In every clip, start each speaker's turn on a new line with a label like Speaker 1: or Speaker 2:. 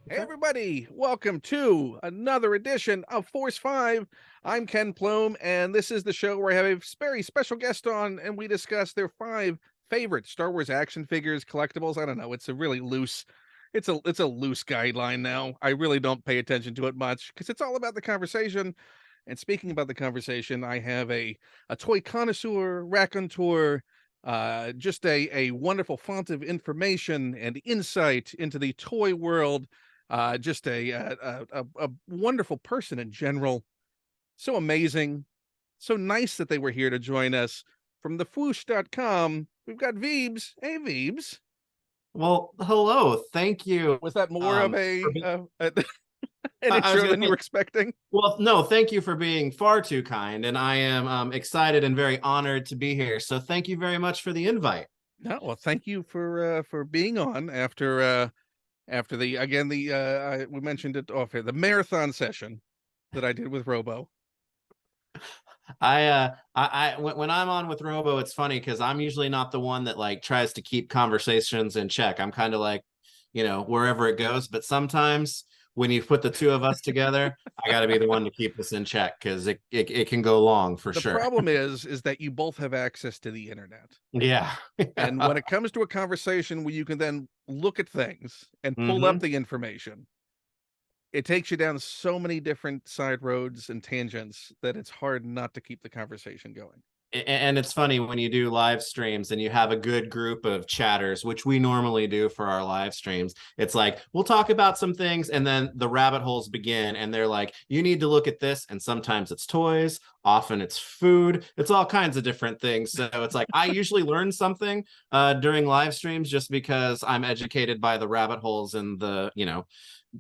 Speaker 1: Hey everybody, welcome to another edition of Force 5. I'm KenPlume, and this is the show where I have a very special guest on, and we discuss their 5 favorite Star Wars action figures, collectibles. I don't know, it's a really loose it's a loose guideline now. I really don't pay attention to it much because it's all about the conversation. And speaking about the conversation, I have a toy connoisseur, raconteur, just a wonderful font of information and insight into the toy world, just a wonderful person in general. So amazing. So nice that they were here to join us. From the Fwoosh.com, we've got Veebs. Hey, Veebs.
Speaker 2: Well, hello. Thank you.
Speaker 1: Was that more of an
Speaker 2: I was
Speaker 1: intro
Speaker 2: gonna
Speaker 1: than you
Speaker 2: say,
Speaker 1: were expecting?
Speaker 2: well, no, thank you for being far too kind, and I am excited and very honored to be here. So thank you very much for the invite.
Speaker 1: No, well, thank you for being on after the again the we mentioned it off here, the marathon session that I did with Robo.
Speaker 2: When I'm on with Robo, it's funny because I'm usually not the one that like tries to keep conversations in check. I'm kind of like, wherever it goes. But sometimes when you put the two of us together, I got to be the one to keep this in check because it can go long for
Speaker 1: The
Speaker 2: sure.
Speaker 1: problem is that you both have access to the internet.
Speaker 2: Yeah.
Speaker 1: And when it comes to a conversation where you can then look at things and pull up
Speaker 2: hmm
Speaker 1: the information, it takes you down so many different side roads and tangents that it's hard not to keep the conversation going.
Speaker 2: And it's funny when you do live streams and you have a good group of chatters, which we normally do for our live streams. It's like we'll talk about some things and then the rabbit holes begin and they're like, you need to look at this. And sometimes it's toys, often it's food, it's all kinds of different things. So it's like I usually learn something during live streams just because I'm educated by the rabbit holes and the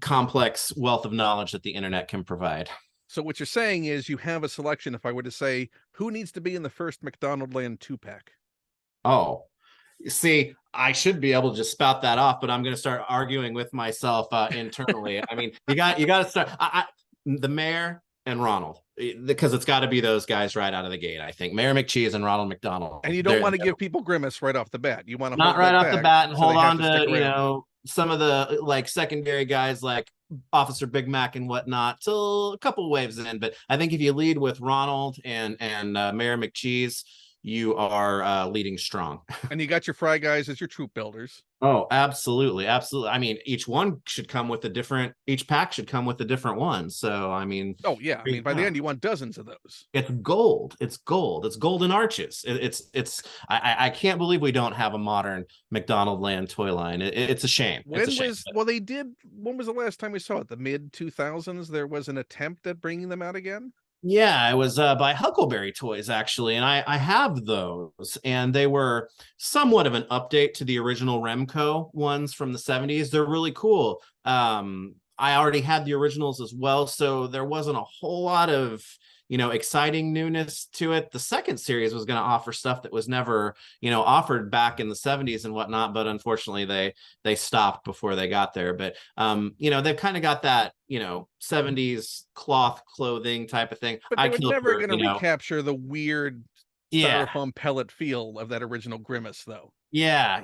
Speaker 2: complex wealth of knowledge that the internet can provide.
Speaker 1: So what you're saying is you have a selection. If I were to say who needs to be in the first McDonald Land 2-pack?
Speaker 2: Oh, see, I should be able to just spout that off, but I'm going to start arguing with myself internally. I mean, you got to start. The mayor and Ronald, because it's got to be those guys right out of the gate. I think Mayor McCheese and Ronald McDonald.
Speaker 1: And you don't
Speaker 2: They're
Speaker 1: want to give people grimace right off the bat. You want to
Speaker 2: not
Speaker 1: hold
Speaker 2: right
Speaker 1: that
Speaker 2: off the
Speaker 1: back
Speaker 2: bat and
Speaker 1: so they
Speaker 2: hold
Speaker 1: have
Speaker 2: on
Speaker 1: to stick
Speaker 2: to
Speaker 1: around.
Speaker 2: some of the like secondary guys like Officer Big Mac and whatnot till a couple waves in. But I think if you lead with Ronald and Mayor McCheese, you are leading strong.
Speaker 1: And you got your fry guys as your troop builders.
Speaker 2: Oh, absolutely, absolutely. I mean, each pack should come with a different one. So, I mean,
Speaker 1: Oh yeah, I mean by the end you want dozens of those.
Speaker 2: it's gold. It's gold. It's golden arches. It's. I can't believe we don't have a modern McDonald Land toy line. It's a shame. It's a
Speaker 1: When
Speaker 2: shame.
Speaker 1: was well they did when was the last time we saw it? The mid 2000s there was an attempt at bringing them out again?
Speaker 2: Yeah, it was by Huckleberry Toys actually, and I have those, and they were somewhat of an update to the original Remco ones from the 70s. They're really cool. I already had the originals as well, so there wasn't a whole lot of exciting newness to it. The second series was going to offer stuff that was never offered back in the 70s and whatnot, but unfortunately they stopped before they got there. But they've kind of got that 70s cloth clothing type of thing.
Speaker 1: But they
Speaker 2: I
Speaker 1: were
Speaker 2: killed
Speaker 1: never
Speaker 2: for
Speaker 1: going to recapture the weird
Speaker 2: yeah.
Speaker 1: styrofoam pellet feel of that original Grimace though.
Speaker 2: Yeah,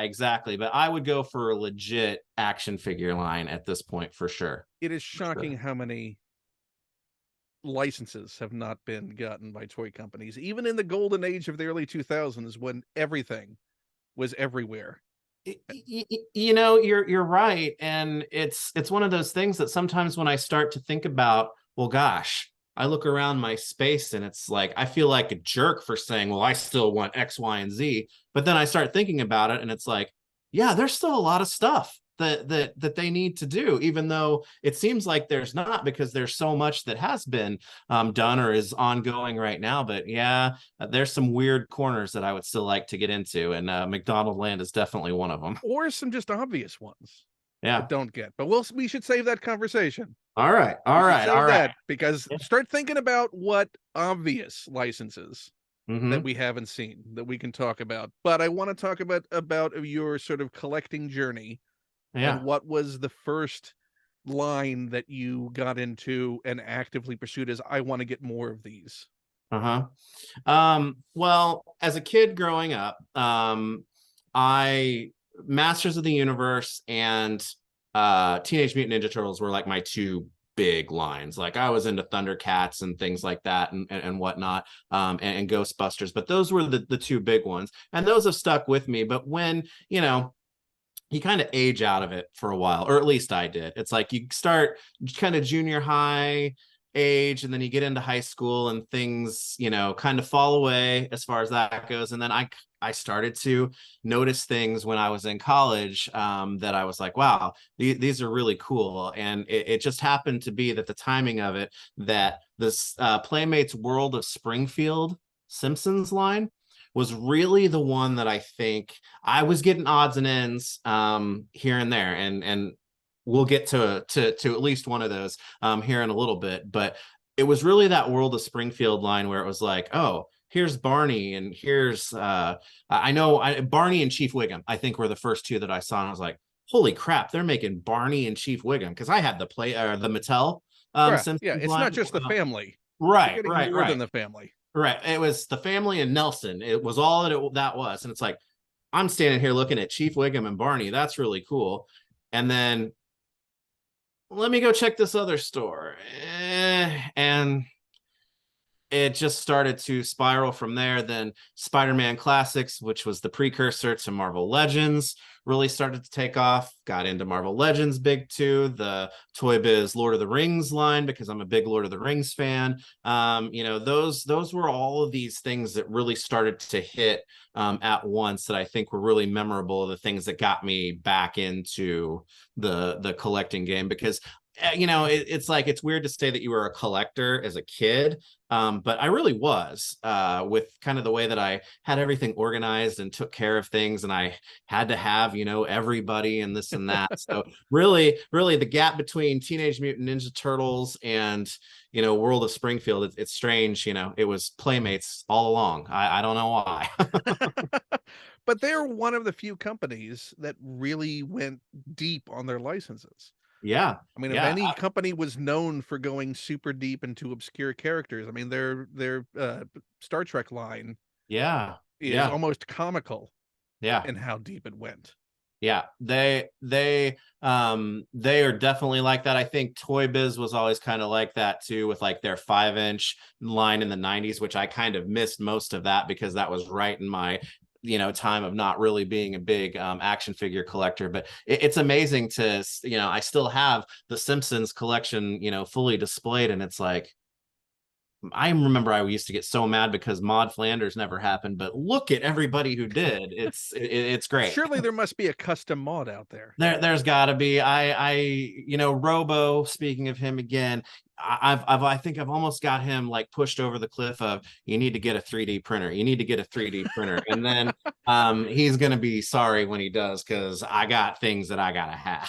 Speaker 2: exactly. But I would go for a legit action figure line at this point for sure.
Speaker 1: It is
Speaker 2: For
Speaker 1: shocking
Speaker 2: sure.
Speaker 1: how many licenses have not been gotten by toy companies, even in the golden age of the early 2000s when everything was everywhere.
Speaker 2: You're right, and it's one of those things that sometimes when I start to think about, well, gosh, I look around my space and it's like I feel like a jerk for saying, well, I still want X, Y, and Z. But then I start thinking about it, and it's like, yeah, there's still a lot of stuff that they need to do, even though it seems like there's not because there's so much that has been done or is ongoing right now. But yeah, there's some weird corners that I would still like to get into, and McDonald Land is definitely one of them.
Speaker 1: Or some just obvious ones that
Speaker 2: Yeah.
Speaker 1: don't get. But we should save that conversation.
Speaker 2: All right.
Speaker 1: We
Speaker 2: All
Speaker 1: should
Speaker 2: right. All
Speaker 1: save
Speaker 2: right.
Speaker 1: that because start thinking about what obvious licenses that
Speaker 2: Mm-hmm.
Speaker 1: we haven't seen that we can talk about. But I want to talk about your sort of collecting journey and
Speaker 2: Yeah.
Speaker 1: what was the first line that you got into and actively pursued as I want to get more of these.
Speaker 2: Uh-huh. Well, as a kid growing up, I Masters of the Universe and Teenage Mutant Ninja Turtles were like my two big lines. Like I was into Thundercats and things like that and whatnot, and Ghostbusters, but those were the two big ones, and those have stuck with me. But when you kind of age out of it for a while, or at least I did. It's like you start kind of junior high age, and then you get into high school, and things, kind of fall away as far as that goes. And then I started to notice things when I was in college, that I was like, wow, these are really cool. And it just happened to be that the timing of it, that this Playmates World of Springfield Simpsons line was really the one that I think I was getting odds and ends here and there, and we'll get to at least one of those here in a little bit. But it was really that World of Springfield line where it was like, oh, here's Barney, and here's Barney and Chief Wiggum, I think, were the first two that I saw, and I was like, holy crap, they're making Barney and Chief Wiggum, because I had the Mattel Simpsons
Speaker 1: yeah, it's
Speaker 2: line.
Speaker 1: not just the family.
Speaker 2: Right,
Speaker 1: More than the family.
Speaker 2: Right. It was the family and Nelson. It was all that was. And it's like, I'm standing here looking at Chief Wiggum and Barney. That's really cool. And then let me go check this other store. And it just started to spiral from there. Then Spider-Man Classics, which was the precursor to Marvel Legends, really started to take off. Got into Marvel Legends big too. The Toy Biz Lord of the Rings line, because I'm a big Lord of the Rings fan. Those were all of these things that really started to hit at once, that I think were really memorable. The things that got me back into the collecting game, because it's like, it's weird to say that you were a collector as a kid, but I really was, with kind of the way that I had everything organized and took care of things, and I had to have everybody and this and that. So really the gap between Teenage Mutant Ninja Turtles and World of Springfield, it's strange. It was Playmates all along. I don't know why.
Speaker 1: But they're one of the few companies that really went deep on their licenses.
Speaker 2: Yeah.
Speaker 1: I mean, if
Speaker 2: Yeah.
Speaker 1: any company was known for going super deep into obscure characters, I mean, their Star Trek line is almost comical in how deep it went.
Speaker 2: Yeah, they are definitely like that. I think Toy Biz was always kind of like that too, with like their 5-inch line in the 90s, which I kind of missed most of that, because that was right in my time of not really being a big action figure collector. But it's amazing to I still have the Simpsons collection fully displayed, and it's like, I remember I used to get so mad because Maud Flanders never happened, but look at everybody who did. It's great.
Speaker 1: Surely there must be a custom mod out there.
Speaker 2: There's got to be. Robo, speaking of him again, I think I've almost got him like pushed over the cliff of, you need to get a 3D printer. You need to get a 3D printer. And then he's going to be sorry when he does, because I got things that I got to have.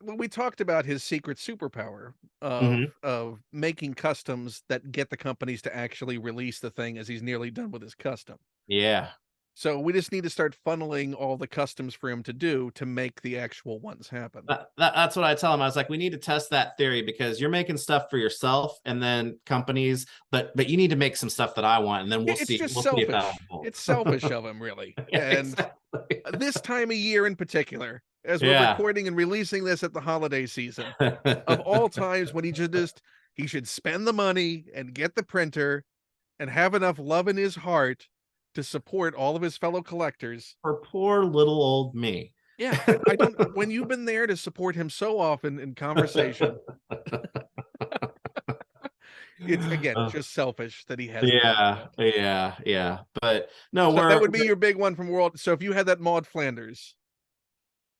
Speaker 1: but we talked about his secret superpower of making customs that get the companies to actually release the thing, as he's nearly done with his custom.
Speaker 2: Yeah.
Speaker 1: So we just need to start funneling all the customs for him to do to make the actual ones happen.
Speaker 2: That's what I tell him. I was like, we need to test that theory, because you're making stuff for yourself and then companies, but you need to make some stuff that I want, and then we'll see.
Speaker 1: Just
Speaker 2: we'll
Speaker 1: selfish.
Speaker 2: See
Speaker 1: it's selfish of him, really. And
Speaker 2: exactly.
Speaker 1: This time of year in particular, as we're recording and releasing this at the holiday season, of all times when he should spend the money and get the printer and have enough love in his heart to support all of his fellow collectors.
Speaker 2: For poor little old me.
Speaker 1: Yeah, I don't. When you've been there to support him so often in conversation, it's again just selfish that he has.
Speaker 2: Yeah. But no,
Speaker 1: so that would be your big one from World. So if you had that Maud Flanders,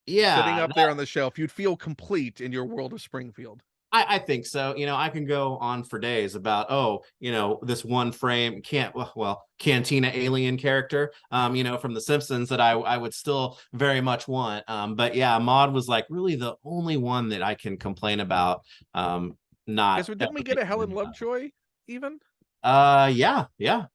Speaker 1: sitting up there on the shelf, you'd feel complete in your World of Springfield.
Speaker 2: I think so. I can go on for days about, this one frame Cantina alien character, from The Simpsons that I would still very much want. But yeah, Maud was like really the only one that I can complain about. Not.
Speaker 1: So didn't we get a Helen Lovejoy even?
Speaker 2: Yeah. They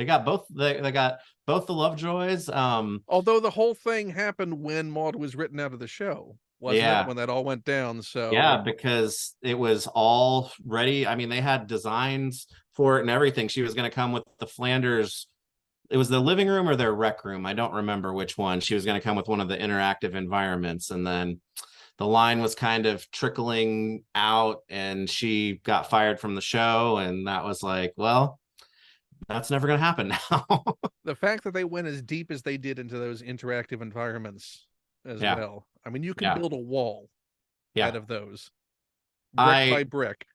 Speaker 2: got both. They got both the Lovejoys.
Speaker 1: Although the whole thing happened when Maud was written out of the show. Wasn't it, when that all went down? So
Speaker 2: yeah, because it was all ready. I mean, they had designs for it and everything. She was going to come with the Flanders it was the living room or their rec room. I don't remember which one. She was going to come with one of the interactive environments, and then the line was kind of trickling out, and she got fired from the show, and that was like, well, that's never going to happen now.
Speaker 1: The fact that they went as deep as they did into those interactive environments as
Speaker 2: Yeah,
Speaker 1: well. I mean, you can
Speaker 2: yeah,
Speaker 1: build a wall
Speaker 2: yeah.
Speaker 1: out of those, brick
Speaker 2: I
Speaker 1: by brick.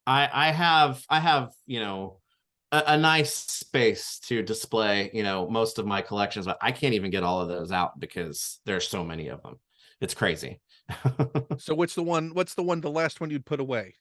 Speaker 2: I have a nice space to display most of my collections, but I can't even get all of those out because there's so many of them. It's crazy.
Speaker 1: So what's the last one you'd put away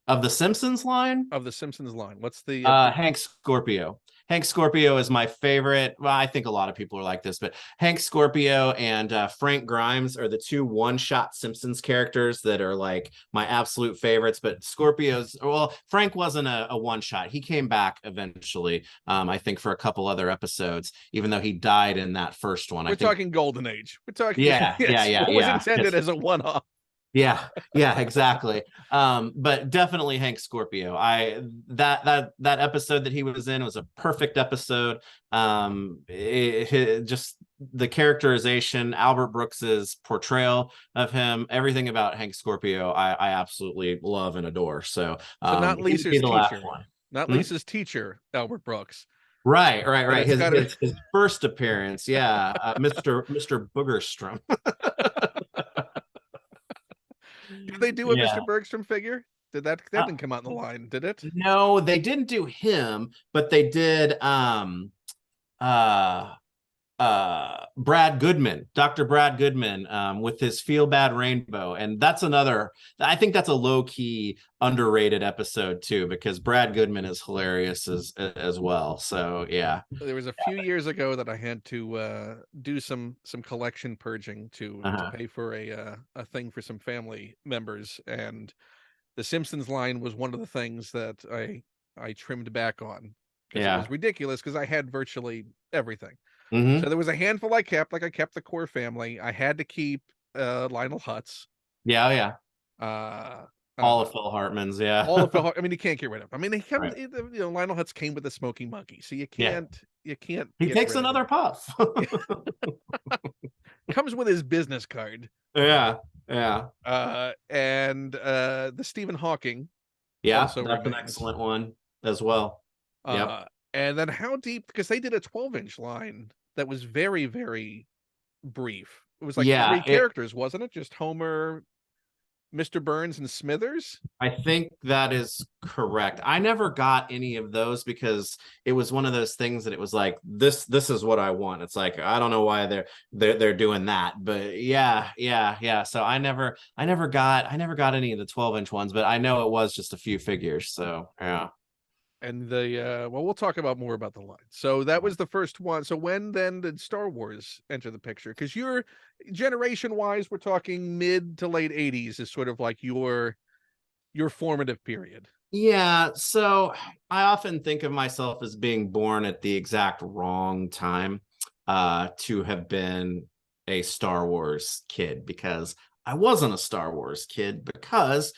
Speaker 2: Of the Simpsons line,
Speaker 1: of the Simpsons line? What's the
Speaker 2: Hank Scorpio. Hank Scorpio is my favorite. Well, I think a lot of people are like this, but Hank Scorpio and Frank Grimes are the two one-shot Simpsons characters that are like my absolute favorites. But Scorpio's, well, Frank wasn't a one-shot. He came back eventually, I think, for a couple other episodes, even though he died in that first one.
Speaker 1: we're
Speaker 2: I think,
Speaker 1: talking Golden Age. We're talking
Speaker 2: yeah, yeah,
Speaker 1: yes,
Speaker 2: yeah,
Speaker 1: what was
Speaker 2: yeah.
Speaker 1: intended as a one-off.
Speaker 2: Yeah, yeah, exactly. But definitely Hank Scorpio. That episode that he was in was a perfect episode. Just the characterization, Albert Brooks's portrayal of him, everything about Hank Scorpio, I absolutely love and adore. So,
Speaker 1: So not
Speaker 2: he would be
Speaker 1: Lisa's
Speaker 2: the last
Speaker 1: teacher,
Speaker 2: one.
Speaker 1: not
Speaker 2: Hmm?
Speaker 1: Lisa's teacher, Albert Brooks.
Speaker 2: Right, right,
Speaker 1: But
Speaker 2: right.
Speaker 1: it's
Speaker 2: His,
Speaker 1: got to.
Speaker 2: his his first appearance, yeah, Mr. Boogerstrom.
Speaker 1: Did they do a Mr.
Speaker 2: Yeah.
Speaker 1: Bergstrom figure? That didn't come out in the line, did it?
Speaker 2: No, they didn't do him, but they did uh Brad Goodman, Dr. Brad Goodman, with his Feel Bad Rainbow. And that's another, I think that's a low-key underrated episode too, because Brad Goodman is hilarious as well. So yeah.
Speaker 1: There was a few years ago that I had to do some collection purging to
Speaker 2: Uh-huh.
Speaker 1: pay for a thing for some family members, and the Simpsons line was one of the things that I trimmed back on because it
Speaker 2: Yeah.
Speaker 1: was ridiculous because I had virtually everything.
Speaker 2: Hmm.
Speaker 1: So there was a handful I kept, like I kept the core family. I had to keep Lionel Hutz,
Speaker 2: Yeah, yeah.
Speaker 1: uh,
Speaker 2: All
Speaker 1: uh,
Speaker 2: of Phil Hartman's, yeah.
Speaker 1: all of the. I mean, you can't get rid of. I mean, he comes.
Speaker 2: Right.
Speaker 1: Lionel Hutz came with a smoking monkey, so
Speaker 2: Yeah.
Speaker 1: you can't
Speaker 2: He
Speaker 1: get
Speaker 2: takes
Speaker 1: rid of
Speaker 2: another
Speaker 1: him.
Speaker 2: puff.
Speaker 1: Comes with his business card.
Speaker 2: Yeah. Yeah.
Speaker 1: And the Stephen Hawking
Speaker 2: Yeah,
Speaker 1: also
Speaker 2: that's an
Speaker 1: remains.
Speaker 2: excellent one as well. Yep.
Speaker 1: And then how deep? Because they did a 12-inch line that was very, very brief. It was like
Speaker 2: Yeah,
Speaker 1: three characters, wasn't it? Just Homer, Mr. Burns, and Smithers.
Speaker 2: I think that is correct. I never got any of those because it was one of those things that it was like this is what I want. It's like I don't know why they're doing that, but yeah. So I never got any of the 12-inch ones, but I know it was just a few figures. So yeah.
Speaker 1: And we'll talk about more about the line. So that was the first one. So when then did Star Wars enter the picture? Because your generation wise, we're talking mid to late 80s is sort of like your formative period.
Speaker 2: Yeah, so I often think of myself as being born at the exact wrong time to have been a Star Wars kid, because I wasn't a Star Wars kid because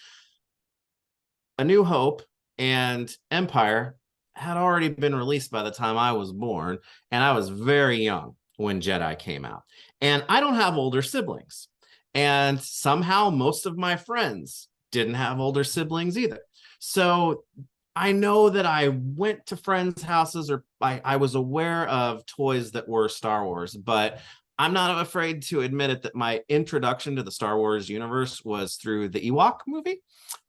Speaker 2: A New Hope and Empire had already been released by the time I was born, and I was very young when Jedi came out. And I don't have older siblings. And somehow most of my friends didn't have older siblings either. So I know that I went to friends' houses, or I was aware of toys that were Star Wars, but I'm not afraid to admit it that my introduction to the Star Wars universe was through the Ewok movie.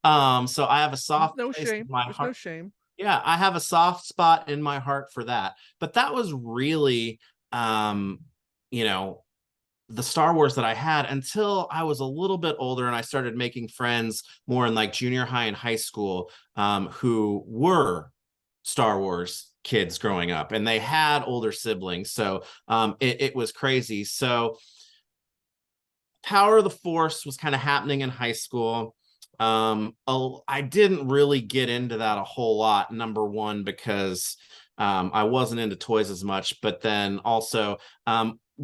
Speaker 2: So I have a soft
Speaker 1: No
Speaker 2: place in
Speaker 1: shame.
Speaker 2: my
Speaker 1: There's no
Speaker 2: heart.
Speaker 1: shame.
Speaker 2: Yeah, I have a soft spot in my heart for that. But that was really, um, you know, the Star Wars that I had until I was a little bit older and I started making friends more in like junior high and high school, who were Star Wars kids growing up, and they had older siblings. So it was crazy. So Power of the Force was kind of happening in high school. I didn't really get into that a whole lot. Number one, because I wasn't into toys as much, but then also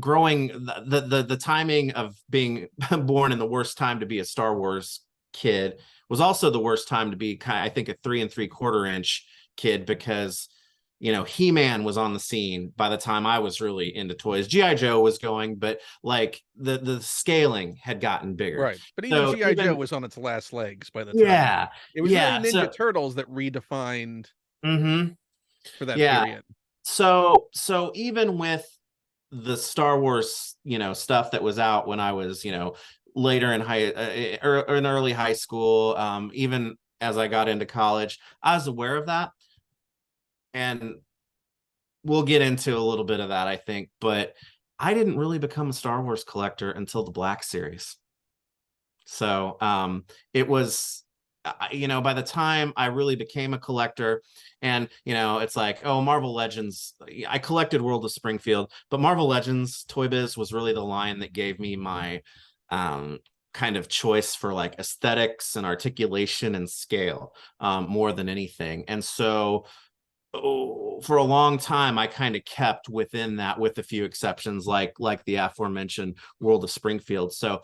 Speaker 2: growing the timing of being born in the worst time to be a Star Wars kid was also the worst time to be I think a 3 3/4 inch kid, because He-Man was on the scene by the time I was really into toys. G.I. Joe was going, but like the scaling had gotten bigger.
Speaker 1: Right. But even
Speaker 2: So
Speaker 1: G.I. Joe
Speaker 2: even
Speaker 1: was on its last legs by the time.
Speaker 2: yeah,
Speaker 1: It was really
Speaker 2: yeah.
Speaker 1: Ninja Turtles that redefined
Speaker 2: Mhm.
Speaker 1: for that
Speaker 2: Yeah.
Speaker 1: period.
Speaker 2: So even with the Star Wars, stuff that was out when I was, later in or in early high school, even as I got into college, I was aware of that. And we'll get into a little bit of that, I think, but I didn't really become a Star Wars collector until the Black Series. So it was, by the time I really became a collector, and it's like, oh, Marvel Legends. I collected World of Springfield, but Marvel Legends Toy Biz was really the line that gave me my kind of choice for like aesthetics and articulation and scale, more than anything. And so for a long time I kind of kept within that, with a few exceptions, like the aforementioned World of Springfield. So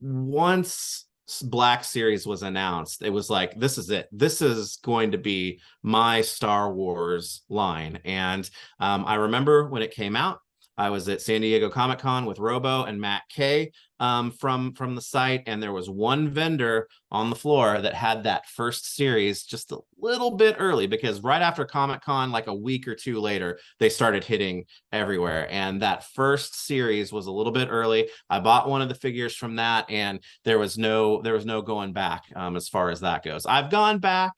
Speaker 2: once Black Series was announced, it was like, this is it. This is going to be my Star Wars line. And I remember when it came out, I was at San Diego Comic-Con with Robo and Matt K, from the site, and there was one vendor on the floor that had that first series just a little bit early, because right after Comic-Con, like a week or two later, they started hitting everywhere. And that first series was a little bit early. I bought one of the figures from that, and there was no going back, as far as that goes. I've gone back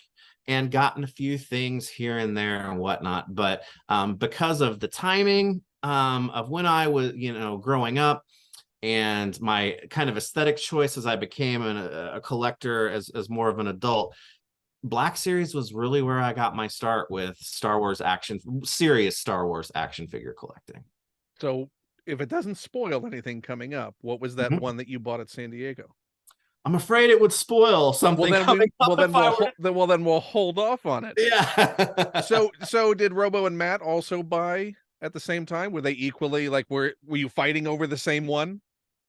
Speaker 2: and gotten a few things here and there and whatnot, but because of the timing, of when I was, growing up, and my kind of aesthetic choice as I became a collector as more of an adult, Black Series was really where I got my start with serious Star Wars action figure collecting.
Speaker 1: So if it doesn't spoil anything coming up, what was that
Speaker 2: Mhm.
Speaker 1: one that you bought at San Diego?
Speaker 2: I'm afraid it would spoil something coming up if I were
Speaker 1: then we'll hold off on it.
Speaker 2: Yeah.
Speaker 1: So did Robo and Matt also buy at the same time? Were they equally like, were you fighting over the same one?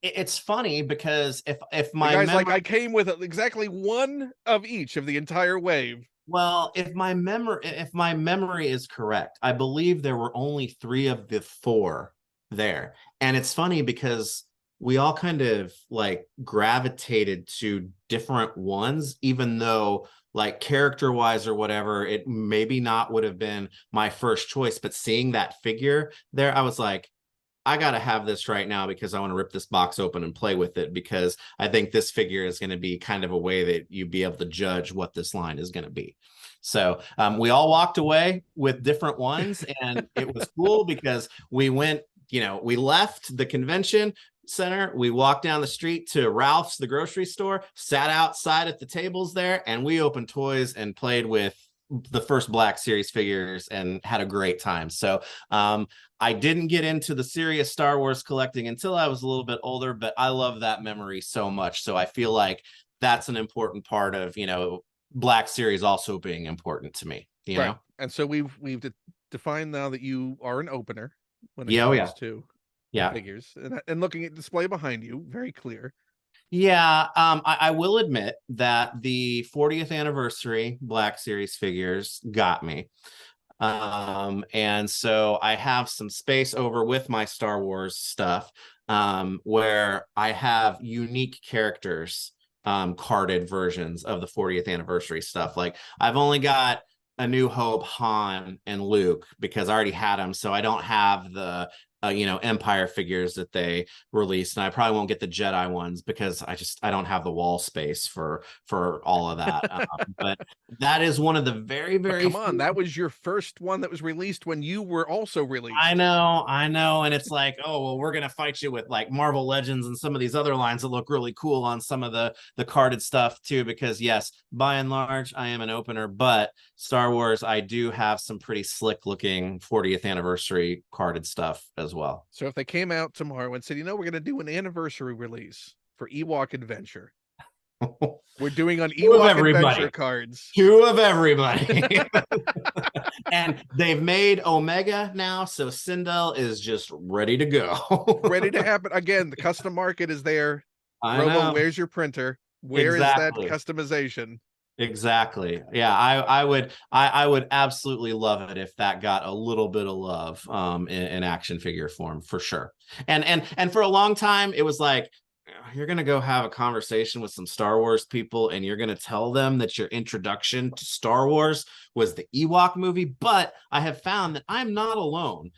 Speaker 2: It's funny because if
Speaker 1: The
Speaker 2: my
Speaker 1: guy's like,
Speaker 2: memory
Speaker 1: I came with exactly one of each of the entire wave.
Speaker 2: Well, if my memory is correct, I believe there were only 3 of the 4 there. And it's funny because we all kind of like gravitated to different ones, even though like character wise or whatever, it maybe not would have been my first choice. But seeing that figure there, I was like, I got to have this right now because I want to rip this box open and play with it, because I think this figure is going to be kind of a way that you'd be able to judge what this line is going to be. So we all walked away with different ones, and it was cool because we went, we left the convention center, we walked down the street to Ralph's, the grocery store, sat outside at the tables there, and we opened toys and played with the first Black Series figures and had a great time. So I didn't get into the serious Star Wars collecting until I was a little bit older, but I love that memory so much. So I feel like that's an important part of, Black Series also being important to me,
Speaker 1: Right. And so we've defined now that you are an opener when it
Speaker 2: Yeah, oh,
Speaker 1: comes
Speaker 2: yeah.
Speaker 1: to
Speaker 2: Yeah.
Speaker 1: figures, and looking at display behind you, very clear.
Speaker 2: Yeah, I will admit that the 40th anniversary Black Series figures got me. And so I have some space over with my Star Wars stuff, where I have unique characters, carded versions of the 40th anniversary stuff. Like I've only got A New Hope, Han, and Luke because I already had them, so I don't have the Empire figures that they released, and I probably won't get the Jedi ones because I don't have the wall space for all of that. But that is one of the very,
Speaker 1: But
Speaker 2: very
Speaker 1: come on,
Speaker 2: few.
Speaker 1: that was your first one that was released when you were also
Speaker 2: I
Speaker 1: released.
Speaker 2: know, and it's like, oh well, we're gonna fight you with like Marvel Legends and some of these other lines that look really cool on some of the carded stuff too. Because yes, by and large, I am an opener, but Star Wars, I do have some pretty slick looking 40th anniversary carded stuff as well.
Speaker 1: So if they came out tomorrow and said, we're going to do an anniversary release for Ewok Adventure, we're doing on
Speaker 2: Two of
Speaker 1: Ewok Adventure
Speaker 2: everybody.
Speaker 1: cards.
Speaker 2: Two of everybody. And they've made Omega now, so Sindel is just ready to go.
Speaker 1: Ready to happen. Again, the custom market is there.
Speaker 2: I
Speaker 1: Robo,
Speaker 2: know.
Speaker 1: where's your printer? Where is that
Speaker 2: Exactly.
Speaker 1: customization?
Speaker 2: Exactly. Yeah, I would absolutely love it if that got a little bit of love in action figure form for sure. And for a long time it was like you're going to go have a conversation with some Star Wars people and you're going to tell them that your introduction to Star Wars was the Ewok movie, but I have found that I'm not alone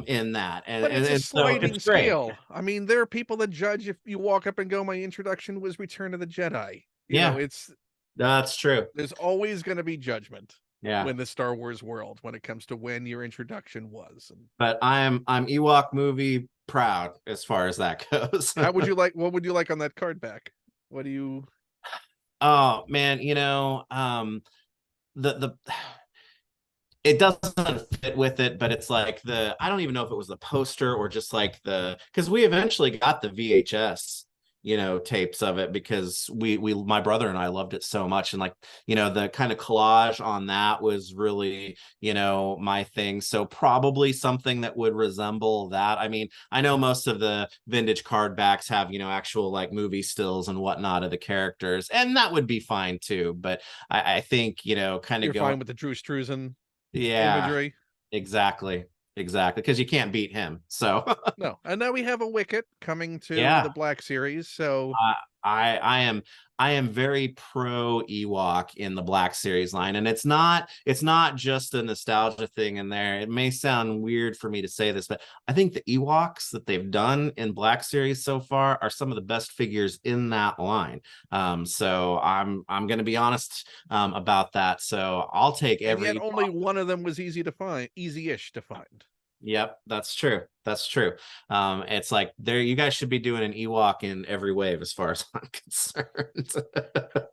Speaker 2: in that. And
Speaker 1: But
Speaker 2: and,
Speaker 1: it's a
Speaker 2: and so
Speaker 1: sliding
Speaker 2: it's great.
Speaker 1: scale. I mean, there are people that judge if you walk up and go, "My introduction was Return of the Jedi."
Speaker 2: Yeah,
Speaker 1: It's
Speaker 2: that's true.
Speaker 1: there's always going to be judgment
Speaker 2: Yeah.
Speaker 1: when the Star Wars world when it comes to when your introduction was. And
Speaker 2: But I'm Ewok movie proud as far as that goes.
Speaker 1: how would you like? What would you like on that card back? What do you?
Speaker 2: Oh man, the it doesn't fit with it, but it's like I don't even know if it was the poster or just like because we eventually got the VHS, tapes of it because we my brother and I loved it so much. And like, the kind of collage on that was really, my thing. So probably something that would resemble that. I mean, I know most of the vintage card backs have, actual like movie stills and whatnot of the characters, and that would be fine too. But I think, kind of
Speaker 1: You're
Speaker 2: going,
Speaker 1: fine with the Drew Struzan
Speaker 2: yeah,
Speaker 1: imagery?
Speaker 2: exactly. Exactly. Because you can't beat him. So
Speaker 1: No. And now we have a Wicket coming to the
Speaker 2: yeah.
Speaker 1: Black Series. So
Speaker 2: I I am very pro Ewok in the Black Series line, and it's not just a nostalgia thing in there. It may sound weird for me to say this, but I think the Ewoks that they've done in Black Series so far are some of the best figures in that line. So I'm going to be honest about that. So I'll take
Speaker 1: and yet
Speaker 2: every
Speaker 1: only one of them was easy to find, easy-ish to find.
Speaker 2: Yep, that's true. That's true. It's like there you guys should be doing an Ewok in every wave as far as I'm concerned.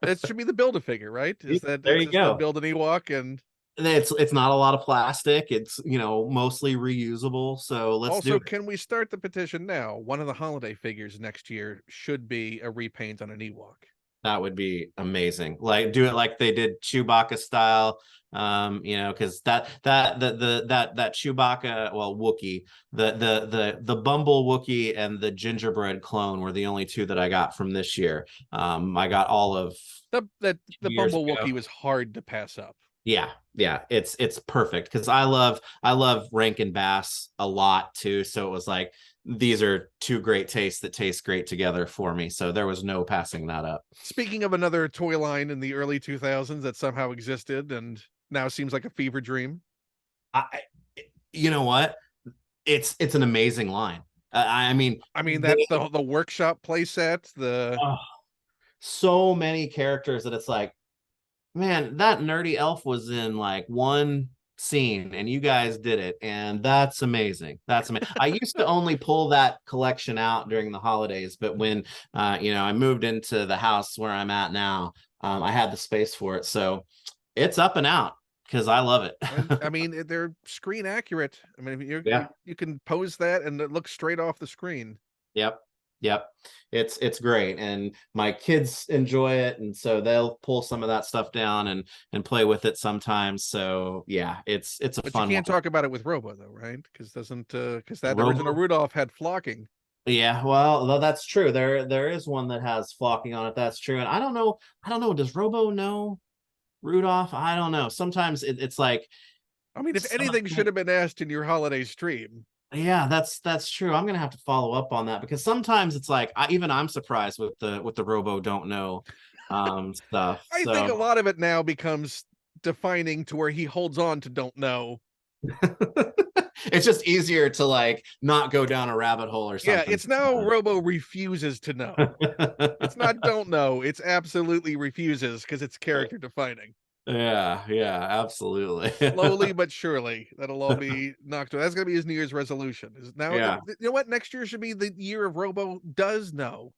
Speaker 1: It should be the build a figure, right? Is that
Speaker 2: There
Speaker 1: it's
Speaker 2: you
Speaker 1: just a
Speaker 2: go.
Speaker 1: build an Ewok? And
Speaker 2: It's not a lot of plastic. It's mostly reusable. So let's do
Speaker 1: also,
Speaker 2: it.
Speaker 1: can we start the petition now? One of the holiday figures next year should be a repaint on an Ewok.
Speaker 2: That would be amazing. Like do it like they did Chewbacca style. Because that Chewbacca, well, Wookiee, the Bumble Wookiee and the gingerbread clone were the only two that I got from this year. I got all of
Speaker 1: The
Speaker 2: 2 years
Speaker 1: Bumble
Speaker 2: ago.
Speaker 1: Wookiee was hard to pass up.
Speaker 2: Yeah, it's perfect because I love Rankin Bass a lot too. So it was like these are two great tastes that taste great together for me. So there was no passing that up.
Speaker 1: Speaking of another toy line in the early 2000s that somehow existed and now seems like a fever dream.
Speaker 2: I, you know what? It's an amazing line. I mean,
Speaker 1: I mean, that the workshop playset, the
Speaker 2: oh, so many characters that it's like, man, that nerdy elf was in like one scene and you guys did it, and that's amazing. That's amazing. I used to only pull that collection out during the holidays, but when I moved into the house where I'm at now, I had the space for it, so it's up and out because I love
Speaker 1: and
Speaker 2: it.
Speaker 1: I mean they're screen accurate. I mean
Speaker 2: Yeah.
Speaker 1: you can pose that and it looks straight off the screen.
Speaker 2: Yep. Yep. It's great. And my kids enjoy it. And so they'll pull some of that stuff down and play with it sometimes. So yeah, it's a
Speaker 1: But you
Speaker 2: fun
Speaker 1: can't
Speaker 2: one.
Speaker 1: talk about it with Robo though, right? Because doesn't because that original
Speaker 2: Robo.
Speaker 1: Rudolph had flocking.
Speaker 2: Yeah, well, that's true. There is one that has flocking on it. That's true. And I don't know, does Robo know Rudolph? I don't know. Sometimes it's like
Speaker 1: I mean, if
Speaker 2: some
Speaker 1: anything should have been asked in your holiday stream.
Speaker 2: yeah, that's true. I'm gonna have to follow up on that because sometimes it's like I'm surprised with the Robo don't know stuff.
Speaker 1: I think
Speaker 2: So
Speaker 1: a lot of it now becomes defining to where he holds on to don't know.
Speaker 2: it's just easier to like not go down a rabbit hole or
Speaker 1: Yeah,
Speaker 2: something.
Speaker 1: it's now Robo refuses to know. It's not don't know, it's absolutely refuses because it's character defining.
Speaker 2: Yeah, absolutely.
Speaker 1: Slowly but surely, that'll all be knocked out. That's gonna be his New Year's resolution. Is now,
Speaker 2: Yeah.
Speaker 1: you know what? Next year should be the year of Robo does know.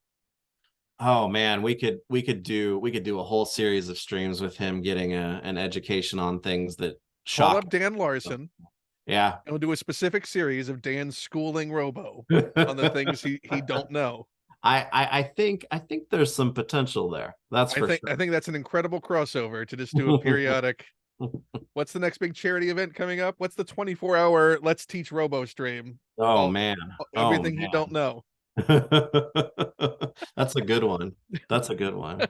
Speaker 2: Oh man, we could do a whole series of streams with him getting an education on things that
Speaker 1: Call
Speaker 2: shock.
Speaker 1: up Dan Larson
Speaker 2: Yeah.
Speaker 1: and we'll do a specific series of Dan schooling Robo on the things he don't know.
Speaker 2: I think there's some potential there. That's for
Speaker 1: I
Speaker 2: sure.
Speaker 1: think that's an incredible crossover to just do a periodic. What's the next big charity event coming up? What's the 24-hour Let's Teach Robo stream?
Speaker 2: Oh
Speaker 1: All
Speaker 2: man. Oh
Speaker 1: everything he don't know.
Speaker 2: That's a good one. That's a good one.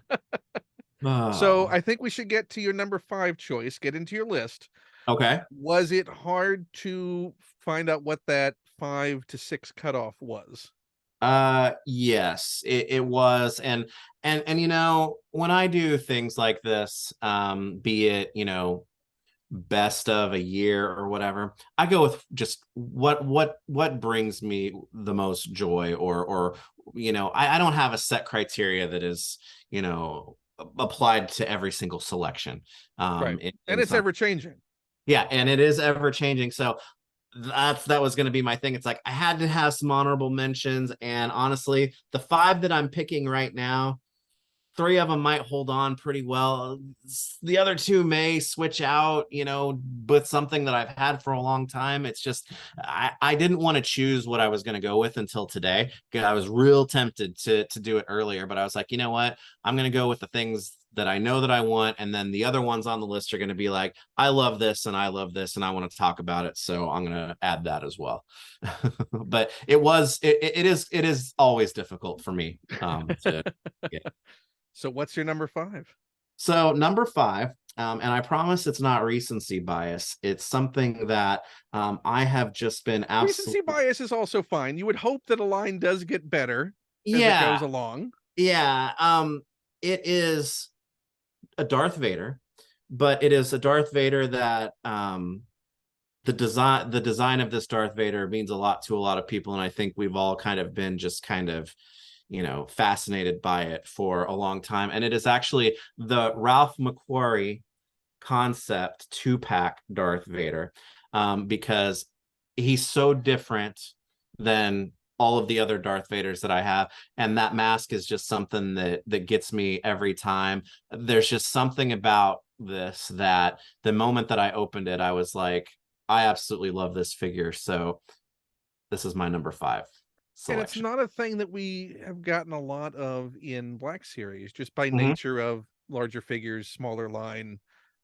Speaker 1: So
Speaker 2: Oh,
Speaker 1: I think we should get to your number 5 choice, get into your list.
Speaker 2: okay.
Speaker 1: Was it hard to find out what that 5 to 6 cutoff was?
Speaker 2: Yes, it was. And when I do things like this, be it, best of a year or whatever, I go with just what brings me the most joy, or I don't have a set criteria that is, applied to every single selection.
Speaker 1: Right. And
Speaker 2: In
Speaker 1: it's
Speaker 2: some,
Speaker 1: ever changing.
Speaker 2: yeah, and it is ever changing. So that was going to be my thing. It's like I had to have some honorable mentions, and honestly, the 5 that I'm picking right now, 3 of them might hold on pretty well. The other 2 may switch out, with something that I've had for a long time. It's just I didn't want to choose what I was going to go with until today, because I was real tempted to do it earlier, but I was like, you know what? I'm going to go with the things that I know that I want, and then the other ones on the list are going to be like, I love this and I love this and I want to talk about it, so I'm going to add that as well. But it is always difficult for me to get.
Speaker 1: So what's your number 5?
Speaker 2: So number 5, and I promise it's not recency bias. It's something that I have just been
Speaker 1: Recency
Speaker 2: absolutely.
Speaker 1: bias is also fine. You would hope that a line does get better as it
Speaker 2: Yeah,
Speaker 1: goes along.
Speaker 2: yeah. It is a Darth Vader, but it is a Darth Vader that the design of this Darth Vader means a lot to a lot of people, and I think we've all kind of been just kind of fascinated by it for a long time. And it is actually the Ralph McQuarrie concept 2-pack Darth Vader, because he's so different than all of the other Darth Vaders that I have, and that mask is just something that gets me every time. There's just something about this that the moment that I opened it, I was like, I absolutely love this figure. So this is my number 5
Speaker 1: And it's
Speaker 2: selection.
Speaker 1: not a thing that we have gotten a lot of in Black Series, just by
Speaker 2: Mm-hmm.
Speaker 1: nature of larger figures, smaller line,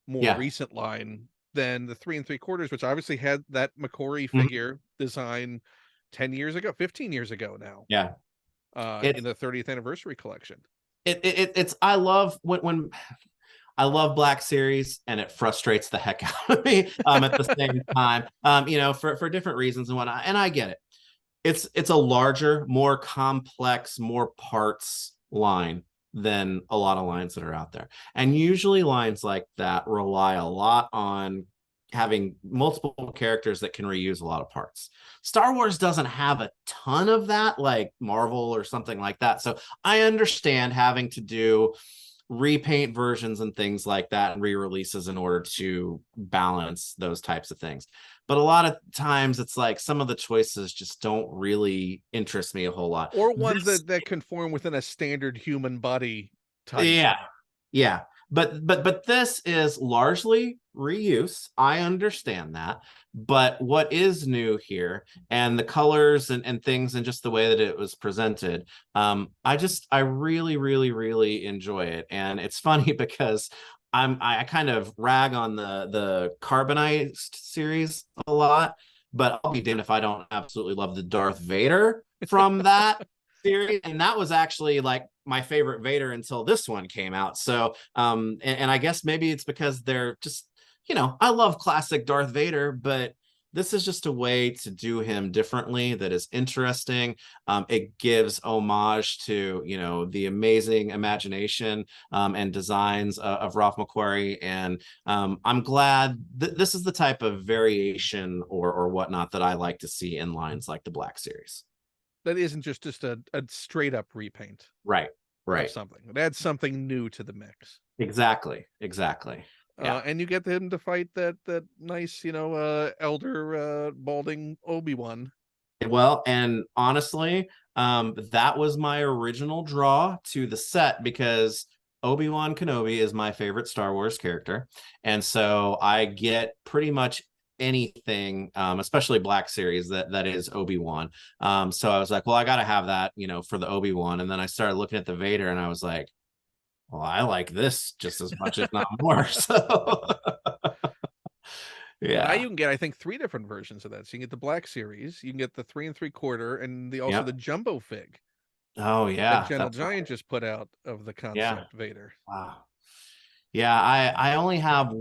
Speaker 1: more
Speaker 2: Yeah.
Speaker 1: recent line than the 3 3/4, which obviously had that McCory
Speaker 2: Mhm.
Speaker 1: figure design 10 years ago, 15 years ago now,
Speaker 2: Yeah.
Speaker 1: in
Speaker 2: It's
Speaker 1: the 30th anniversary collection.
Speaker 2: it's I love when I love Black Series, and it frustrates the heck out of me at the same time. For different reasons and whatnot. And I get it. It's a larger, more complex, more parts line than a lot of lines that are out there. And usually lines like that rely a lot on having multiple characters that can reuse a lot of parts. Star Wars doesn't have a ton of that, like Marvel or something like that. So I understand having to do repaint versions and things like that, and re-releases, in order to balance those types of things. But a lot of times it's like some of the choices just don't really interest me a whole lot.
Speaker 1: Or ones
Speaker 2: This,
Speaker 1: that conform within a standard human body type.
Speaker 2: yeah, yeah. But this is largely reuse. I understand that. But what is new here, and the colors and things, and just the way that it was presented, I really, really, really enjoy it. And it's funny because I kind of rag on the carbonized series a lot, but I'll be damned if I don't absolutely love the Darth Vader from that series. And that was actually like my favorite Vader until this one came out. So and I guess maybe it's because they're just, I love classic Darth Vader, but this is just a way to do him differently that is interesting. It gives homage to, the amazing imagination and designs of Ralph McQuarrie. And I'm glad this is the type of variation or whatnot that I like to see in lines like the Black Series.
Speaker 1: That isn't just a straight up repaint
Speaker 2: Right,
Speaker 1: of
Speaker 2: right.
Speaker 1: something. It adds something new to the mix.
Speaker 2: Exactly, exactly. Yeah.
Speaker 1: And you get him to fight that nice, elder balding Obi-Wan.
Speaker 2: Well, and honestly, that was my original draw to the set, because Obi-Wan Kenobi is my favorite Star Wars character. And so I get pretty much anything, especially Black Series, that is Obi-Wan. So I was like, well, I gotta have that, for the Obi-Wan. And then I started looking at the Vader, and I was like, well, I like this just as much, if not more. So
Speaker 1: Well, now
Speaker 2: yeah.
Speaker 1: you can get, I think, 3 different versions of that. So you can get the Black Series, you can get the 3 3/4, and also the
Speaker 2: Yep.
Speaker 1: jumbo fig
Speaker 2: Oh
Speaker 1: that
Speaker 2: yeah,
Speaker 1: Gentle
Speaker 2: that's
Speaker 1: Giant just put out of the
Speaker 2: yeah.
Speaker 1: concept Vader.
Speaker 2: Wow. Yeah, I only have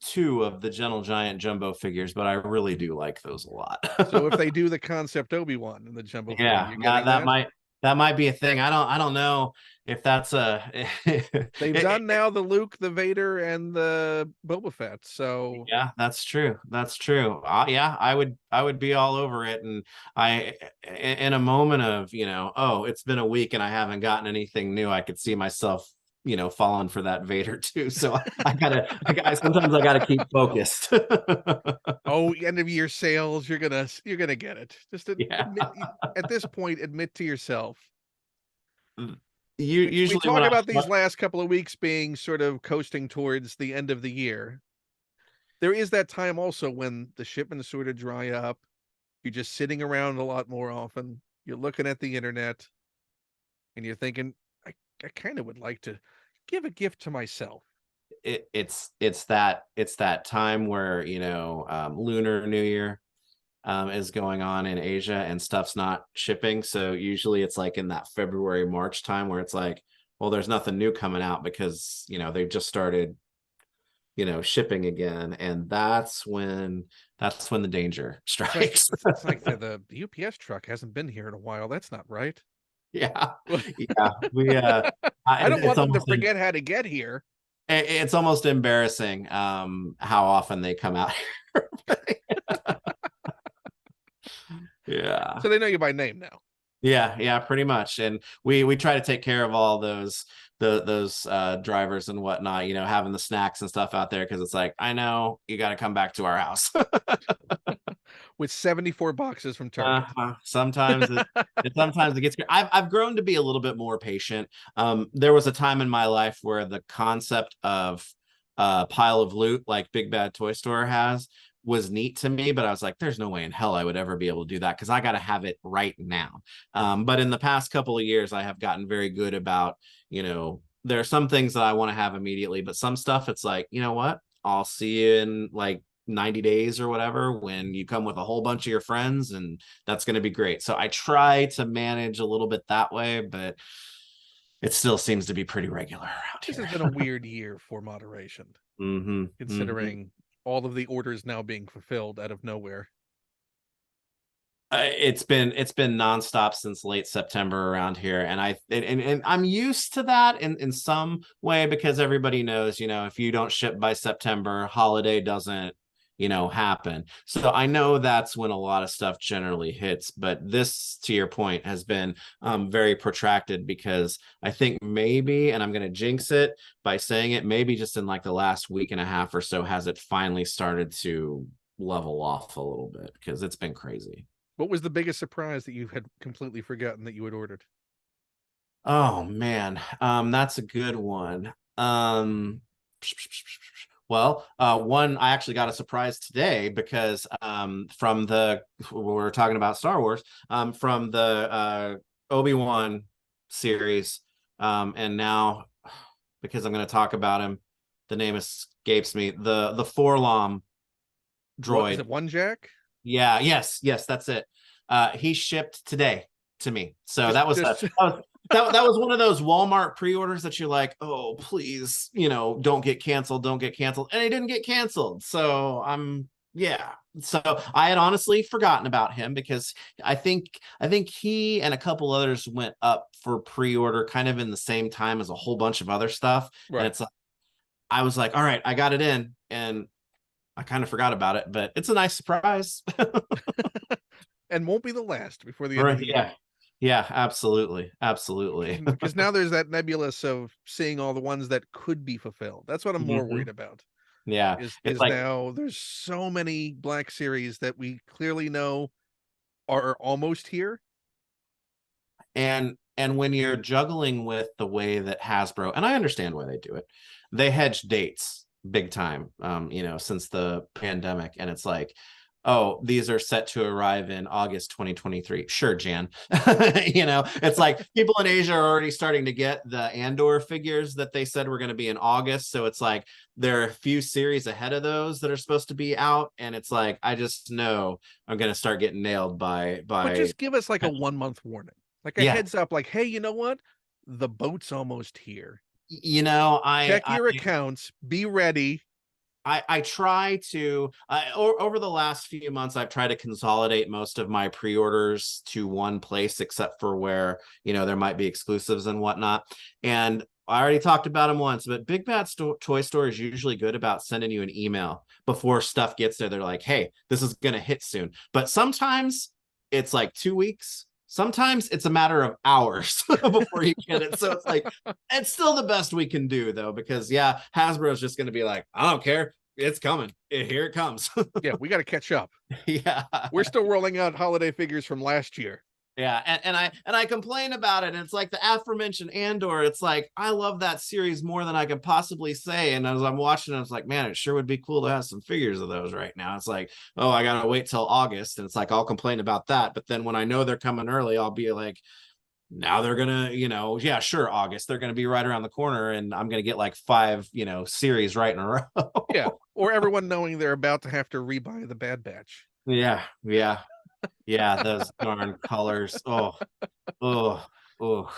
Speaker 2: two of the Gentle Giant jumbo figures, but I really do like those a lot.
Speaker 1: So if they do the concept Obi-Wan in the jumbo form,
Speaker 2: Yeah,
Speaker 1: you're
Speaker 2: that
Speaker 1: getting that.
Speaker 2: that might be a thing. I don't know if that's a
Speaker 1: They've done now the Luke, the Vader, and the Boba Fett. So
Speaker 2: yeah, that's true. That's true. Yeah, I would be all over it. And in a moment of, oh, it's been a week and I haven't gotten anything new, I could see myself, falling for that Vader too. So sometimes I gotta keep focused.
Speaker 1: oh, end of year sales, you're gonna get it. Just
Speaker 2: Yeah.
Speaker 1: admit at this point, admit to yourself. We
Speaker 2: Usually
Speaker 1: talk
Speaker 2: when I
Speaker 1: about these last couple of weeks being sort of coasting towards the end of the year. There is that time also when the shipments sort of dry up. You're just sitting around a lot more often. You're looking at the internet and you're thinking, I kind of would like to give a gift to myself.
Speaker 2: it's that time where Lunar New Year is going on in Asia and stuff's not shipping. So usually it's like in that February, March time where it's like, well, there's nothing new coming out because, they just started, shipping again. And that's when the danger strikes.
Speaker 1: It's like the UPS truck hasn't been here in a while. That's not right.
Speaker 2: Yeah. Yeah. We
Speaker 1: I don't
Speaker 2: it's
Speaker 1: want them to
Speaker 2: almost
Speaker 1: forget how to get here.
Speaker 2: it's almost embarrassing how often they come out here. Yeah.
Speaker 1: So they know you by name now.
Speaker 2: Yeah, pretty much. And we try to take care of all those drivers and whatnot, having the snacks and stuff out there because it's like, I know you got to come back to our house.
Speaker 1: With 74 boxes from Target.
Speaker 2: Sometimes it gets. I've grown to be a little bit more patient. There was a time in my life where the concept of pile of loot like Big Bad Toy Store has was neat to me, but I was like, there's no way in hell I would ever be able to do that because I got to have it right now. But in the past couple of years, I have gotten very good about, there are some things that I want to have immediately, but some stuff it's like, you know what? I'll see you in like 90 days or whatever when you come with a whole bunch of your friends, and that's going to be great. So I try to manage a little bit that way, but it still seems to be pretty regular around
Speaker 1: This has
Speaker 2: here.
Speaker 1: been a weird year for moderation, considering all of the orders now being fulfilled out of nowhere.
Speaker 2: It's been nonstop since late September around here, and I'm used to that in some way because everybody knows, if you don't ship by September, holiday doesn't, happen. So I know that's when a lot of stuff generally hits, but this, to your point, has been very protracted because I think maybe, and I'm going to jinx it by saying it, maybe just in like the last week and a half or so has it finally started to level off a little bit because it's been crazy.
Speaker 1: What was the biggest surprise that you had completely forgotten that you had ordered?
Speaker 2: Oh man, that's a good one. Well, one I actually got a surprise today because we're talking about Star Wars, from the Obi-Wan series, and now because I'm going to talk about him, the name escapes me. The Forlom
Speaker 1: What is
Speaker 2: droid.
Speaker 1: it? One Jack?
Speaker 2: Yeah, yes, that's it. He shipped today to me. So
Speaker 1: Just
Speaker 2: that was one of those Walmart pre-orders that you're like, oh, please, don't get canceled, don't get canceled. And it didn't get canceled. So yeah. So I had honestly forgotten about him because I think he and a couple others went up for pre-order kind of in the same time as a whole bunch of other stuff.
Speaker 1: right.
Speaker 2: And it's like, I was like, all right, I got it in. And I kind of forgot about it, but it's a nice surprise.
Speaker 1: And won't be the last before the end of
Speaker 2: Right.
Speaker 1: the year.
Speaker 2: Yeah, absolutely.
Speaker 1: Because now there's that nebulous of seeing all the ones that could be fulfilled. That's what I'm more worried about.
Speaker 2: Yeah, it's
Speaker 1: Is
Speaker 2: like,
Speaker 1: now there's so many Black Series that we clearly know are almost here.
Speaker 2: and when you're juggling with the way that Hasbro, and I understand why they do it, they hedge dates big time, since the pandemic, and it's like, oh, these are set to arrive in August 2023. Sure, Jan. It's like people in Asia are already starting to get the Andor figures that they said were going to be in August. So it's like there are a few series ahead of those that are supposed to be out. And it's like, I just know I'm going to start getting nailed
Speaker 1: But just give us like a 1 month warning, like a
Speaker 2: yeah.
Speaker 1: heads up, like, hey, you know what? The boat's almost here.
Speaker 2: You know,
Speaker 1: Check your accounts. Be ready.
Speaker 2: I try to over the last few months, I've tried to consolidate most of my pre-orders to one place, except for where, you know, there might be exclusives and whatnot. And I already talked about them once, but Big Bad Toy Store is usually good about sending you an email before stuff gets there. They're like, hey, this is going to hit soon. But sometimes it's like 2 weeks. Sometimes it's a matter of hours before you get it. So it's like, it's still the best we can do, though, because, yeah, Hasbro's just going to be like, I don't care. It's coming. Here it comes.
Speaker 1: Yeah, we got to catch up.
Speaker 2: Yeah.
Speaker 1: We're still rolling out holiday figures from last year.
Speaker 2: Yeah, and I complain about it, and it's like the aforementioned Andor. It's like, I love that series more than I could possibly say. And as I'm watching it, I was like, man, it sure would be cool to have some figures of those right now. It's like, oh, I gotta wait till August, and it's like I'll complain about that. But then when I know they're coming early, I'll be like, now they're gonna, you know, yeah, sure, August, they're gonna be right around the corner, and I'm gonna get like 5, you know, series right in a row.
Speaker 1: Yeah, or everyone knowing they're about to have to rebuy the Bad Batch.
Speaker 2: Yeah, yeah. Yeah, those darn colors. Oh, oh, oh.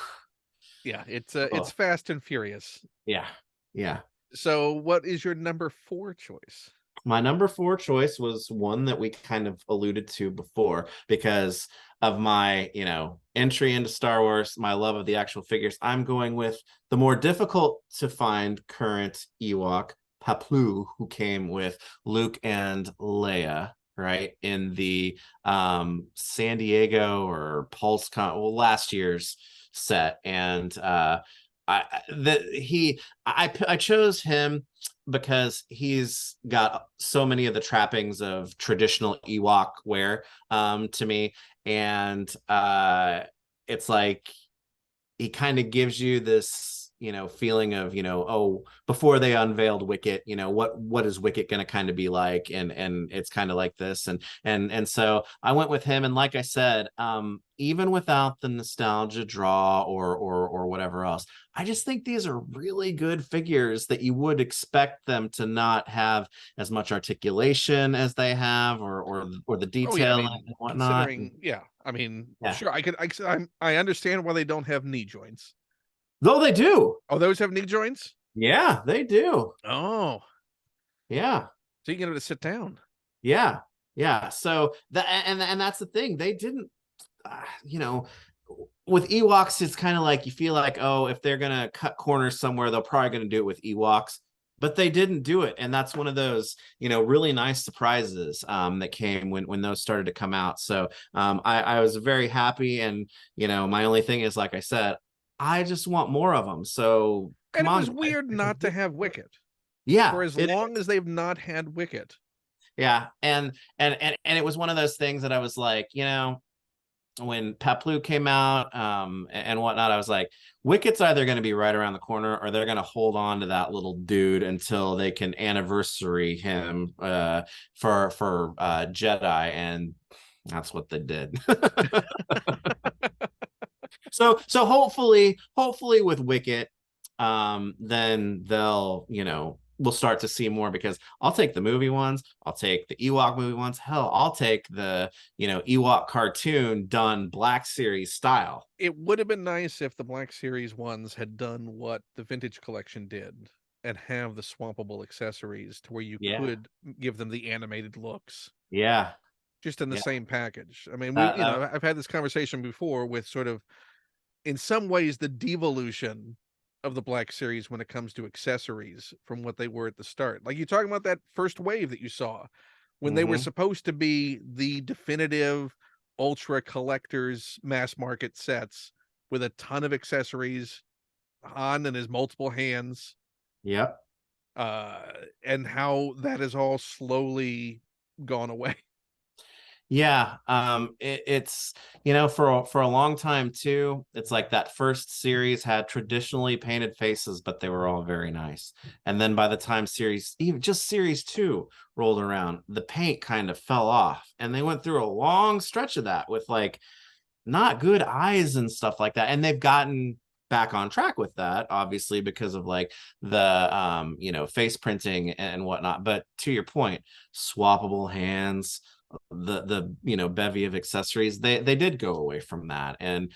Speaker 1: Yeah, it's fast and furious.
Speaker 2: Yeah, yeah.
Speaker 1: So what is your number 4 choice?
Speaker 2: My number 4 choice was one that we kind of alluded to before because of my, you know, entry into Star Wars, my love of the actual figures. I'm going with the more difficult to find current Ewok, Paplu, who came with Luke and Leia, right, in the San Diego or PulseCon, well, last year's set. And I chose him because he's got so many of the trappings of traditional Ewok wear to me. And it's like he kind of gives you this, you know, feeling of, you know, oh, before they unveiled Wicket, you know, what is Wicket going to kind of be like? And it's kind of like this. And so I went with him. And like I said, even without the nostalgia draw or whatever else, I just think these are really good figures that you would expect them to not have as much articulation as they have, or the detailing and whatnot.
Speaker 1: Considering, yeah, I mean,
Speaker 2: Yeah.
Speaker 1: sure, I understand why they don't have knee joints.
Speaker 2: Though they do.
Speaker 1: Oh, those have knee joints?
Speaker 2: Yeah, they do.
Speaker 1: Oh,
Speaker 2: Yeah.
Speaker 1: so you get them to sit down.
Speaker 2: Yeah. Yeah. So and that's the thing. They didn't, you know, with Ewoks, it's kind of like you feel like, oh, if they're gonna cut corners somewhere, they're probably gonna do it with Ewoks. But they didn't do it, and that's one of those, you know, really nice surprises that came when those started to come out. So I was very happy, and you know, my only thing is, like I said, I just want more of them. So
Speaker 1: And
Speaker 2: come
Speaker 1: it
Speaker 2: on,
Speaker 1: was
Speaker 2: guys.
Speaker 1: weird not to have Wicket
Speaker 2: Yeah,
Speaker 1: for as long as they've not had Wicket.
Speaker 2: yeah, and it was one of those things that I was like, you know, when Paplu came out and whatnot, I was like, Wicket's either going to be right around the corner or they're going to hold on to that little dude until they can anniversary him for Jedi, and that's what they did. So hopefully with Wicket, then they'll, you know, we'll start to see more, because I'll take the movie ones, I'll take the Ewok movie ones, hell, I'll take the, you know, Ewok cartoon done Black Series style.
Speaker 1: It would have been nice if the Black Series ones had done what the Vintage Collection did and have the swappable accessories to where you could give them the animated looks.
Speaker 2: Yeah.
Speaker 1: Just in the same package. I mean, I've had this conversation before with sort of, in some ways, the devolution of the Black Series when it comes to accessories from what they were at the start. Like, you're talking about that first wave that you saw when they were supposed to be the definitive ultra collectors mass market sets with a ton of accessories, Han and his multiple hands.
Speaker 2: Yep.
Speaker 1: And how that has all slowly gone away.
Speaker 2: Yeah, it's, you know, for a long time too, it's like that first series had traditionally painted faces, but they were all very nice. And then by the time even just series 2 rolled around, the paint kind of fell off, and they went through a long stretch of that with like not good eyes and stuff like that. And they've gotten back on track with that, obviously, because of like the you know, face printing and whatnot. But to your point, swappable hands, the bevy of accessories, they did go away from that. And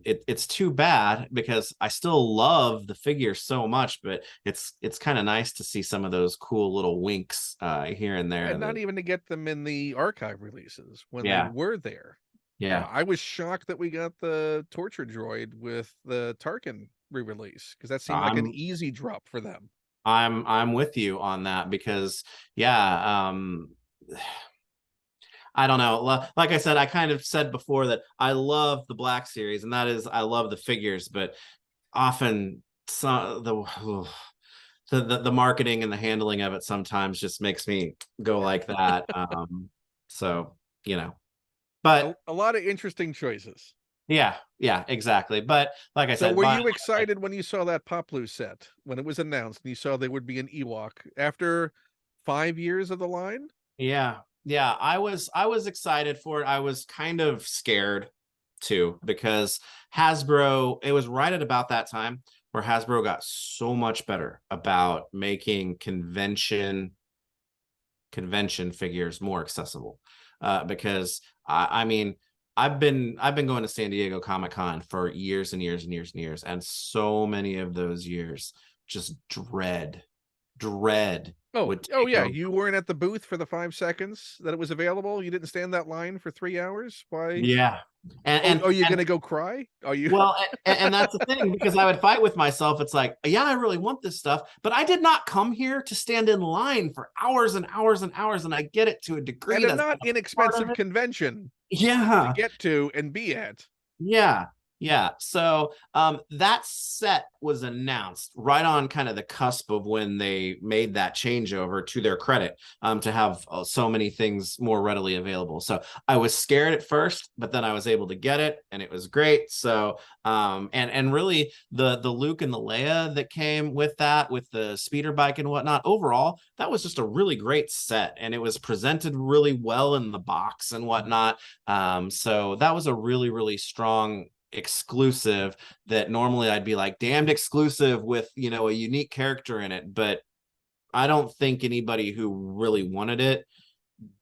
Speaker 2: it's too bad because I still love the figure so much, but it's kind of nice to see some of those cool little winks here and there.
Speaker 1: And not even to get them in the archive releases when they
Speaker 2: Yeah.
Speaker 1: were there.
Speaker 2: Yeah.
Speaker 1: I was shocked that we got the torture droid with the Tarkin re-release, because that seemed like an easy drop for them.
Speaker 2: I'm with you on that because yeah, I don't know. Like I said, I kind of said before that I love the Black Series, and that is I love the figures, but often some the marketing and the handling of it sometimes just makes me go like that. So but
Speaker 1: A lot of interesting choices.
Speaker 2: yeah, exactly. But like I
Speaker 1: So
Speaker 2: said,
Speaker 1: were you excited when you saw that Poplu set, when it was announced and you saw there would be an Ewok after 5 years of the line?
Speaker 2: yeah, I was excited for it. I was kind of scared too because Hasbro, it was right at about that time where Hasbro got so much better about making convention figures more accessible. Because I mean, I've been going to San Diego Comic-Con for years and years and years and years, and so many of those years just dread would
Speaker 1: Oh
Speaker 2: take
Speaker 1: yeah,
Speaker 2: over.
Speaker 1: you weren't at the booth for the 5 seconds that it was available. You didn't stand that line for 3 hours. Why?
Speaker 2: Yeah. And
Speaker 1: Are you gonna go cry? Are you?
Speaker 2: well, and that's the thing, because I would fight with myself. It's like, yeah, I really want this stuff, but I did not come here to stand in line for hours and hours and hours. And I get it to a degree.
Speaker 1: At a
Speaker 2: That's
Speaker 1: not
Speaker 2: part of
Speaker 1: inexpensive
Speaker 2: it.
Speaker 1: convention to
Speaker 2: Yeah.
Speaker 1: get to and be at.
Speaker 2: Yeah. Yeah. So that set was announced right on kind of the cusp of when they made that changeover, to their credit, to have so many things more readily available. So I was scared at first, but then I was able to get it and it was great. So and really the Luke and the Leia that came with that, with the speeder bike and whatnot, overall, that was just a really great set. And it was presented really well in the box and whatnot. So that was a really, really strong exclusive that normally I'd be like, damned exclusive with a unique character in it. But I don't think anybody who really wanted it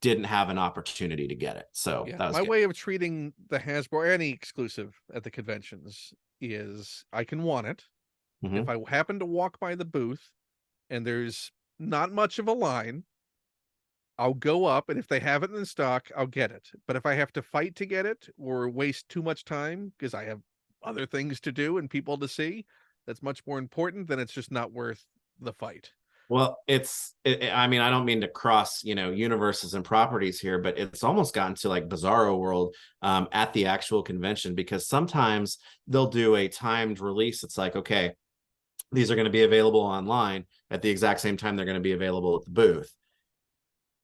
Speaker 2: didn't have an opportunity to get it. So
Speaker 1: Yeah,
Speaker 2: that was
Speaker 1: my
Speaker 2: good.
Speaker 1: way of treating the Hasbro, any exclusive at the conventions, is I can want it. If
Speaker 2: Mhm.
Speaker 1: I happen to walk by the booth and there's not much of a line, I'll go up, and if they have it in stock, I'll get it. But if I have to fight to get it or waste too much time because I have other things to do and people to see, that's much more important, then it's just not worth the fight.
Speaker 2: Well, I mean, I don't mean to cross, universes and properties here, but it's almost gotten to like Bizarro World at the actual convention, because sometimes they'll do a timed release. It's like, okay, these are going to be available online at the exact same time they're going to be available at the booth.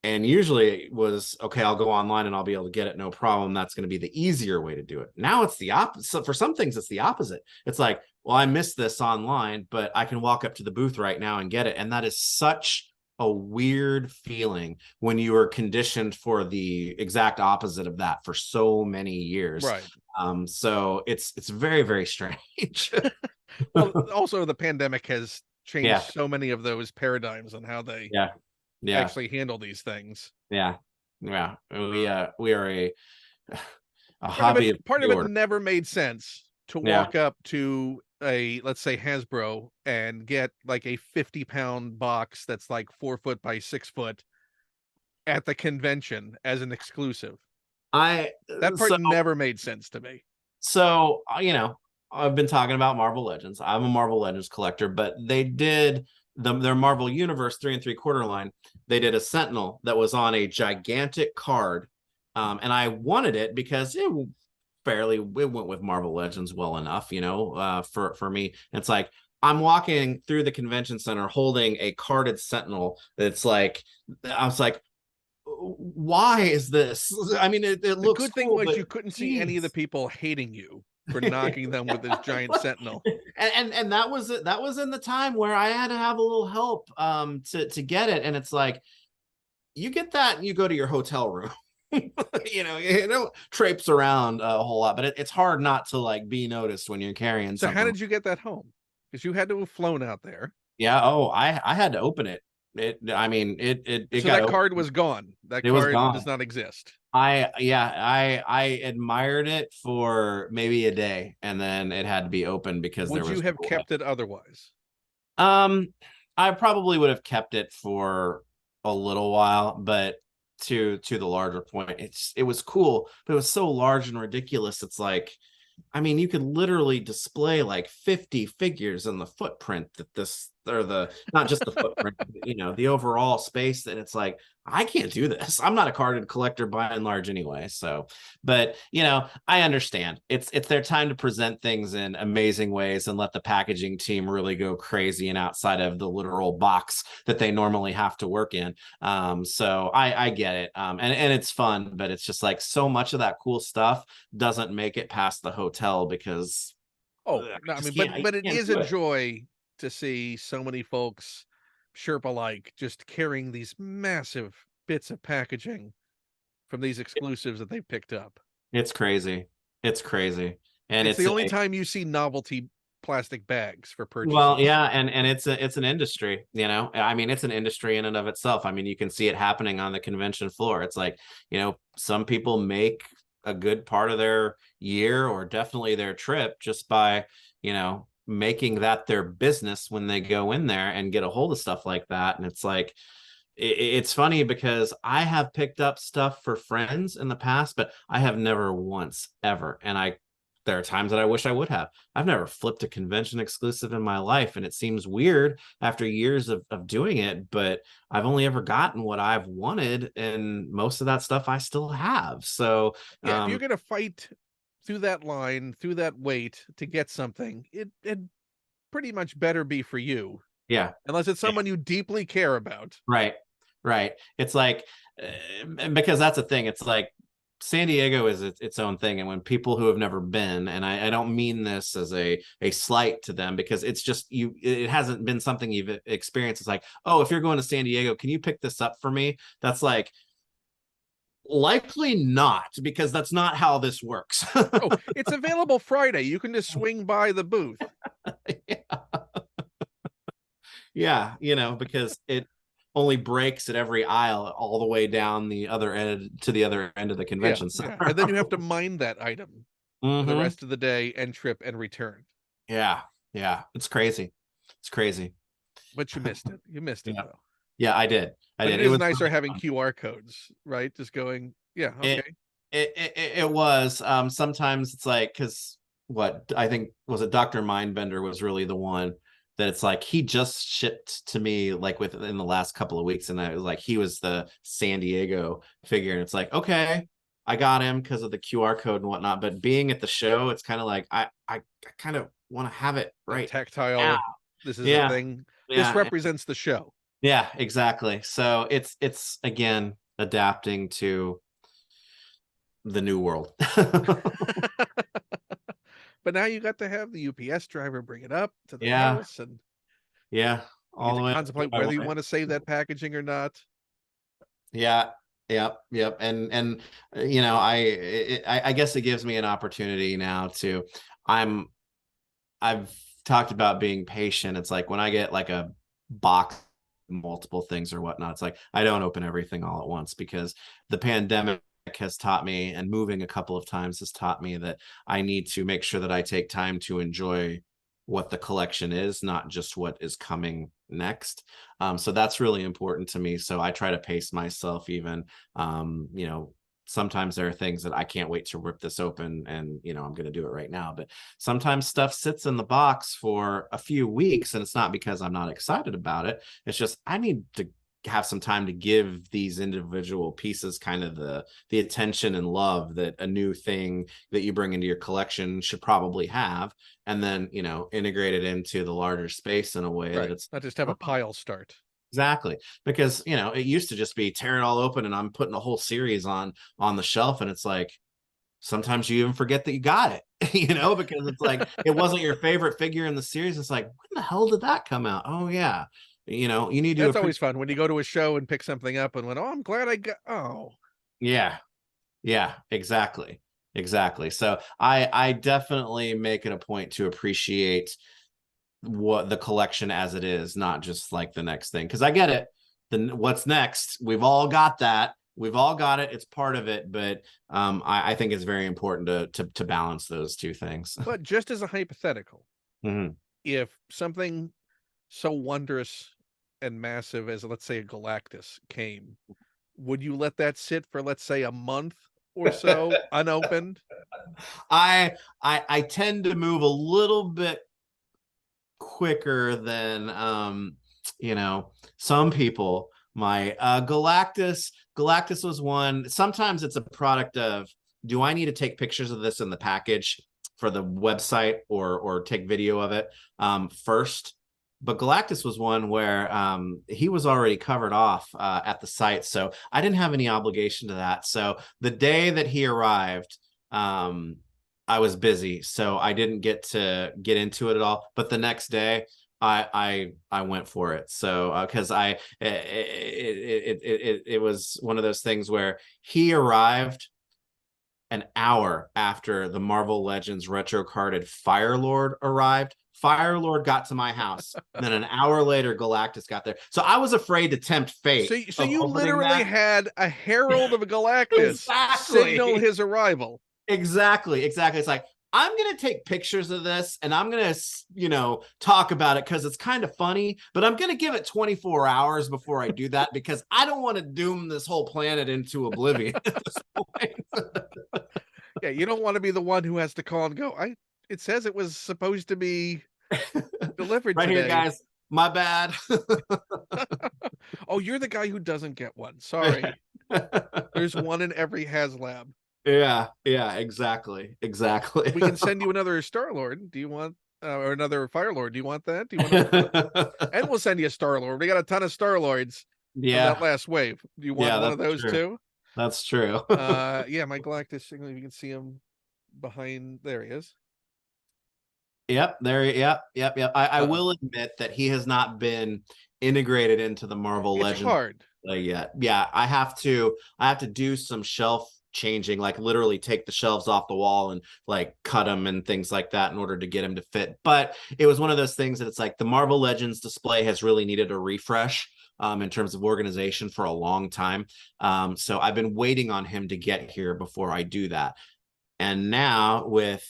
Speaker 2: And usually it was, okay, I'll go online and I'll be able to get it, no problem. That's going to be the easier way to do it. Now it's the opposite. For some things, it's the opposite. It's like, well, I missed this online, but I can walk up to the booth right now and get it. And that is such a weird feeling when you are conditioned for the exact opposite of that for so many years.
Speaker 1: Right.
Speaker 2: So it's very, very strange.
Speaker 1: Well, also the pandemic has changed
Speaker 2: Yeah.
Speaker 1: so many of those paradigms on how they
Speaker 2: Yeah. Yeah.
Speaker 1: actually handle these things.
Speaker 2: Yeah. Yeah. We are a
Speaker 1: Part of
Speaker 2: hobby of
Speaker 1: it
Speaker 2: pre-order.
Speaker 1: never made sense to
Speaker 2: Yeah.
Speaker 1: walk up to a, let's say, Hasbro and get like a 50-pound box that's like 4 foot by 6 foot at the convention as an exclusive.
Speaker 2: I
Speaker 1: That part
Speaker 2: so
Speaker 1: never made sense to me.
Speaker 2: so I've been talking about Marvel Legends. I'm a Marvel Legends collector, but they did their Marvel Universe 3 3/4 line. They did a Sentinel that was on a gigantic card, and I wanted it because it went with Marvel Legends well enough, for me. And it's like I'm walking through the convention center holding a carded Sentinel. That's like, I was like, why is this? I mean, it
Speaker 1: The
Speaker 2: looks
Speaker 1: good thing
Speaker 2: cool,
Speaker 1: was
Speaker 2: but
Speaker 1: you couldn't see any of the
Speaker 2: geez.
Speaker 1: people hating you for knocking them with this giant sentinel.
Speaker 2: And that was in the time where I had to have a little help to get it. And it's like, you get that and you go to your hotel room. You don't traipse around a whole lot, but it's hard not to like be noticed when you're carrying
Speaker 1: So how
Speaker 2: something.
Speaker 1: did you get that home? Because you had to have flown out there.
Speaker 2: Yeah. Oh, I had to open it I mean, it
Speaker 1: So
Speaker 2: got
Speaker 1: that
Speaker 2: open.
Speaker 1: card was gone. That
Speaker 2: It was
Speaker 1: card does
Speaker 2: gone.
Speaker 1: not exist.
Speaker 2: I admired it for maybe a day, and then it had to be open because there
Speaker 1: Would you
Speaker 2: was
Speaker 1: have
Speaker 2: no way.
Speaker 1: kept it otherwise?
Speaker 2: I probably would have kept it for a little while, but to the larger point, it was cool, but it was so large and ridiculous. It's like, I mean, you could literally display like 50 figures in the footprint that this, or the, not just the footprint, the overall space. That it's like, I can't do this. I'm not a carded collector by and large anyway. So, but I understand. It's their time to present things in amazing ways and let the packaging team really go crazy and outside of the literal box that they normally have to work in. So I get it. And it's fun, but it's just like so much of that cool stuff doesn't make it past the hotel because
Speaker 1: Oh,
Speaker 2: I
Speaker 1: no, I
Speaker 2: just
Speaker 1: mean,
Speaker 2: can't, I
Speaker 1: but it
Speaker 2: can't
Speaker 1: is
Speaker 2: do
Speaker 1: a
Speaker 2: it.
Speaker 1: joy to see so many folks Sherpa like just carrying these massive bits of packaging from these exclusives that they picked up.
Speaker 2: It's crazy. It's crazy. And
Speaker 1: It's the
Speaker 2: it's
Speaker 1: only
Speaker 2: a,
Speaker 1: time you see novelty plastic bags for
Speaker 2: well,
Speaker 1: purchases.
Speaker 2: yeah, and it's an industry, I mean, it's an industry in and of itself. I mean, you can see it happening on the convention floor. It's like, some people make a good part of their year or definitely their trip just by, making that their business when they go in there and get a hold of stuff like that. And it's like, it's funny because I have picked up stuff for friends in the past, but I have never once ever. And there are times that I wish I would have. I've never flipped a convention exclusive in my life. And it seems weird after years of doing it, but I've only ever gotten what I've wanted. And most of that stuff I still have. So,
Speaker 1: Yeah, if you're gonna fight through that line, through that wait to get something, it pretty much better be for you,
Speaker 2: yeah.
Speaker 1: unless it's
Speaker 2: Yeah.
Speaker 1: someone you deeply care about.
Speaker 2: Right. Right. It's like, because that's the thing. It's like San Diego is its own thing. And when people who have never been, and I don't mean this as a slight to them, because it's just it hasn't been something you've experienced. It's like, oh, if you're going to San Diego, can you pick this up for me? That's like, likely not, because that's not how this works.
Speaker 1: Oh, it's available Friday. You can just swing by the booth.
Speaker 2: Yeah, because it only breaks at every aisle all the way down the other end to the other end of the
Speaker 1: Yeah,
Speaker 2: convention
Speaker 1: yeah.
Speaker 2: center.
Speaker 1: And then you have to mine that item for the
Speaker 2: Hmm.
Speaker 1: rest of the day and trip and return.
Speaker 2: Yeah, yeah, it's crazy. It's crazy.
Speaker 1: But you missed it. You missed it
Speaker 2: Yeah,
Speaker 1: though.
Speaker 2: yeah, I did. I
Speaker 1: But
Speaker 2: did.
Speaker 1: it
Speaker 2: It
Speaker 1: is
Speaker 2: was
Speaker 1: nicer
Speaker 2: really
Speaker 1: having
Speaker 2: fun.
Speaker 1: QR codes, right? Just going, yeah,
Speaker 2: It
Speaker 1: okay.
Speaker 2: it was. Sometimes it's like, because what I think was it, Dr. Mindbender was really the one that it's like he just shipped to me like within the last couple of weeks, and I was like, he was the San Diego figure, and it's like, okay, I got him because of the QR code and whatnot. But being at the show, it's kind of like I kind of want to have it
Speaker 1: That
Speaker 2: right now.
Speaker 1: tactile, this is a
Speaker 2: Yeah,
Speaker 1: thing. This
Speaker 2: yeah,
Speaker 1: represents the show.
Speaker 2: yeah, exactly. So it's again adapting to the new world.
Speaker 1: But now you got to have the UPS driver bring it up to the
Speaker 2: Yeah,
Speaker 1: house, and
Speaker 2: yeah,
Speaker 1: you get
Speaker 2: all
Speaker 1: to
Speaker 2: the way up to
Speaker 1: contemplate
Speaker 2: my
Speaker 1: whether you
Speaker 2: wife.
Speaker 1: want to save that packaging or not.
Speaker 2: Yeah, yep, yep. And I guess it gives me an opportunity now to, I'm I've talked about being patient. It's like when I get like a box, multiple things or whatnot, it's like I don't open everything all at once, because the pandemic has taught me, and moving a couple of times has taught me, that I need to make sure that I take time to enjoy what the collection is, not just what is coming next. So that's really important to me. So I try to pace myself even. Sometimes there are things that I can't wait to rip this open, and I'm going to do it right now. But sometimes stuff sits in the box for a few weeks, and it's not because I'm not excited about it. It's just I need to have some time to give these individual pieces kind of the attention and love that a new thing that you bring into your collection should probably have, and then integrate it into the larger space in a way that
Speaker 1: Right.
Speaker 2: it's,
Speaker 1: Not just have a
Speaker 2: oh,
Speaker 1: pile start.
Speaker 2: exactly. Because it used to just be tear it all open and I'm putting a whole series on the shelf, and it's like sometimes you even forget that you got it, because it's like it wasn't your favorite figure in the series. It's like, when the hell did that come out? Oh yeah. You need to
Speaker 1: That's
Speaker 2: appreciate.
Speaker 1: always fun when you go to a show and pick something up and went, oh, I'm glad I got. Oh,
Speaker 2: Yeah. Yeah, exactly. Exactly. So I definitely make it a point to appreciate what the collection as it is, not just like the next thing. Because I get it. then what's next? We've all got that. We've all got it. It's part of it, but I think it's very important to balance those two things.
Speaker 1: But just as a hypothetical,
Speaker 2: Mhm.
Speaker 1: if something so wondrous and massive as, let's say, a Galactus came, would you let that sit for, let's say, a month or so unopened?
Speaker 2: I tend to move a little bit quicker than some people. My Galactus was one. Sometimes it's a product of, do I need to take pictures of this in the package for the website or take video of it first? But Galactus was one where he was already covered off at the site, so I didn't have any obligation to that. So the day that he arrived, I was busy, so I didn't get to get into it at all. But the next day, I went for it. So because it was one of those things where he arrived an hour after the Marvel Legends retro carded Firelord arrived. Firelord got to my house. And then an hour later, Galactus got there. So I was afraid to tempt fate.
Speaker 1: So you
Speaker 2: opening
Speaker 1: literally
Speaker 2: that.
Speaker 1: had a herald of a Galactus
Speaker 2: Exactly.
Speaker 1: signal his arrival.
Speaker 2: Exactly. It's like, I'm going to take pictures of this and I'm going to, talk about it because it's kind of funny, but I'm going to give it 24 hours before I do that because I don't want to doom this whole planet into oblivion at this point.
Speaker 1: Yeah, you don't want to be the one who has to call and go, it says it was supposed to be delivered
Speaker 2: Right
Speaker 1: today.
Speaker 2: here, guys. My bad.
Speaker 1: Oh, you're the guy who doesn't get one. Sorry. There's one in every HasLab.
Speaker 2: Yeah, exactly.
Speaker 1: We can send you another Star-Lord. Do you want or another Firelord? Do you want that? Do you want and we'll send you a Star-Lord. We got a ton of Star-Lords from that last wave. Do you want one of those too?
Speaker 2: That's true.
Speaker 1: Yeah, my Galactus signal, you can see him behind. There he is.
Speaker 2: Yep, there. Yep. I will admit that he has not been integrated into the Marvel
Speaker 1: It's
Speaker 2: Legends
Speaker 1: hard.
Speaker 2: yet. Yeah, I have to do some shelf changing, like literally take the shelves off the wall and like cut them and things like that in order to get him to fit. But it was one of those things that it's like the Marvel Legends display has really needed a refresh in terms of organization for a long time. So I've been waiting on him to get here before I do that. And now with,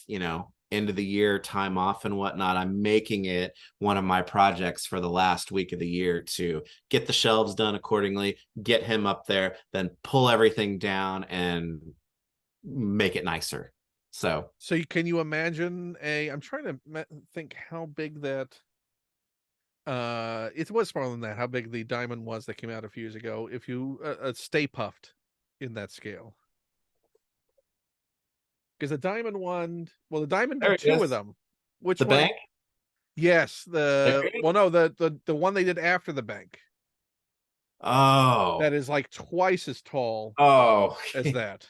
Speaker 2: end of the year time off and whatnot, I'm making it one of my projects for the last week of the year to get the shelves done accordingly, get him up there, then pull everything down and make it nicer. So
Speaker 1: can you imagine I'm trying to think how big that it was smaller than that, how big the diamond was that came out a few years ago, if you Stay Puffed in that scale. Because the diamond one, the diamond did two of them. Which
Speaker 2: the
Speaker 1: one?
Speaker 2: bank?
Speaker 1: Yes, the one they did after the bank.
Speaker 2: Oh,
Speaker 1: that is like twice as tall as that.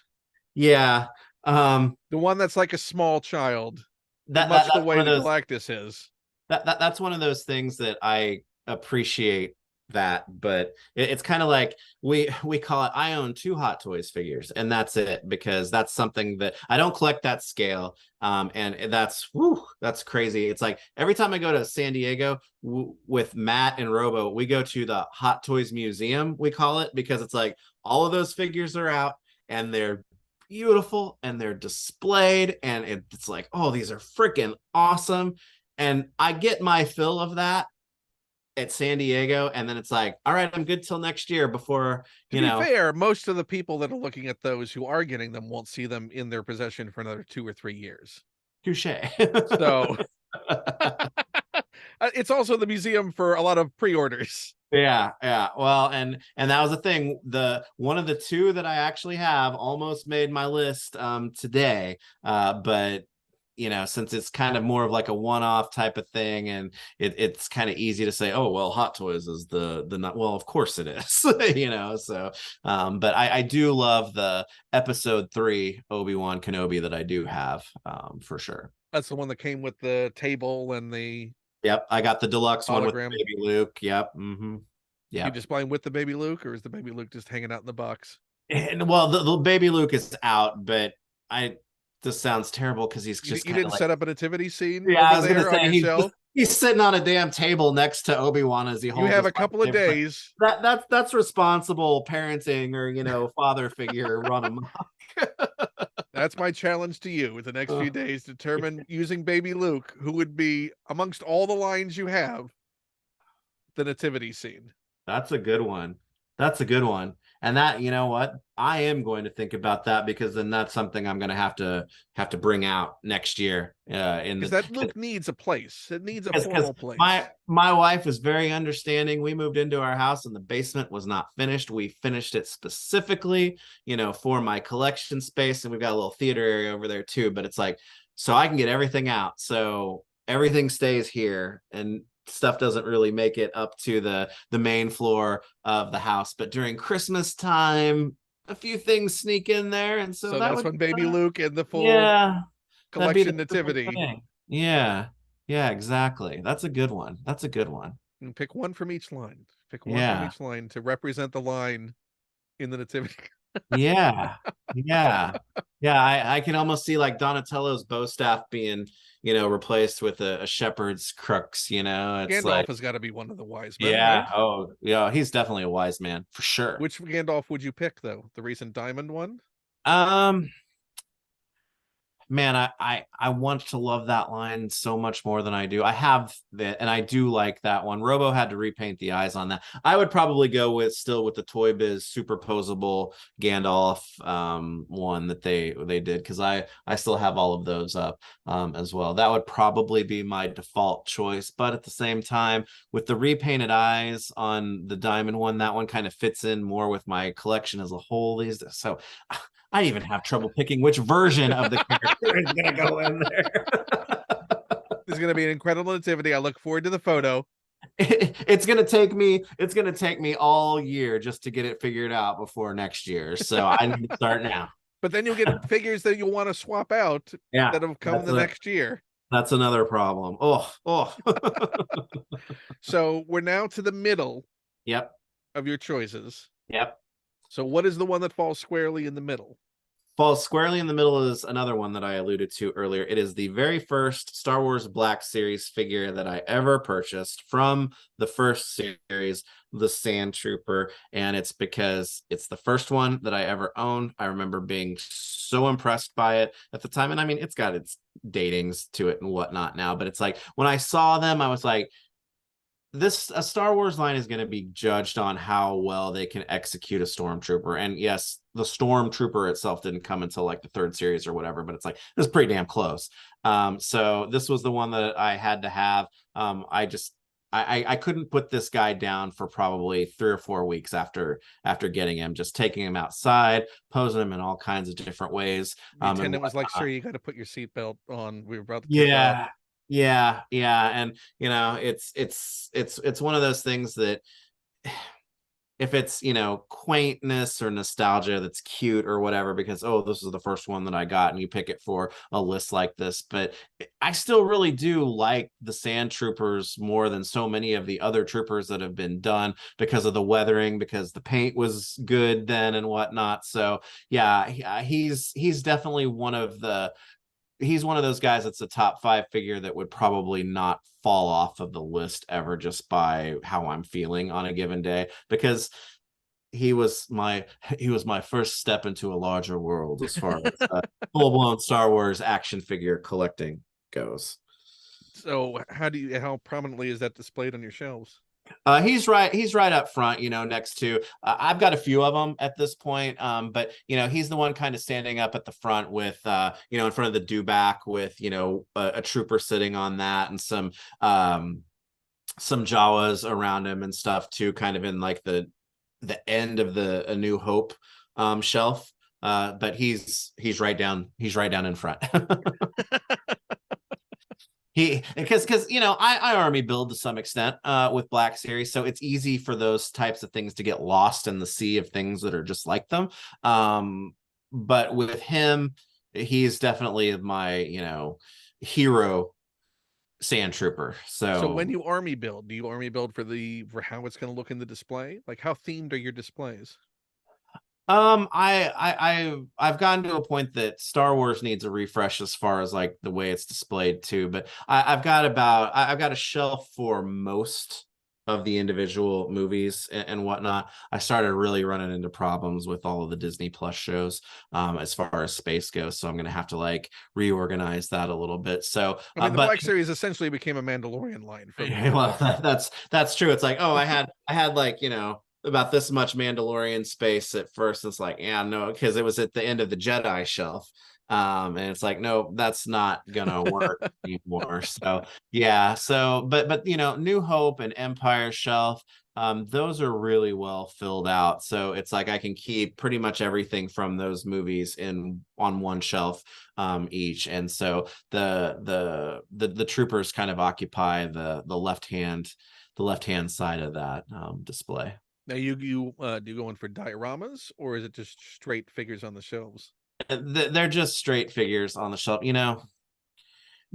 Speaker 2: Yeah.
Speaker 1: The one that's like a small child, much the way the Galactus is.
Speaker 2: That's one of those things that I appreciate that, but it's kind of like we call it, I own 2 Hot Toys figures and that's it, because that's something that I don't collect that scale. And that's crazy. It's like every time I go to San Diego with Matt and Robo, we go to the Hot Toys Museum, we call it, because it's like all of those figures are out and they're beautiful and they're displayed and it's like, oh, these are freaking awesome. And I get my fill of that at San Diego, and then it's like, all right, I'm good till next year before,
Speaker 1: to be fair, most of the people that are looking at those who are getting them won't see them in their possession for another 2 or 3 years.
Speaker 2: Touche.
Speaker 1: So it's also the museum for a lot of pre-orders.
Speaker 2: Yeah. Well, and that was the thing. The one of the 2 that I actually have almost made my list today. But since it's kind of more of like a one-off type of thing, and it's kind of easy to say, oh, well, Hot Toys is the not, well, of course it is. So but I do love the episode 3 Obi-Wan Kenobi that I do have for sure.
Speaker 1: That's the one that came with the table and the
Speaker 2: Yep, I got the deluxe
Speaker 1: hologram
Speaker 2: one with baby Luke. Yep. Yeah.
Speaker 1: You just buying with the baby Luke, or is the baby Luke just hanging out in the box?
Speaker 2: And well, the baby Luke is out, but this sounds terrible because he's just
Speaker 1: you didn't
Speaker 2: like,
Speaker 1: set up a nativity scene
Speaker 2: yeah, I was
Speaker 1: over
Speaker 2: gonna
Speaker 1: there
Speaker 2: say
Speaker 1: on your shelf.
Speaker 2: He's sitting on a damn table next to Obi-Wan as he
Speaker 1: You
Speaker 2: holds
Speaker 1: have
Speaker 2: his
Speaker 1: a couple of
Speaker 2: lightsaber. Like,
Speaker 1: days.
Speaker 2: that's responsible parenting, or father figure run amok.
Speaker 1: That's my challenge to you in the next few days. Determine using baby Luke who would be amongst all the lines you have the nativity scene.
Speaker 2: That's a good one. That's a good one. And that, you know what? I am going to think about that, because then that's something I'm going to have to bring out next year. In
Speaker 1: Because
Speaker 2: the
Speaker 1: that Luke needs a place. It needs a
Speaker 2: because
Speaker 1: formal place.
Speaker 2: my wife is very understanding. We moved into our house and the basement was not finished. We finished it specifically, for my collection space, and we've got a little theater area over there too. But it's like, so I can get everything out, so everything stays here, and stuff doesn't really make it up to the main floor of the house. But during Christmas time, a few things sneak in there, and so
Speaker 1: So
Speaker 2: that
Speaker 1: that's
Speaker 2: would
Speaker 1: when baby Luke and the full
Speaker 2: yeah, that'd be the
Speaker 1: collection
Speaker 2: perfect
Speaker 1: nativity.
Speaker 2: thing. Yeah. Yeah, exactly. That's a good one. That's a good one.
Speaker 1: And pick one from each line. Pick one from
Speaker 2: Yeah.
Speaker 1: each line to represent the line in the nativity.
Speaker 2: Yeah. Yeah. Yeah. I can almost see like Donatello's bow staff being, replaced with a shepherd's crooks, it's
Speaker 1: Gandalf
Speaker 2: like,
Speaker 1: has got to be one of the wise men,
Speaker 2: yeah.
Speaker 1: right?
Speaker 2: Oh, yeah. He's definitely a wise man for sure.
Speaker 1: Which Gandalf would you pick though? The recent diamond one?
Speaker 2: Um, Man, I want to love that line so much more than I do. I have that, and I do like that one. Robo had to repaint the eyes on that. I would probably go with the Toy Biz superposable Gandalf one that they did, because I still have all of those up as well. That would probably be my default choice, but at the same time, with the repainted eyes on the diamond one, that one kind of fits in more with my collection as a whole. So I even have trouble picking which version of the character is going to go in there.
Speaker 1: This is going to be an incredible nativity. I look forward to the photo.
Speaker 2: It's going to take me. It's going to take me all year just to get it figured out before next year. So I need to start now.
Speaker 1: But then you'll get figures that you'll want to swap out
Speaker 2: Yeah,
Speaker 1: that'll come the next year.
Speaker 2: that's another problem. Oh.
Speaker 1: So we're now to the middle
Speaker 2: Yep.
Speaker 1: of your choices.
Speaker 2: Yep.
Speaker 1: So what is the one that falls squarely in the middle?
Speaker 2: Falls squarely in the middle is another one that I alluded to earlier. It is the very first Star Wars Black Series figure that I ever purchased from the first series, the Sand Trooper. And it's because it's the first one that I ever owned. I remember being so impressed by it at the time. And I mean, it's got its datings to it and whatnot now, but it's like when I saw them, I was like, a Star Wars line is going to be judged on how well they can execute a stormtrooper. And yes, the stormtrooper itself didn't come until like the third series or whatever, but it's like it's pretty damn close. So this was the one that I had to have. I couldn't put this guy down for probably 3 or 4 weeks after getting him, just taking him outside, posing him in all kinds of different ways.
Speaker 1: The attendant was like, "Sir, you got to put your seatbelt on. We were about to kick off."
Speaker 2: Yeah, and it's one of those things that if it's quaintness or nostalgia, that's cute or whatever, because this is the first one that I got, and you pick it for a list like this. But I still really do like the Sand Troopers more than so many of the other troopers that have been done, because of the weathering, because the paint was good then and whatnot. So yeah, he's definitely he's one of those guys that's a top 5 figure that would probably not fall off of the list ever, just by how I'm feeling on a given day, because he was my first step into a larger world as far as full-blown Star Wars action figure collecting goes.
Speaker 1: So how prominently is that displayed on your shelves?
Speaker 2: He's right up front, next to I've got a few of them at this point. But he's the one kind of standing up at the front with in front of the dewback with a trooper sitting on that, and some Jawas around him and stuff too, kind of in like the end of the A New Hope shelf. But he's right down in front. Because I army build to some extent with Black Series, so it's easy for those types of things to get lost in the sea of things that are just like them. But with him, he's definitely my hero Sand Trooper.
Speaker 1: So when
Speaker 2: So
Speaker 1: you army build, do you army build for how it's going to look in the display? Like how themed are your displays?
Speaker 2: I've gotten to a point that Star Wars needs a refresh as far as like the way it's displayed too. But I've got a shelf for most of the individual movies and whatnot. I started really running into problems with all of the Disney Plus shows, as far as space goes. So I'm gonna have to like reorganize that a little bit. So,
Speaker 1: I mean, the
Speaker 2: but
Speaker 1: Black Series essentially became a Mandalorian line for me.
Speaker 2: well, that's true. It's like, oh, I had like, about this much Mandalorian space at first. It's like, yeah, no, because it was at the end of the Jedi shelf. And it's like, no, that's not gonna work anymore. So yeah, but New Hope and Empire shelf, those are really well filled out. So it's like I can keep pretty much everything from those movies in on one shelf each. And so the troopers kind of occupy the left hand side of that display.
Speaker 1: Now, you do you go in for dioramas, or is it just straight figures on the shelves?
Speaker 2: They're just straight figures on the shelf.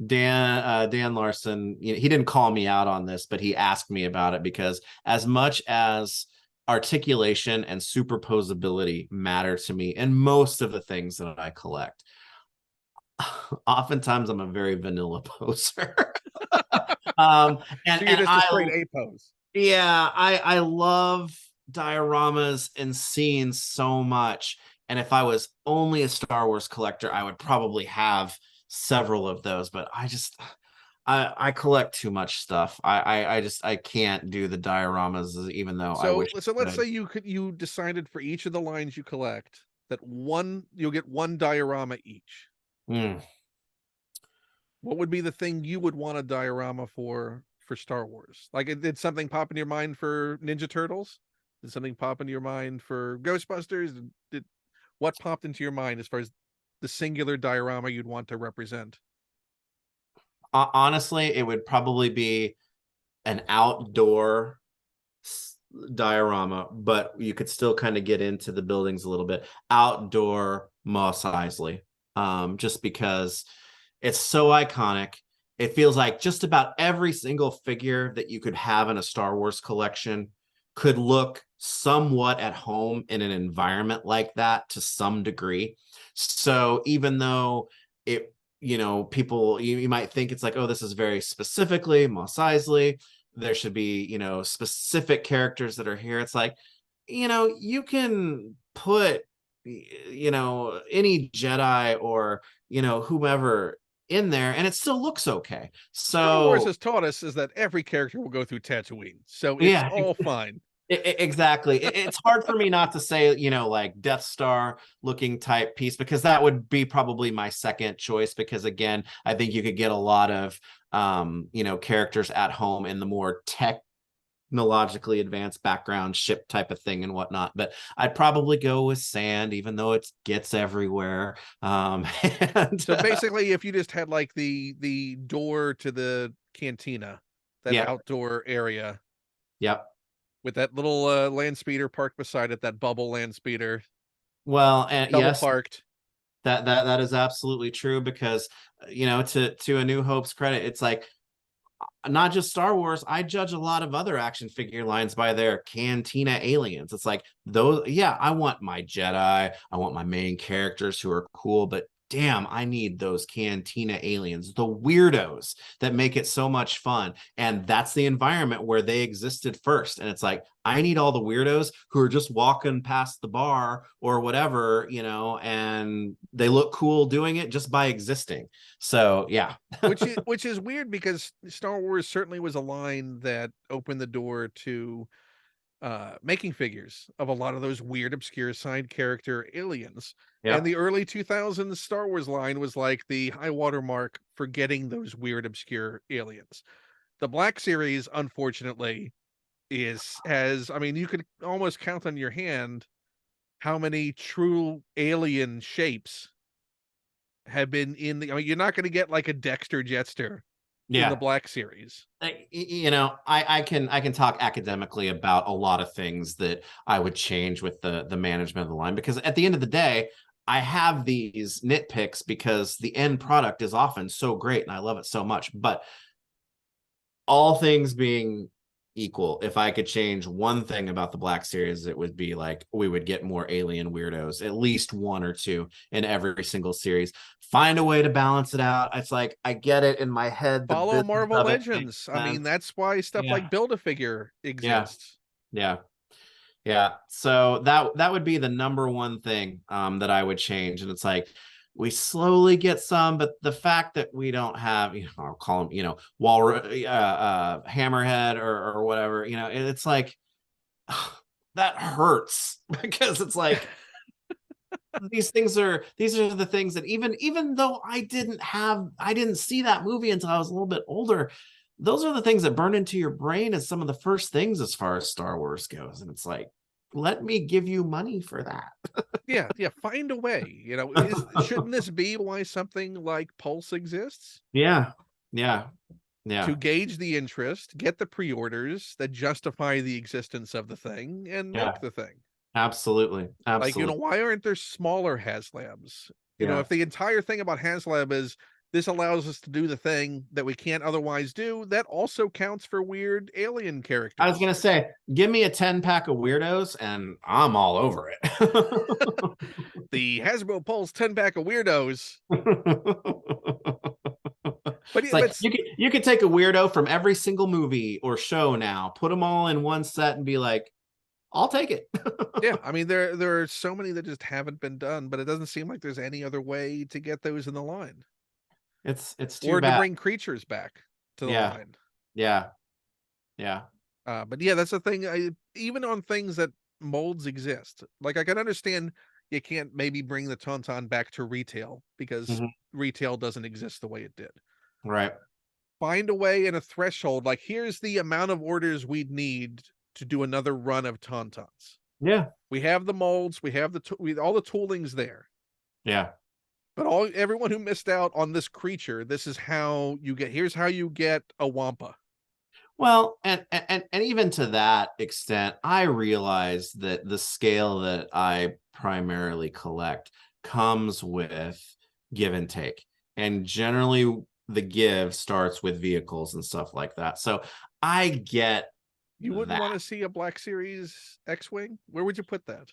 Speaker 2: Dan Larson, he didn't call me out on this, but he asked me about it because as much as articulation and superposability matter to me and most of the things that I collect, oftentimes I'm a very vanilla poser. um
Speaker 1: So you're
Speaker 2: and
Speaker 1: just a straight A pose.
Speaker 2: yeah, I love dioramas and scenes so much. And if I was only a Star Wars collector, I would probably have several of those. But I collect too much stuff. I can't do the dioramas, even though I wish
Speaker 1: So
Speaker 2: I
Speaker 1: let's say
Speaker 2: could.
Speaker 1: you decided for each of the lines you collect that you'll get one diorama each.
Speaker 2: Mm.
Speaker 1: What would be the thing you would want a diorama for Star Wars? Like, did something pop in your mind for Ninja Turtles? Did something pop into your mind for Ghostbusters? Did what popped into your mind as far as the singular diorama you'd want to represent?
Speaker 2: Honestly, it would probably be an outdoor diorama, but you could still kind of get into the buildings a little bit. Outdoor Moss Eisley, just because it's so iconic. It feels like just about every single figure that you could have in a Star Wars collection could look somewhat at home in an environment like that to some degree. So even though it, people, you might think it's like, oh, this is very specifically Moss Eisley, there should be, specific characters that are here. It's like, you can put, any Jedi or, whomever in there and it still looks okay.
Speaker 1: Star Wars
Speaker 2: So
Speaker 1: has taught us is that every character will go through Tatooine, so it's
Speaker 2: yeah,
Speaker 1: all fine.
Speaker 2: exactly. It's hard for me not to say, like Death Star looking type piece, because that would be probably my second choice. Because again, I think you could get a lot of, characters at home in the more technologically advanced background ship type of thing and whatnot. But I'd probably go with sand, even though it gets everywhere. And
Speaker 1: So basically, if you just had like the door to the cantina, that
Speaker 2: yeah,
Speaker 1: outdoor area
Speaker 2: yep.
Speaker 1: with that little land speeder parked beside it, that bubble land speeder,
Speaker 2: Well, and
Speaker 1: double
Speaker 2: yes,
Speaker 1: parked.
Speaker 2: that is absolutely true because to A New Hope's credit, it's like not just Star Wars. I judge a lot of other action figure lines by their cantina aliens. It's like those, yeah, I want my Jedi, I want my main characters who are cool, but damn, I need those cantina aliens, the weirdos that make it so much fun. And that's the environment where they existed first. And it's like, I need all the weirdos who are just walking past the bar or whatever, and they look cool doing it just by existing. So yeah.
Speaker 1: Which is weird because Star Wars certainly was a line that opened the door to making figures of a lot of those weird obscure side character aliens. And
Speaker 2: Yep.
Speaker 1: the early 2000s Star Wars line was like the high water mark for getting those weird obscure aliens. The Black Series, unfortunately, is has I mean, you could almost count on your hand how many true alien shapes have been in the. I mean, you're not going to get like a Dexter Jetster in the
Speaker 2: Yeah.
Speaker 1: Black Series.
Speaker 2: I can talk academically about a lot of things that I would change with the management of the line, because at the end of the day, I have these nitpicks because the end product is often so great and I love it so much. But all things being, equal. If I could change one thing about the Black Series, it would be like we would get more alien weirdos, at least one or two in every single series. Find a way to balance it out. It's like I get it in my head. The
Speaker 1: Follow
Speaker 2: business
Speaker 1: Marvel
Speaker 2: of it makes
Speaker 1: Legends. I mean,
Speaker 2: sense.
Speaker 1: that's why stuff
Speaker 2: Yeah,
Speaker 1: like Build-A-Figure
Speaker 2: yeah,
Speaker 1: exists.
Speaker 2: yeah. Yeah. So that would be the number one thing that I would change. And it's like we slowly get some, but the fact that we don't have, I'll call them, Hammerhead or whatever, it's like that hurts because it's like these are the things that even though I didn't see that movie until I was a little bit older, those are the things that burn into your brain as some of the first things as far as Star Wars goes. And it's like, let me give you money for that.
Speaker 1: Yeah, find a way. Shouldn't this be why something like Pulse exists?
Speaker 2: Yeah. Yeah. Yeah.
Speaker 1: To gauge the interest, get the pre-orders that justify the existence of the thing, and
Speaker 2: Yeah.
Speaker 1: make the thing.
Speaker 2: Absolutely.
Speaker 1: Like,
Speaker 2: Absolutely.
Speaker 1: why aren't there smaller HasLabs?
Speaker 2: Yeah.
Speaker 1: If the entire thing about HasLab is this allows us to do the thing that we can't otherwise do, that also counts for weird alien
Speaker 2: I was
Speaker 1: characters.
Speaker 2: gonna say, give me a 10-pack of weirdos and I'm all over it.
Speaker 1: The Hasbro Pulse 10-pack of weirdos. But
Speaker 2: It's like you could take a weirdo from every single movie or show now, put them all in one set and be like, I'll take it.
Speaker 1: yeah, I mean there are so many that just haven't been done, but it doesn't seem like there's any other way to get those in the line.
Speaker 2: It's too
Speaker 1: Or to
Speaker 2: bad.
Speaker 1: bring creatures back to the
Speaker 2: Yeah.
Speaker 1: line.
Speaker 2: Yeah. Yeah.
Speaker 1: But yeah, that's the thing. Even on things that molds exist, like I can understand you can't maybe bring the Tauntaun back to retail because
Speaker 2: Mhm.
Speaker 1: retail doesn't exist the way it did.
Speaker 2: Right.
Speaker 1: Find a way in a threshold, like here's the amount of orders we'd need to do another run of Tauntauns.
Speaker 2: Yeah.
Speaker 1: We have the molds, we have all the toolings there.
Speaker 2: Yeah.
Speaker 1: But everyone who missed out on this creature, here's how you get a Wampa.
Speaker 2: Well, and even to that extent, I realize that the scale that I primarily collect comes with give and take. And generally the give starts with vehicles and stuff like that. So I get
Speaker 1: You wouldn't want
Speaker 2: that.
Speaker 1: to see a Black Series X-Wing? Where would you put that?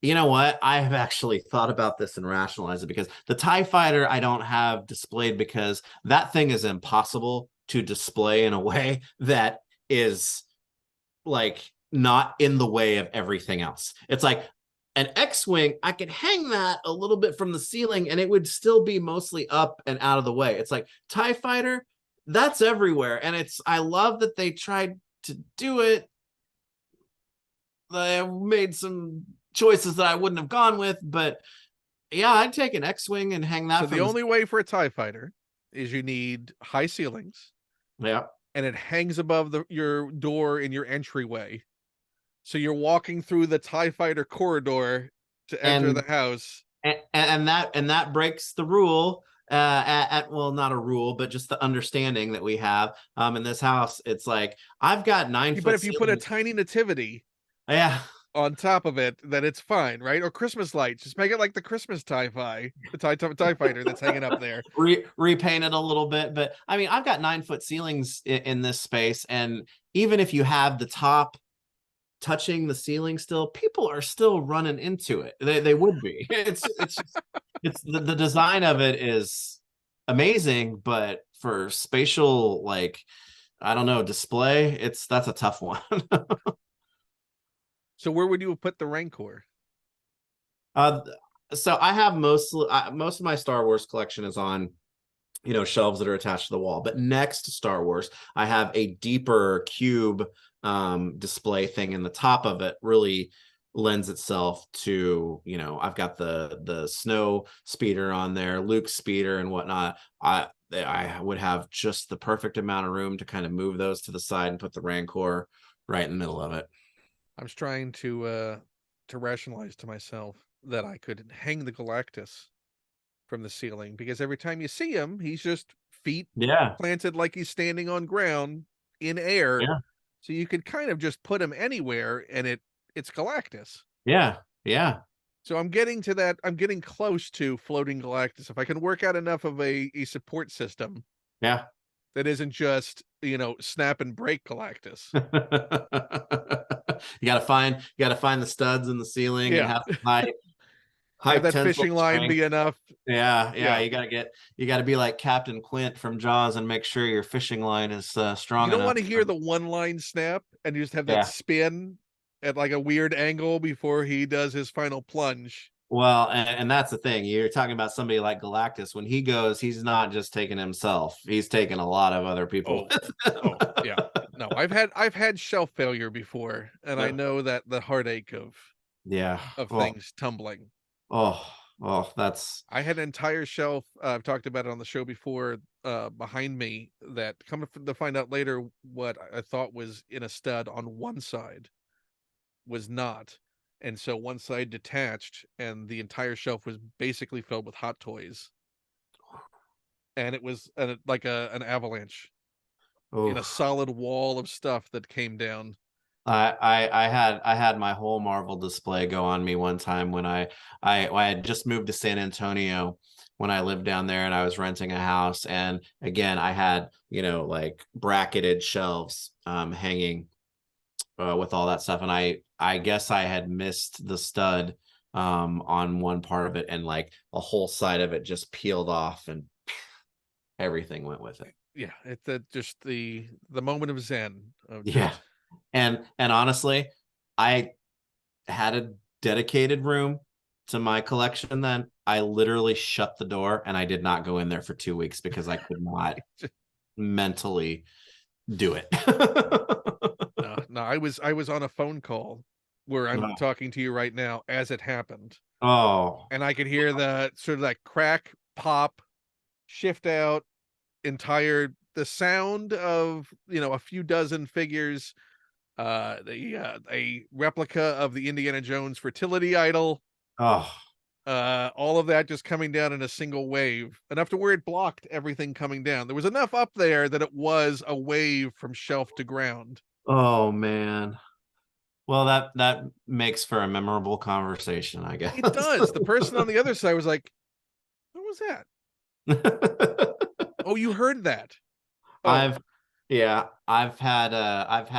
Speaker 2: You know what? I have actually thought about this and rationalized it because the TIE fighter I don't have displayed because that thing is impossible to display in a way that is like not in the way of everything else. It's like an X-Wing, I could hang that a little bit from the ceiling and it would still be mostly up and out of the way. It's like TIE fighter, that's everywhere. And I love that they tried to do it. They made some choices that I wouldn't have gone with, but yeah, I'd take an X-Wing and hang that
Speaker 1: So
Speaker 2: from
Speaker 1: the only way for a TIE fighter is you need high ceilings.
Speaker 2: Yeah.
Speaker 1: And it hangs above your door in your entryway. So you're walking through the TIE fighter corridor to enter the
Speaker 2: And
Speaker 1: house.
Speaker 2: that breaks the rule well, not a rule, but just the understanding that we have in this house. It's like I've got 9 foot
Speaker 1: But if you put a
Speaker 2: ceilings.
Speaker 1: tiny nativity
Speaker 2: Yeah.
Speaker 1: on top of it, then it's fine, right? Or Christmas lights. Just make it like the Christmas TIE fighter that's hanging up there.
Speaker 2: Repaint it a little bit, but I mean, I've got 9 foot ceilings in this space, and even if you have the top touching the ceiling, still people are still running into it. They would be. It's the design of it is amazing, but for spatial, like, I don't know, display, that's a tough one.
Speaker 1: So where would you have put the Rancor?
Speaker 2: uh so I have most of my Star Wars collection is on shelves that are attached to the wall, but next to Star Wars I have a deeper cube display thing, and the top of it really lends itself to I've got the snow speeder on there, Luke's speeder and whatnot. I would have just the perfect amount of room to kind of move those to the side and put the Rancor right in the middle of it.
Speaker 1: I was trying to rationalize to myself that I could hang the Galactus from the ceiling, because every time you see him, he's just feet
Speaker 2: Yeah.
Speaker 1: planted like he's standing on ground in air.
Speaker 2: Yeah.
Speaker 1: So you could kind of just put him anywhere and it's Galactus.
Speaker 2: Yeah. Yeah.
Speaker 1: So I'm getting to that. I'm getting close to floating Galactus. If I can work out enough of a support system,
Speaker 2: Yeah.
Speaker 1: that isn't just, snap and break Galactus.
Speaker 2: You gotta find the studs in the ceiling and
Speaker 1: Yeah.
Speaker 2: have high high
Speaker 1: Have that
Speaker 2: tensile
Speaker 1: fishing line
Speaker 2: strength.
Speaker 1: be enough.
Speaker 2: Yeah,
Speaker 1: Yeah.
Speaker 2: you gotta be like Captain Quint from Jaws and make sure your fishing line is
Speaker 1: You
Speaker 2: strong
Speaker 1: don't
Speaker 2: enough.
Speaker 1: want to hear the one line snap and you just have that
Speaker 2: Yeah.
Speaker 1: spin at like a weird angle before he does his final plunge.
Speaker 2: Well, and that's the thing. You're talking about somebody like Galactus. When he goes, he's not just taking himself. He's taking a lot of other people
Speaker 1: Oh,
Speaker 2: with him.
Speaker 1: oh, yeah. No, I've had shelf failure before, and I know that the heartache
Speaker 2: Yeah.
Speaker 1: of
Speaker 2: Well,
Speaker 1: things tumbling.
Speaker 2: oh, that's
Speaker 1: I had an entire shelf. I've talked about it on the show before. Behind me, that come to find out later, what I thought was in a stud on one side was not, and so one side detached, and the entire shelf was basically filled with hot toys, and it was like an avalanche in a
Speaker 2: oh.
Speaker 1: solid wall of stuff that came down.
Speaker 2: I had my whole Marvel display go on me one time when I had just moved to San Antonio when I lived down there and I was renting a house, and again I had like bracketed shelves hanging with all that stuff, and I guess I had missed the stud on one part of it, and like a whole side of it just peeled off and everything went with it.
Speaker 1: Yeah, it's just the moment of zen of
Speaker 2: Yeah.
Speaker 1: just.
Speaker 2: And honestly, I had a dedicated room to my collection then. I literally shut the door and I did not go in there for 2 weeks because I could not mentally do it.
Speaker 1: No, no, I was on a phone call where I'm
Speaker 2: Oh,
Speaker 1: talking to you right now as it happened,
Speaker 2: oh,
Speaker 1: and I could hear the sort of that crack, pop, shift out, the sound of a few dozen figures, a replica of the Indiana Jones fertility idol,
Speaker 2: oh,
Speaker 1: all of that just coming down in a single wave, enough to where it blocked everything coming down. There was enough up there that it was a wave from shelf to ground.
Speaker 2: oh man. Well, that makes for a memorable conversation, I guess.
Speaker 1: It does. The person on the other side was like, "What was that? Oh, you heard that? Oh,
Speaker 2: I've yeah, I've had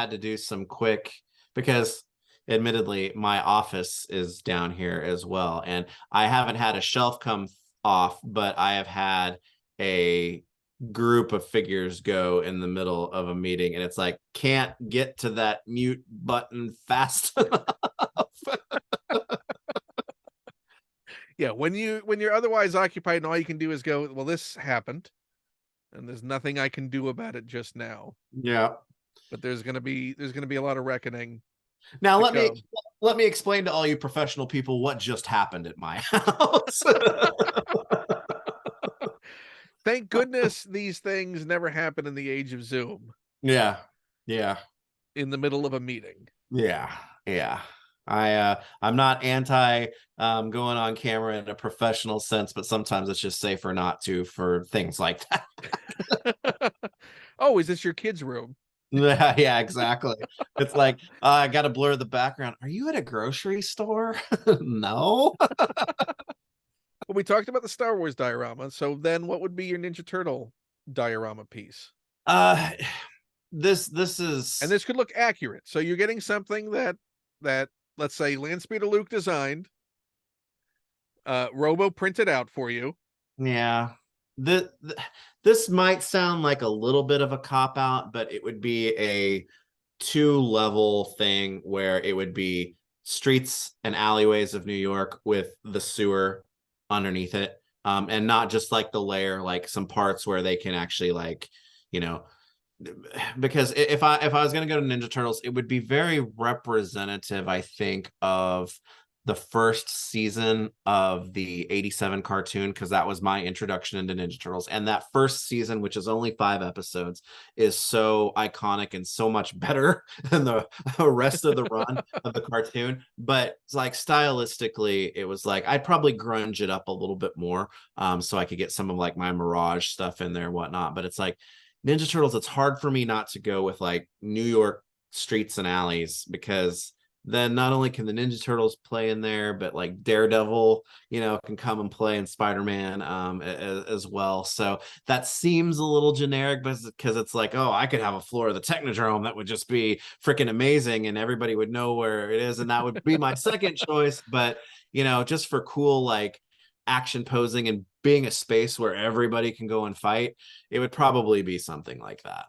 Speaker 2: to do some quick because admittedly my office is down here as well, and I haven't had a shelf come off, but I have had a group of figures go in the middle of a meeting, and it's like can't get to that mute button fast enough.
Speaker 1: yeah." When you're otherwise occupied and all you can do is go, "Well, this happened, and there's nothing I can do about it just now."
Speaker 2: Yeah.
Speaker 1: But there's gonna be a lot of reckoning
Speaker 2: Now
Speaker 1: to
Speaker 2: let me
Speaker 1: come.
Speaker 2: let me explain to all you professional people what just happened at my house.
Speaker 1: Thank goodness these things never happen in the age of Zoom
Speaker 2: Yeah. Yeah.
Speaker 1: in the middle of a meeting.
Speaker 2: Yeah. Yeah. I'm not anti going on camera in a professional sense, but sometimes it's just safer not to for things like that.
Speaker 1: Oh, is this your kid's room?
Speaker 2: Yeah, yeah, exactly. It's like I gotta blur the background. Are you at a grocery store? No.
Speaker 1: Well, we talked about the Star Wars diorama, so then what would be your Ninja Turtle diorama piece?
Speaker 2: Uh this
Speaker 1: And
Speaker 2: is
Speaker 1: this could look accurate. So you're getting something that let's say Landspeeder Luke designed, Robo printed out for you.
Speaker 2: yeah. This might sound like a little bit of a cop out, but it would be a two level thing where it would be streets and alleyways of New York with the sewer underneath it. And not just like the layer, like some parts where they can actually like, you know, because if I was going to go to Ninja Turtles, it would be very representative, I think, of the first season of the 87 cartoon, because that was my introduction into Ninja Turtles, and that first season, which is only 5 episodes, is so iconic and so much better than the rest of the run of the cartoon. But it's like stylistically it was like I'd probably grunge it up a little bit more, so I could get some of like my Mirage stuff in there and whatnot. But it's like Ninja Turtles, it's hard for me not to go with like New York streets and alleys because then not only can the Ninja Turtles play in there, but like Daredevil, can come and play in Spider-Man as well. So that seems a little generic, but because it's like, oh, I could have a floor of the Technodrome that would just be freaking amazing and everybody would know where it is, and that would be my second choice. But just for cool, like action posing and being a space where everybody can go and fight, it would probably be something like that.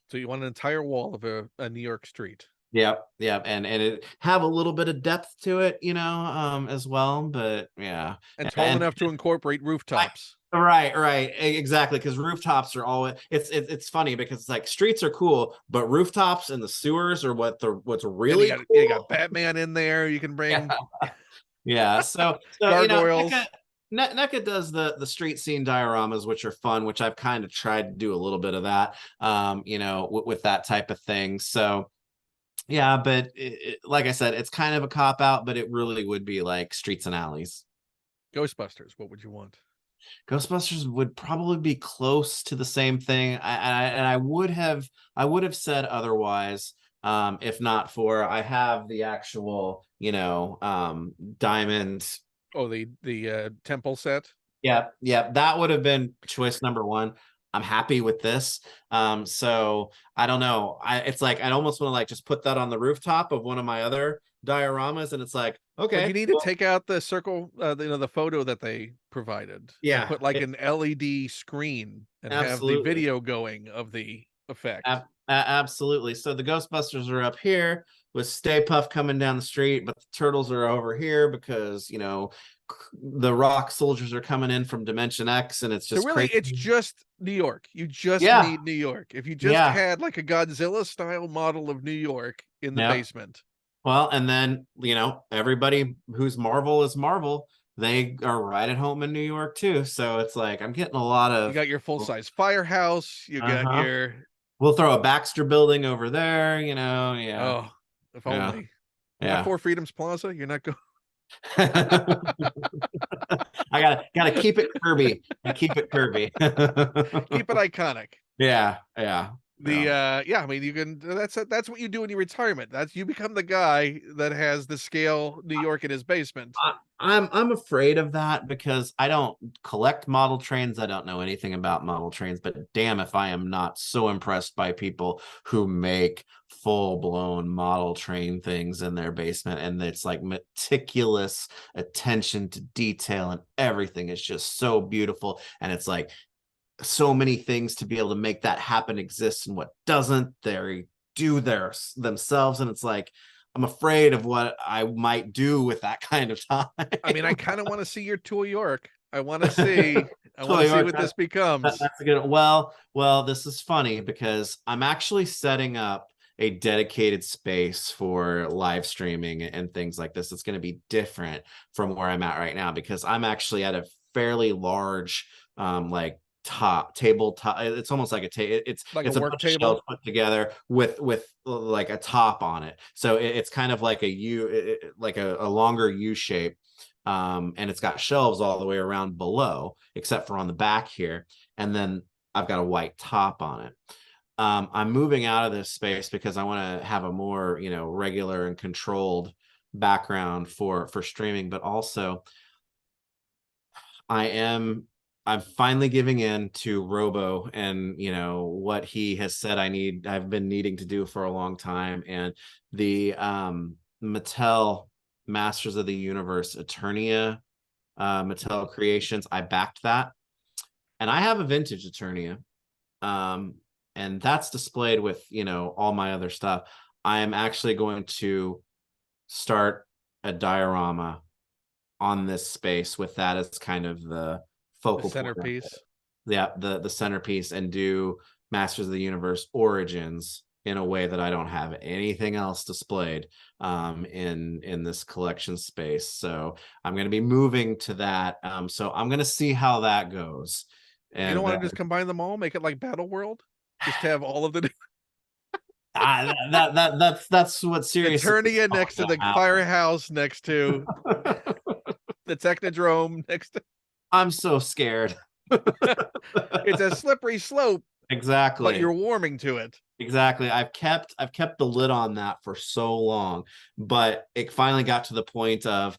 Speaker 1: So you want an entire wall of a New York street.
Speaker 2: Yep, and it have a little bit of depth to it, as well. But yeah,
Speaker 1: And tall enough to incorporate rooftops.
Speaker 2: Right, exactly. Because rooftops are always it's funny because it's like streets are cool, but rooftops and the sewers are what's really
Speaker 1: cool. You got Batman in there. You can bring
Speaker 2: yeah. So
Speaker 1: gargoyles.
Speaker 2: NECA does the street scene dioramas, which are fun, which I've kind of tried to do a little bit of that, with that type of thing. So yeah, but like I said, it's kind of a cop out, but it really would be like streets and alleys.
Speaker 1: Ghostbusters, what would you want?
Speaker 2: Ghostbusters would probably be close to the same thing. I would have said otherwise, if not for I have the actual, diamond.
Speaker 1: Oh, the temple set.
Speaker 2: Yeah, that would have been choice number one. I'm happy with this. So I don't know. It's like I almost want to like just put that on the rooftop of one of my other dioramas, and it's like, okay,
Speaker 1: but you need to take out the circle, the photo that they provided.
Speaker 2: Yeah,
Speaker 1: and put like an LED screen and
Speaker 2: absolutely.
Speaker 1: have the video going of the effect.
Speaker 2: Absolutely. So the Ghostbusters are up here with Stay Puft coming down the street, but the turtles are over here because the rock soldiers are coming in from Dimension X, and it's just
Speaker 1: so really
Speaker 2: crazy.
Speaker 1: It's just New York. You just need New York. If you just had like a Godzilla style model of New York in the basement.
Speaker 2: Well, and then everybody who's Marvel is Marvel. They are right at home in New York too. So it's like I'm getting a lot of.
Speaker 1: You got your full-size firehouse. You got your.
Speaker 2: We'll throw a Baxter building over there. Yeah.
Speaker 1: Oh, if only.
Speaker 2: Yeah.
Speaker 1: Not Four Freedoms Plaza. You're not going.
Speaker 2: I gotta keep it Kirby. Keep it Kirby.
Speaker 1: Keep it iconic.
Speaker 2: Yeah.
Speaker 1: I mean, you can. That's what you do in your retirement. You become the guy that has the scale New York in his basement.
Speaker 2: I'm afraid of that because I don't collect model trains. I don't know anything about model trains, but damn if I am not so impressed by people who make full-blown model train things in their basement, and it's like meticulous attention to detail and everything is just so beautiful, and it's like so many things to be able to make that happen exist, and what doesn't they do themselves, and it's like I'm afraid of what I might do with that kind of time.
Speaker 1: I mean, I kind of want to see your Toy York. I want to see what this becomes.
Speaker 2: That's a good. Well, this is funny because I'm actually setting up a dedicated space for live streaming and things like this. It's going to be different from where I'm at right now because I'm actually at a fairly large, like tabletop. It's almost like it's like a work table put together with like a top on it. So it's kind of like a U, like a longer U shape. And it's got shelves all the way around below, except for on the back here. And then I've got a white top on it. I'm moving out of this space because I want to have a more, regular and controlled background for streaming, but also I'm finally giving in to Robo and what he has said I've been needing to do for a long time. And the Mattel Masters of the Universe Eternia Mattel Creations, I backed that. And I have a vintage Eternia. And that's displayed with all my other stuff. I am actually going to start a diorama on this space with that as kind of the focal
Speaker 1: centerpiece.
Speaker 2: The centerpiece, and do Masters of the Universe Origins in a way that I don't have anything else displayed in this collection space. So I'm going to be moving to that. So I'm going to see how that goes. And
Speaker 1: you don't want to just combine them all, make it like Battle World, just have all of the.
Speaker 2: That's what serious
Speaker 1: Eternia next to the firehouse, next to the Technodrome, next to.
Speaker 2: I'm so scared.
Speaker 1: It's a slippery slope. but
Speaker 2: Exactly.
Speaker 1: you're warming to it.
Speaker 2: Exactly. I've kept the lid on that for so long, but it finally got to the point of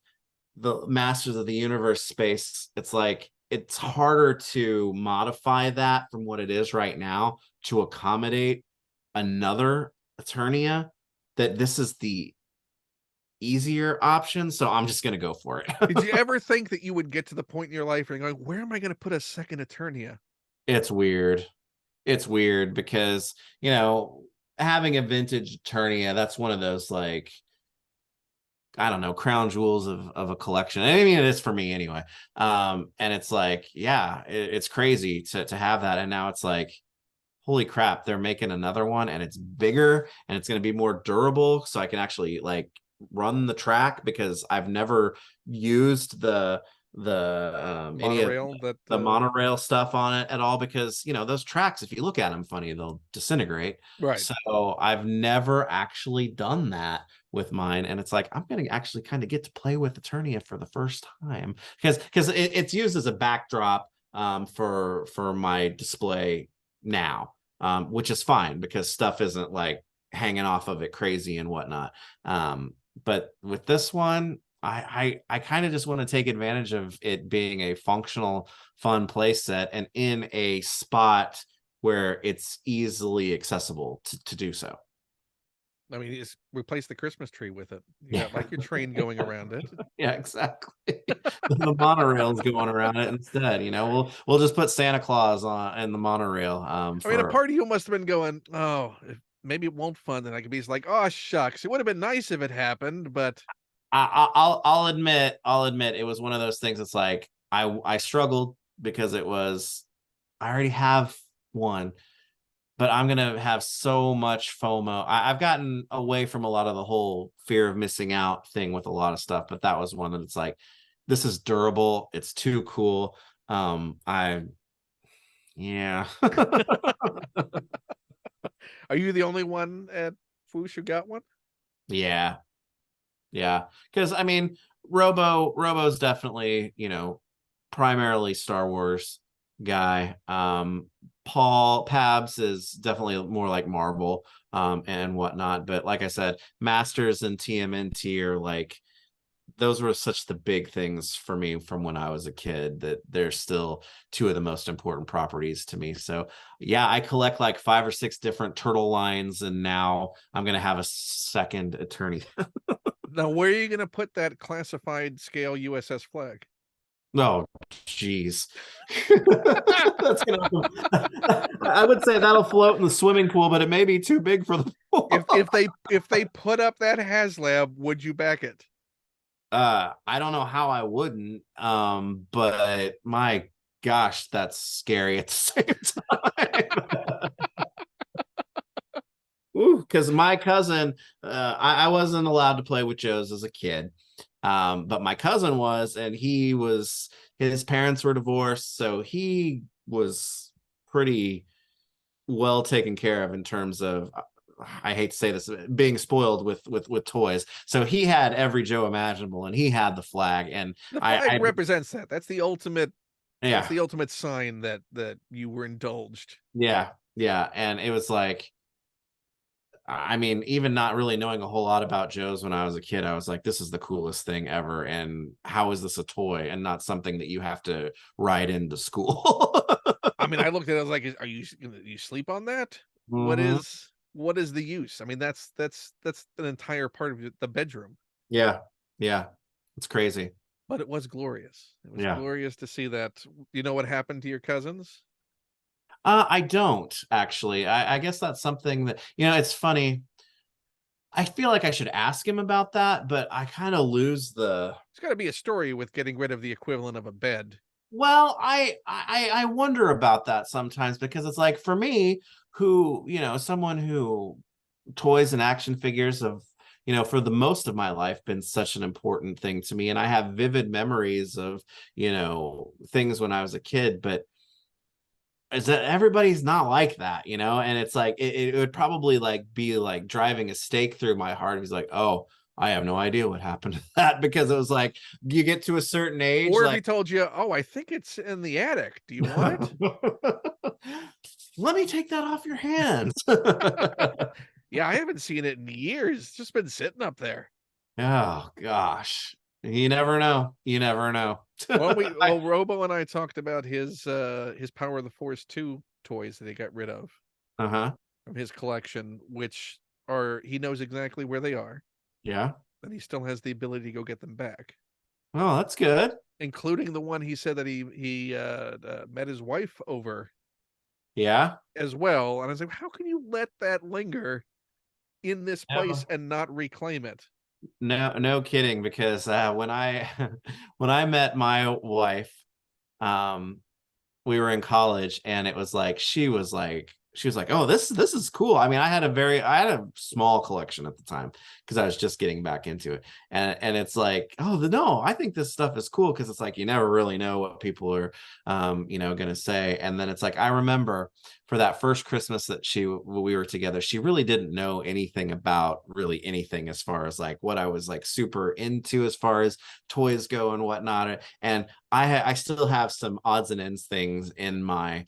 Speaker 2: the Masters of the Universe space. It's like it's harder to modify that from what it is right now to accommodate another Eternia, that this is the easier option, so I'm just gonna go for
Speaker 1: Did
Speaker 2: it.
Speaker 1: you ever think that you would get to the point in your life where you're going, where am I going to put a second Eternia?
Speaker 2: It's weird. It's weird because, having a vintage Eternia, that's one of those, like, I don't know, crown jewels of a collection. I mean, it is for me anyway. And it's like, yeah, it's crazy to have that. And now it's like, holy crap, they're making another one and it's bigger and it's going to be more durable. So I can actually like run the track, because I've never used the any of
Speaker 1: Monorail that
Speaker 2: the monorail stuff on it at all, because those tracks, if you look at them funny, they'll disintegrate.
Speaker 1: right.
Speaker 2: So I've never actually done that with mine, and it's like I'm gonna actually kind of get to play with Eternia for the first time, because it's used as a backdrop for my display now, which is fine because stuff isn't like hanging off of it crazy and whatnot. But with this one, I kind of just want to take advantage of it being a functional, fun play set and in a spot where it's easily accessible to do so.
Speaker 1: I mean, just replace the Christmas tree with it. You
Speaker 2: Yeah.
Speaker 1: got like your train going around it.
Speaker 2: Yeah, exactly. The monorail's going around it instead. We'll just put Santa Claus on in the monorail.
Speaker 1: I mean, a
Speaker 2: For
Speaker 1: part of you must have been going, oh, maybe it won't fun. Then I could be like, oh shucks, it would have been nice if it happened, but
Speaker 2: I'll admit it was one of those things. It's like I struggled because I already have one, but I'm gonna have so much FOMO. I've gotten away from a lot of the whole fear of missing out thing with a lot of stuff, but that was one that it's like, this is durable. It's too cool. I Yeah.
Speaker 1: are you the only one at Fwoosh who got one?
Speaker 2: Yeah. Yeah. Because I mean, Robo's definitely, primarily Star Wars guy. Paul Pabs is definitely more like Marvel and whatnot. But like I said, Masters and TMNT are like, those were such the big things for me from when I was a kid, that they're still two of the most important properties to me. So yeah, I collect like 5 or 6 different turtle lines, and now I'm gonna have a second attorney.
Speaker 1: Now, where are you going to put that classified scale USS flag?
Speaker 2: Oh, jeez. That's gonna. I would say that'll float in the swimming pool, but it may be too big for the pool.
Speaker 1: If they put up that HasLab, would you back it?
Speaker 2: I don't know how I wouldn't, but my gosh, that's scary at the same time. Ooh, because my cousin, I wasn't allowed to play with Joes as a kid. But my cousin was, and his parents were divorced, so he was pretty well taken care of in terms of, I hate to say this, being spoiled with toys. So he had every Joe imaginable, and he had the flag, and
Speaker 1: The flag
Speaker 2: I
Speaker 1: represents that. That's the ultimate. That's
Speaker 2: yeah,
Speaker 1: the ultimate sign that you were indulged.
Speaker 2: yeah, and it was like, I mean, even not really knowing a whole lot about Joe's when I was a kid, I was like, this is the coolest thing ever. And how is this a toy and not something that you have to ride into school?
Speaker 1: I mean, I looked at it, I was like, are you sleep on that?
Speaker 2: Mhm.
Speaker 1: What is the use? I mean, that's an entire part of the bedroom.
Speaker 2: Yeah. Yeah. It's crazy.
Speaker 1: But it was glorious. It was
Speaker 2: Yeah.
Speaker 1: glorious to see that. You know what happened to your cousins?
Speaker 2: I don't actually. I guess that's something that, it's funny. I feel like I should ask him about that, but I kind of lose the.
Speaker 1: It's got to be a story with getting rid of the equivalent of a bed.
Speaker 2: Well, I wonder about that sometimes, because it's like, for me, who, someone who toys and action figures have, for the most of my life been such an important thing to me, and I have vivid memories of, things when I was a kid, but is that everybody's not like that, and it's like it would probably like be like driving a stake through my heart. He's like, oh, I have no idea what happened to that, because it was like, you get to a certain age,
Speaker 1: Or if he
Speaker 2: like.
Speaker 1: told you, oh, I think it's in the attic. Do you want it?
Speaker 2: let me take that off your hands.
Speaker 1: Yeah, I haven't seen it in years. It's just been sitting up there.
Speaker 2: Oh gosh. You never know. You never know.
Speaker 1: Well,
Speaker 2: I,
Speaker 1: Robo and I talked about his Power of the Force 2 toys that he got rid of
Speaker 2: uh-huh.
Speaker 1: from his collection, which are he knows exactly where they are,
Speaker 2: Yeah.
Speaker 1: and he still has the ability to go get them back,
Speaker 2: Oh, that's good.
Speaker 1: including the one he said that he met his wife over
Speaker 2: Yeah.
Speaker 1: as well. And I was like, how can you let that linger in this place
Speaker 2: No,
Speaker 1: and not reclaim it?
Speaker 2: no kidding. Because when I when I met my wife, um, we were in college, and it was like she was like, oh, this is cool. I mean, I had a small collection at the time because I was just getting back into it. And it's like, oh, no, I think this stuff is cool, because it's like you never really know what people are gonna say. And then it's like, I remember for that first Christmas that we were together, she really didn't know anything about really anything as far as like what I was like super into as far as toys go and whatnot. And I still have some odds and ends things in my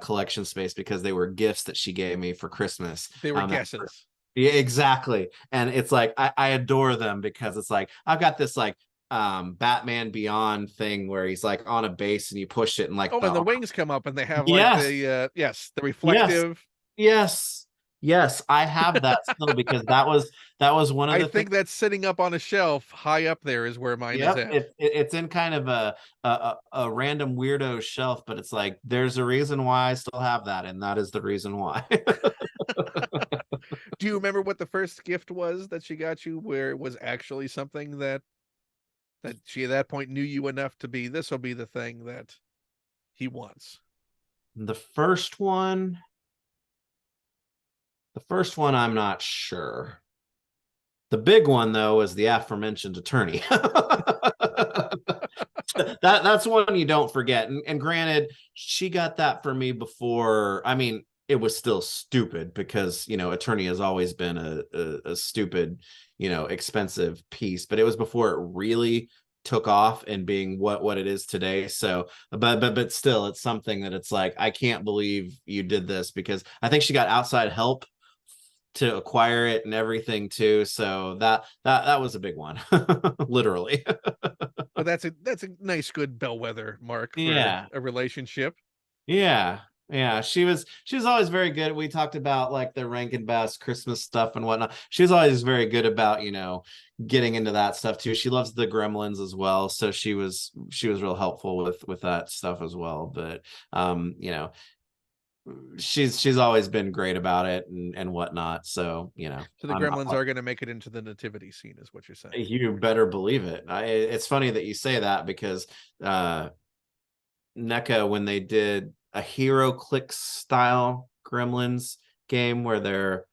Speaker 2: collection space because they were gifts that she gave me for Christmas.
Speaker 1: They were guesses.
Speaker 2: Yeah, exactly. And it's like I adore them because it's like I've got this like Batman Beyond thing where he's like on a base and you push it and like
Speaker 1: Oh,
Speaker 2: the
Speaker 1: and the wings come up and they have like
Speaker 2: yes,
Speaker 1: the the
Speaker 2: yes,
Speaker 1: reflective.
Speaker 2: yes, yes. I have that still because that was one of
Speaker 1: I
Speaker 2: the things.
Speaker 1: think that's sitting up on a shelf high up there is where mine is
Speaker 2: Yep,
Speaker 1: at.
Speaker 2: it's in kind of a random weirdo shelf, but it's like there's a reason why I still have that, and that is the reason why.
Speaker 1: Do you remember what the first gift was that she got you, where it was actually something that she at that point knew you enough to be, this will be the thing that he wants?
Speaker 2: The first one, I'm not sure. The big one though is the aforementioned attorney. That's one you don't forget. And granted, she got that for me before. I mean, it was still stupid because attorney has always been a stupid, expensive piece, but it was before it really took off and being what it is today. So but still, it's something that it's like, I can't believe you did this, because I think she got outside help to acquire it and everything too. So that was a big one. Literally.
Speaker 1: But that's a nice, good bellwether mark for
Speaker 2: Yeah.
Speaker 1: a relationship.
Speaker 2: Yeah. Yeah. She was always very good. We talked about like the Rankin Bass Christmas stuff and whatnot. She was always very good about, getting into that stuff too. She loves the Gremlins as well. So she was real helpful with that stuff as well. But she's always been great about it and whatnot. So,
Speaker 1: So the Gremlins are going to make it into the nativity scene, is what you're saying.
Speaker 2: you better believe it. It's funny that you say that because NECA, when they did a Hero Clicks style Gremlins game where they're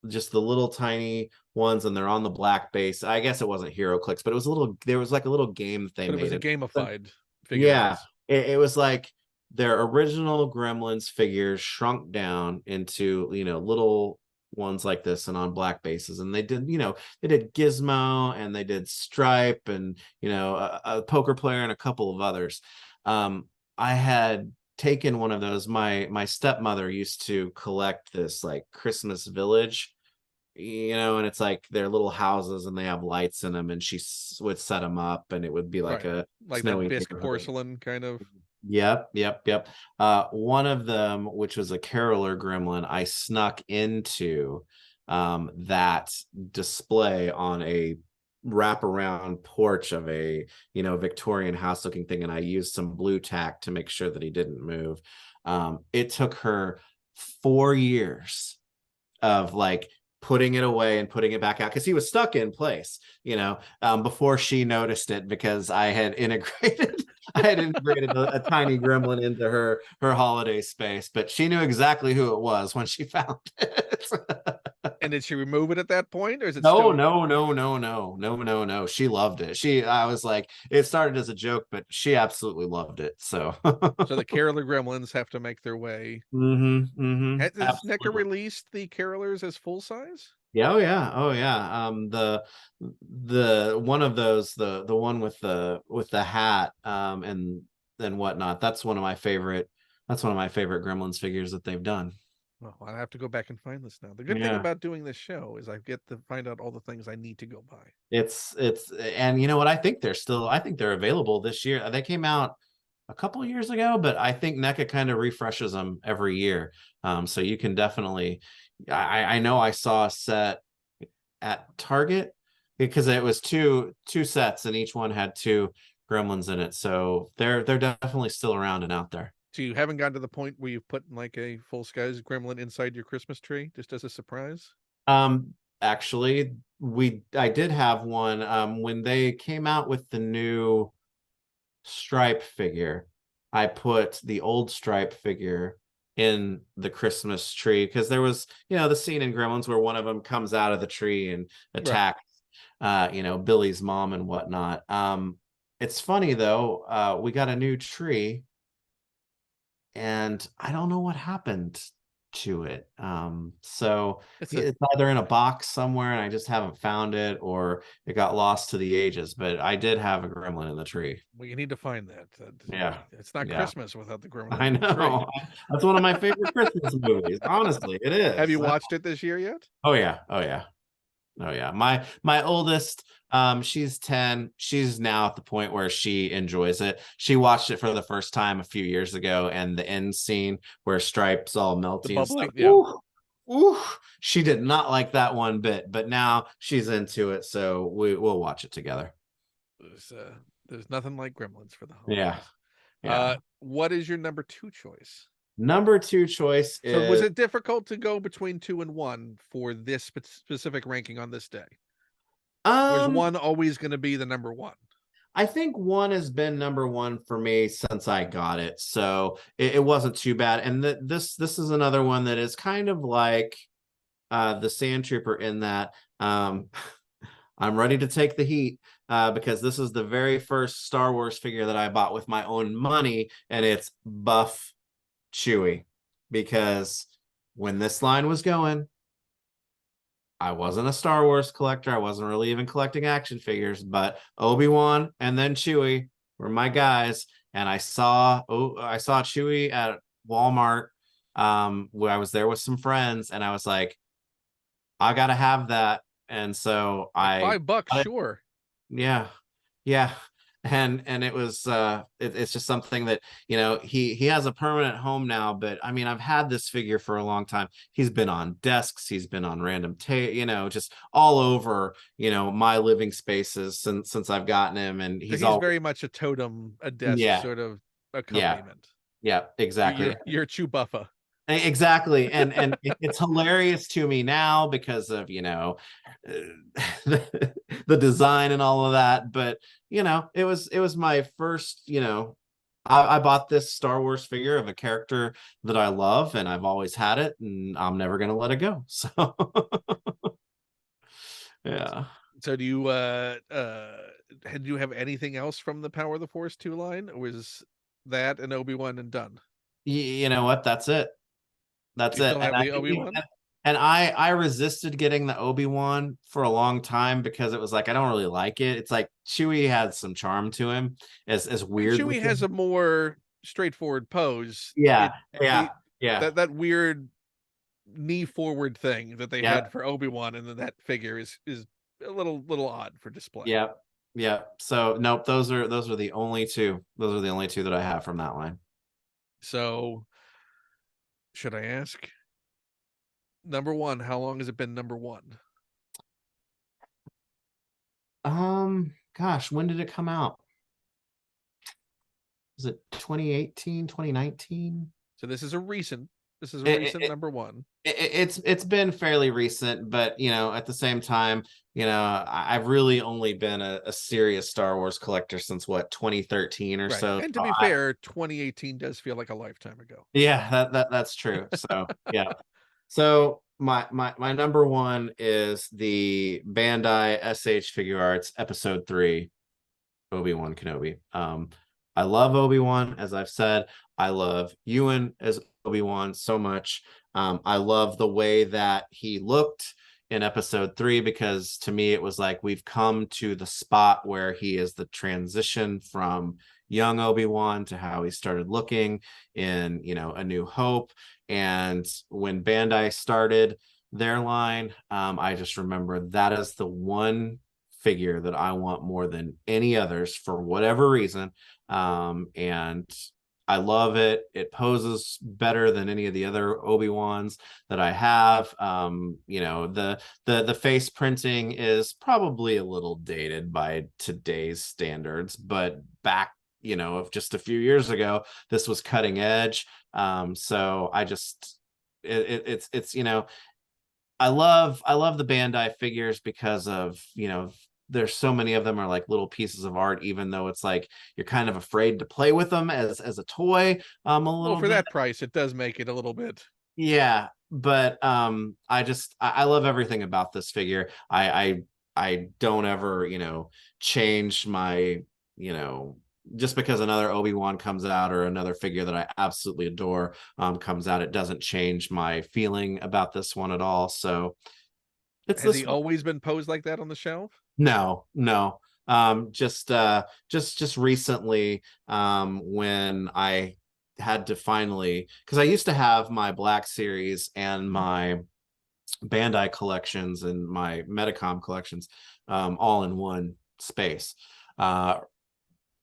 Speaker 2: just the little tiny ones and they're on the black base. I guess it wasn't Hero Clicks, but there was like a little game that they
Speaker 1: But it was
Speaker 2: made
Speaker 1: a
Speaker 2: it.
Speaker 1: gamified
Speaker 2: Yeah,
Speaker 1: figurines.
Speaker 2: it was like their original Gremlins figures shrunk down into little ones like this and on black bases. And they did Gizmo and they did Stripe and a poker player and a couple of others. I had taken one of those. My stepmother used to collect this like Christmas village, and it's like their little houses and they have lights in them, and she would set them up and it would be like
Speaker 1: Right.
Speaker 2: a
Speaker 1: Like that
Speaker 2: snowy
Speaker 1: bisque
Speaker 2: neighborhood.
Speaker 1: porcelain kind of.
Speaker 2: Yep. One of them, which was a caroler gremlin, I snuck into that display on a wraparound porch of a Victorian house looking thing, and I used some blue tack to make sure that he didn't move. It took her 4 years of like putting it away and putting it back out because he was stuck in place, before she noticed it, because I had integrated a tiny gremlin into her holiday space, but she knew exactly who it was when she found it.
Speaker 1: And did she remove it at that point, or is it
Speaker 2: No,
Speaker 1: still?
Speaker 2: no, no, no, no, no, no, no. She loved it. I was like, it started as a joke, but she absolutely loved it. So,
Speaker 1: So the Caroler Gremlins have to make their way. Has NECA
Speaker 2: absolutely.
Speaker 1: released the Carolers as full size?
Speaker 2: Yeah, oh yeah, oh yeah. The one of those, the one with the hat, and whatnot. That's one of my favorite That's one of my favorite Gremlins figures that they've done.
Speaker 1: Well, I have to go back and find this now. The good thing
Speaker 2: Yeah.
Speaker 1: about doing this show is I get to find out all the things I need to go buy.
Speaker 2: It's and you know what? I think they're available this year. They came out a couple years ago, but I think NECA kind of refreshes them every year. So you can definitely I know I saw a set at Target because it was two sets and each one had two gremlins in it. So they're definitely still around and out there.
Speaker 1: So you haven't gotten to the point where you've put like a full size gremlin inside your Christmas tree just as a surprise?
Speaker 2: Actually, I did have one when they came out with the new Stripe figure. I put the old Stripe figure in the Christmas tree because there was, the scene in Gremlins where one of them comes out of the tree and
Speaker 1: Right.
Speaker 2: attacks, Billy's mom and whatnot. It's funny though, we got a new tree and I don't know what happened to it. So
Speaker 1: It's a
Speaker 2: it's either in a box somewhere and I just haven't found it, or it got lost to the ages. But I did have a gremlin in the tree.
Speaker 1: well, you need to find that.
Speaker 2: Yeah,
Speaker 1: It's not
Speaker 2: yeah,
Speaker 1: Christmas without the gremlin
Speaker 2: I
Speaker 1: in the tree.
Speaker 2: know. That's one of my favorite Christmas movies. Honestly, it
Speaker 1: Have
Speaker 2: is.
Speaker 1: you watched it this year yet?
Speaker 2: Oh yeah, oh yeah. Oh yeah. My oldest, she's 10. She's now at the point where she enjoys it. She watched it for the first time a few years ago, and the end scene where Stripe's all
Speaker 1: The
Speaker 2: melty and stuff.
Speaker 1: bubbling, yeah.
Speaker 2: Ooh, ooh, she did not like that one bit, but now she's into it, so we'll watch it together.
Speaker 1: There's nothing like gremlins for the
Speaker 2: Yeah,
Speaker 1: holidays.
Speaker 2: yeah.
Speaker 1: What is your number two choice?
Speaker 2: Number two choice
Speaker 1: So was
Speaker 2: is
Speaker 1: it difficult to go between two and one for this specific ranking on this day? Was
Speaker 2: um
Speaker 1: one always going to be the number one?
Speaker 2: I think one has been number one for me since I got it, so it wasn't too bad. And this is another one that is kind of like the Sand Trooper in that I'm ready to take the heat because this is the very first Star Wars figure that I bought with my own money, and it's Buff Chewie. Because when this line was going, I wasn't a Star Wars collector. I wasn't really even collecting action figures, but Obi-Wan and then Chewie were my guys. And I saw Chewie at Walmart where I was there with some friends, and I was like, I gotta have that. And so
Speaker 1: Like
Speaker 2: I
Speaker 1: $5, sure.
Speaker 2: yeah, yeah. And it was it's just something that he has a permanent home now. But I mean, I've had this figure for a long time. He's been on desks, he's been on random just all over my living spaces since I've gotten him, and
Speaker 1: So
Speaker 2: he's
Speaker 1: he's
Speaker 2: all
Speaker 1: very much a totem, a desk
Speaker 2: yeah,
Speaker 1: sort of
Speaker 2: yeah,
Speaker 1: accompaniment.
Speaker 2: yeah, exactly.
Speaker 1: You're Chewbuffa.
Speaker 2: Exactly. And it's hilarious to me now because of the design and all of that. But it was my first, I bought this Star Wars figure of a character that I love, and I've always had it, and I'm never gonna let it go. So yeah.
Speaker 1: So do you do you have anything else from the Power of the Force 2 line, or was that an Obi-Wan and done?
Speaker 2: You know what? That's it.
Speaker 1: Do
Speaker 2: That's
Speaker 1: you
Speaker 2: it.
Speaker 1: still have the Obi-Wan?
Speaker 2: And I resisted getting the Obi-Wan for a long time because it was like I don't really like it. It's like Chewie had some charm to him, as
Speaker 1: I mean,
Speaker 2: weird
Speaker 1: Chewie has
Speaker 2: looking.
Speaker 1: a more straightforward pose.
Speaker 2: Yeah,
Speaker 1: It
Speaker 2: yeah,
Speaker 1: the
Speaker 2: yeah,
Speaker 1: that weird knee forward thing that they
Speaker 2: yeah,
Speaker 1: had for Obi-Wan and then that figure is a little odd for display.
Speaker 2: yeah, yeah. So nope, those are the only two. Those are the only two that I have from that line.
Speaker 1: So should I ask? Number one, how long has it been number one?
Speaker 2: Gosh, when did it come out? Was it 2018, 2019?
Speaker 1: So this is a
Speaker 2: It,
Speaker 1: recent
Speaker 2: it,
Speaker 1: number one.
Speaker 2: it's been fairly recent, but at the same time, I've really only been a serious Star Wars collector since what, 2013 or
Speaker 1: Right.
Speaker 2: so.
Speaker 1: And to
Speaker 2: So
Speaker 1: be fair, 2018 does feel like a lifetime ago.
Speaker 2: yeah, that's true. So yeah. So my number one is the Bandai SH Figure Arts Episode 3 Obi-Wan Kenobi. I love Obi-Wan, as I've said. I love Ewan as Obi-Wan so much. I love the way that he looked in episode 3, because to me it was like we've come to the spot where he is the transition from young Obi-Wan to how he started looking in, you know, A New Hope. And when Bandai started their line, I just remember that is the one figure that I want more than any others for whatever reason. And I love it. It poses better than any of the other Obi-Wans that I have. You know, the face printing is probably a little dated by today's standards, but back, you know, of just a few years ago, this was cutting edge. So I just it's you know, I love the Bandai figures because of, you know, there's so many of them are like little pieces of art, even though it's like you're kind of afraid to play with them as a toy a
Speaker 1: Well,
Speaker 2: little
Speaker 1: for
Speaker 2: bit.
Speaker 1: that price, it does make it a little bit.
Speaker 2: Yeah, but I love everything about this figure. I don't ever, you know, change my, you know, just because another Obi-Wan comes out or another figure that I absolutely adore comes out, it doesn't change my feeling about this one at all. So it's
Speaker 1: Has
Speaker 2: this
Speaker 1: he
Speaker 2: one.
Speaker 1: always been posed like that on the shelf?
Speaker 2: No, no. Just recently, when I had to finally, because I used to have my Black Series and my Bandai collections and my Metacom collections, all in one space. Uh,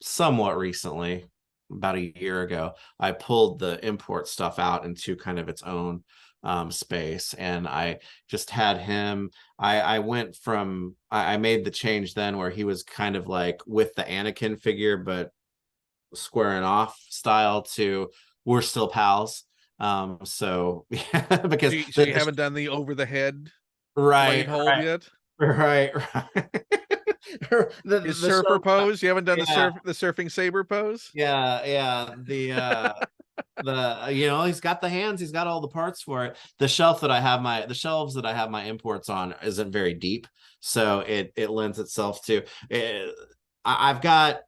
Speaker 2: Somewhat recently, about a year ago, I pulled the import stuff out into kind of its own space, and I just had him. I went from I made the change then where he was kind of like with the Anakin figure, but squaring off style to we're still pals. So yeah, because
Speaker 1: So you haven't done the over the head blade
Speaker 2: right,
Speaker 1: hold yet?
Speaker 2: right, right.
Speaker 1: His
Speaker 2: The
Speaker 1: surfer
Speaker 2: show,
Speaker 1: pose? You haven't done
Speaker 2: yeah,
Speaker 1: the surfing saber pose?
Speaker 2: yeah. The you know, he's got the hands, he's got all the parts for it. The shelves that I have my imports on isn't very deep, so it lends itself to it. I've got,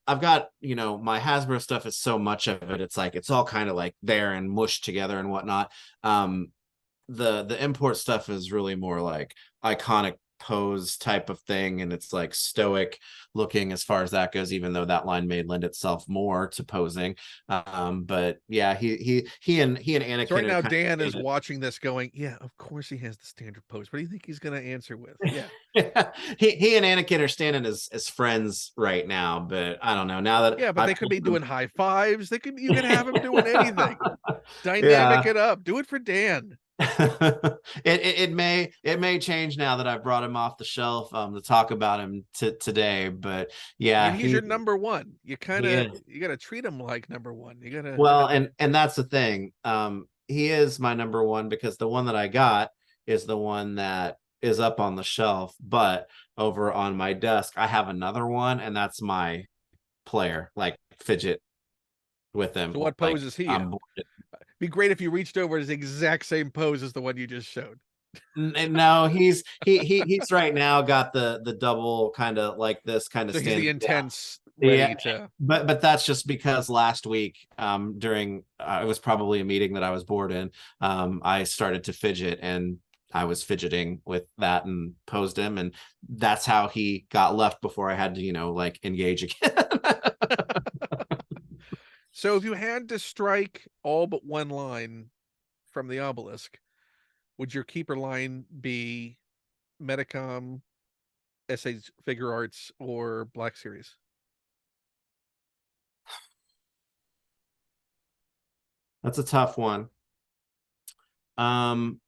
Speaker 2: you know, my Hasbro stuff is so much of it, it's like it's all kind of like there and mushed together and whatnot. The import stuff is really more like iconic pose type of thing, and it's like stoic looking as far as that goes, even though that line may lend itself more to posing. But yeah, he and
Speaker 1: So right
Speaker 2: Anakin are
Speaker 1: now
Speaker 2: kind
Speaker 1: Dan is
Speaker 2: of
Speaker 1: watching this going, yeah, of course he has the standard pose. What do you think he's going to answer with? Yeah.
Speaker 2: he and Anakin are standing as friends right now, but I don't know. Now that
Speaker 1: Yeah, but
Speaker 2: I
Speaker 1: they could
Speaker 2: pulled
Speaker 1: be
Speaker 2: them,
Speaker 1: doing high fives. They could you could have him doing anything. Dynamic
Speaker 2: yeah.
Speaker 1: it up. Do it for Dan.
Speaker 2: It may change now that I've brought him off the shelf to talk about him today, but
Speaker 1: I
Speaker 2: yeah,
Speaker 1: mean, he's your number one.
Speaker 2: he is.
Speaker 1: You got to treat him like number one. You got to
Speaker 2: Well, and that's the thing. He is my number one because the one that I got is the one that is up on the shelf, but over on my desk I have another one, and that's my player, like fidget with him.
Speaker 1: So what pose
Speaker 2: Like
Speaker 1: is he in? Be great if you reached over his exact same pose as the one you just showed.
Speaker 2: no, he's right now got the double kind of like this kind of
Speaker 1: So he's the
Speaker 2: standing down.
Speaker 1: intense
Speaker 2: Yeah,
Speaker 1: ready to.
Speaker 2: but that's just because last week, during it was probably a meeting that I was bored in, I started to fidget, and I was fidgeting with that and posed him, and that's how he got left before I had to, you know, like engage again.
Speaker 1: So if you had to strike all but one line from the obelisk, would your keeper line be Metacom, SH Figure Arts, or Black Series?
Speaker 2: That's a tough one. Um,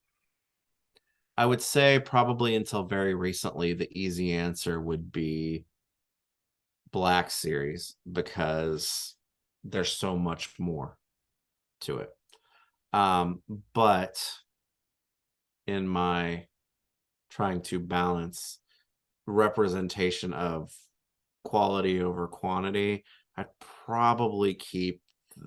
Speaker 2: I would say probably until very recently, the easy answer would be Black Series because there's so much more to it. Um, but in my trying to balance representation of quality over quantity, I'd probably keep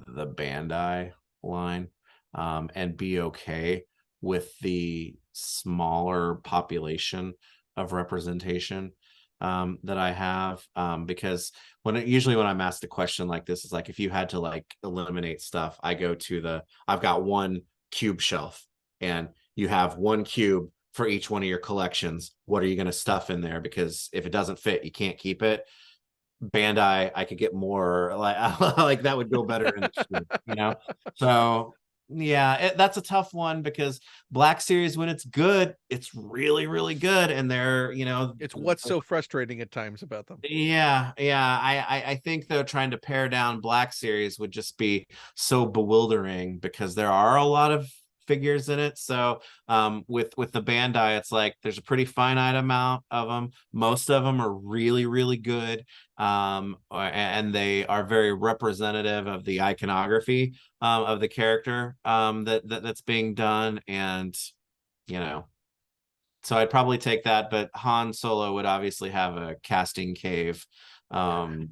Speaker 2: the Bandai line, and be okay with the smaller population of representation that I have. Because usually when I'm asked a question like this, it's like if you had to like eliminate stuff, I go to I've got one cube shelf, and you have one cube for each one of your collections. What are you going to stuff in there? Because if it doesn't fit, you can't keep it. Bandai, I could get more, like like that would go better in the shoe, you know? So yeah, that's a tough one because Black Series, when it's good, it's really, really good. And they're, you know,
Speaker 1: It's what's so frustrating at times about them.
Speaker 2: yeah. I think though trying to pare down Black Series would just be so bewildering because there are a lot of figures in it. So with the Bandai, it's like there's a pretty finite amount of them. Most of them are really, really good. And they are very representative of the iconography of the character that's being done. And you know, so I'd probably take that, but Han Solo would obviously have a casting cave custom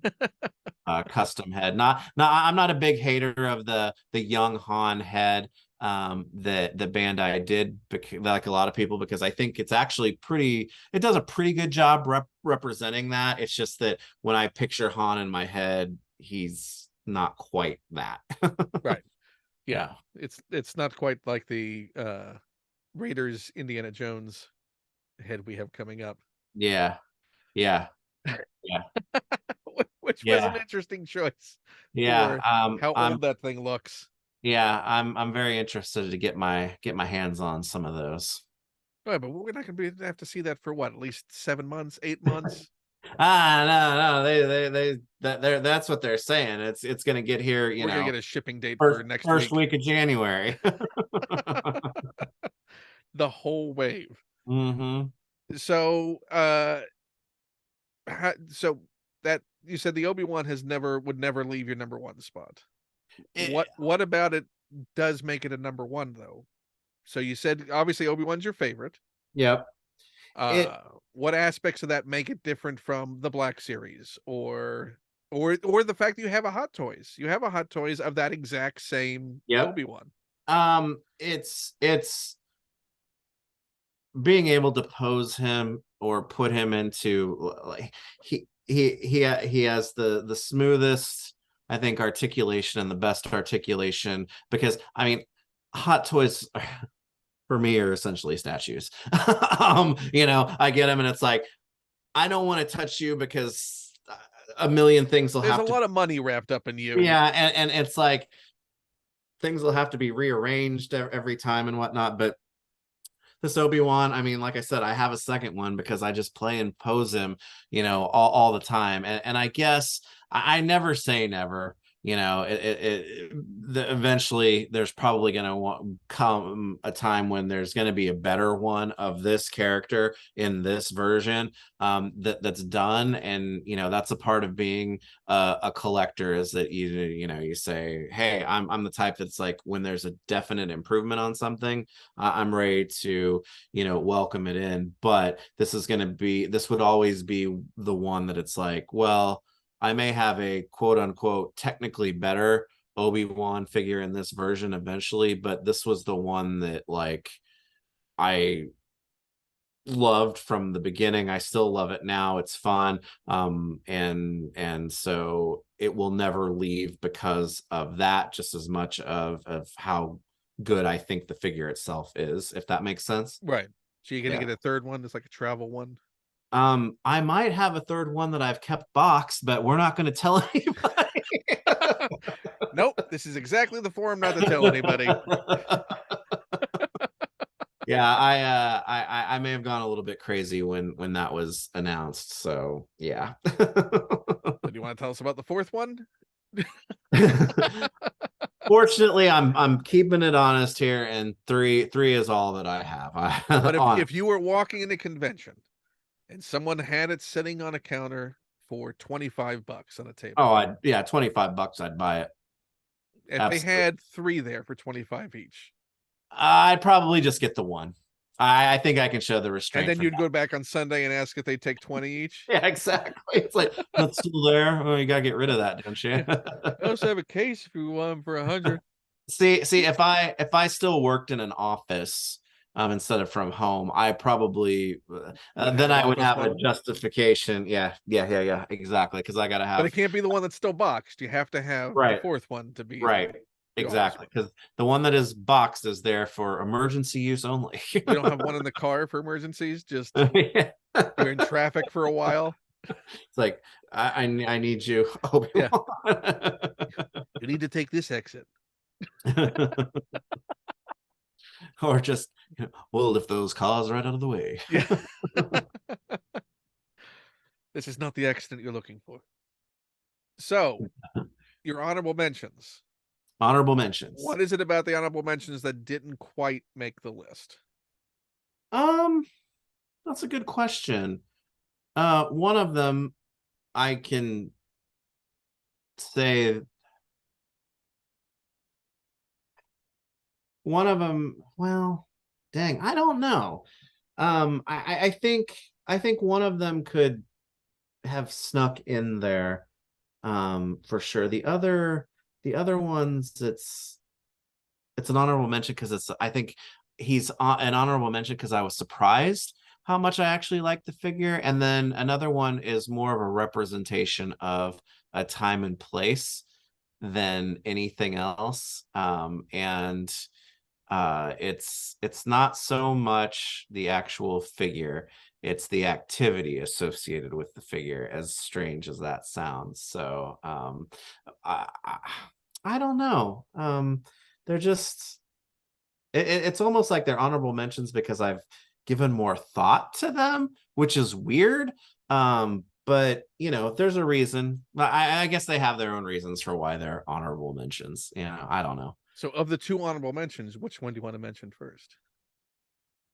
Speaker 2: head. I'm not a big hater of the young Han head that the Bandai did, like a lot of people, because I think it's actually it does a pretty good job representing that. It's just that when I picture Han in my head, he's not quite that.
Speaker 1: Right.
Speaker 2: Yeah.
Speaker 1: It's not quite like the Raiders Indiana Jones head we have coming up.
Speaker 2: Yeah. Yeah. Yeah.
Speaker 1: Which was an
Speaker 2: Yeah.
Speaker 1: interesting choice
Speaker 2: Yeah.
Speaker 1: for how old that thing looks.
Speaker 2: Yeah, I'm very interested to get my hands on some of those.
Speaker 1: Right, but we're not going to have to see that for what, at least 7 months, 8 months.
Speaker 2: No, that's what they're saying. It's gonna get here,
Speaker 1: We're going to get a shipping date for
Speaker 2: first
Speaker 1: next
Speaker 2: first
Speaker 1: week.
Speaker 2: week of January.
Speaker 1: The whole wave.
Speaker 2: Mm-hmm.
Speaker 1: So, so that you said the Obi-Wan would never leave your number one spot. What about it does make it a number one though? So you said obviously Obi-Wan's your favorite.
Speaker 2: Yep.
Speaker 1: What aspects of that make it different from the Black Series, or the fact that you have a Hot Toys? You have a Hot Toys of that exact same
Speaker 2: Yep.
Speaker 1: Obi-Wan.
Speaker 2: It's being able to pose him or put him into, like, he has the smoothest, I think, articulation and the best articulation, because I mean, Hot Toys for me are essentially statues. You know, I get them and it's like, I don't want to touch you because a million things will
Speaker 1: There's
Speaker 2: have
Speaker 1: a
Speaker 2: to,
Speaker 1: lot of money wrapped up in you.
Speaker 2: yeah, and it's like things will have to be rearranged every time and whatnot. But this Obi-Wan, I mean, like I said, I have a second one because I just play and pose him, you know, all the time. And I guess I never say never. You know, eventually there's probably going to come a time when there's going to be a better one of this character in this version that's done. And, you know, that's a part of being a collector, is that you know, you say, hey, I'm the type that's like, when there's a definite improvement on something, I'm ready to, you know, welcome it in. But this would always be the one that it's like, well, I may have a quote unquote technically better Obi-Wan figure in this version eventually, but this was the one that, like, I loved from the beginning. I still love it now. It's fun. And so it will never leave because of that, just as much of how good I think the figure itself is, if that makes sense.
Speaker 1: Right. So you're gonna get a third one that's like a travel one.
Speaker 2: I might have a third one that I've kept boxed, but we're not going to tell anybody.
Speaker 1: Nope, this is exactly the forum not to tell anybody.
Speaker 2: Yeah, I may have gone a little bit crazy when that was announced. So yeah.
Speaker 1: Do you want to tell us about the fourth one?
Speaker 2: Fortunately, I'm keeping it honest here, and three is all that I have.
Speaker 1: But if you were walking in a convention and someone had it sitting on a counter for $25 on a table.
Speaker 2: Oh, yeah, $25, I'd buy it.
Speaker 1: If Absolutely. They had 3 there for 25 each,
Speaker 2: I'd probably just get the one. I think I can show the restraint.
Speaker 1: And then you'd go back on Sunday and ask if they take 20 each.
Speaker 2: Yeah, exactly. It's like, that's still there. Oh, you gotta get rid of that, don't you?
Speaker 1: I also have a case if you want them for 100.
Speaker 2: See, if I still worked in an office instead of from home, I probably then I would have a justification. Yeah, exactly. Because I gotta have.
Speaker 1: But it can't be the one that's still boxed. You have to have the fourth one to be
Speaker 2: right. Exactly, because the one that is boxed is there for emergency use only.
Speaker 1: You don't have one in the car for emergencies. Just you're in traffic for a while.
Speaker 2: It's like I need you,
Speaker 1: Yeah.
Speaker 2: Obi-Wan.
Speaker 1: You need to take this exit.
Speaker 2: Or just, we'll lift those cars right out of the way.
Speaker 1: Yeah. This is not the accident you're looking for. So, your honorable mentions.
Speaker 2: Honorable mentions.
Speaker 1: What is it about the honorable mentions that didn't quite make the list?
Speaker 2: Um, that's a good question. One of them I can say, one of them, well, dang, I don't know. I think one of them could have snuck in there, for sure. The other ones, it's an honorable mention because it's, I think he's an honorable mention because I was surprised how much I actually like the figure. And then another one is more of a representation of a time and place than anything else. And it's not so much the actual figure, it's the activity associated with the figure, as strange as that sounds. So I, I I don't know. They're just, it's almost like they're honorable mentions because I've given more thought to them, which is weird. But there's a reason. I guess they have their own reasons for why they're honorable mentions. I don't know.
Speaker 1: So, of the two honorable mentions, which one do you want to mention first?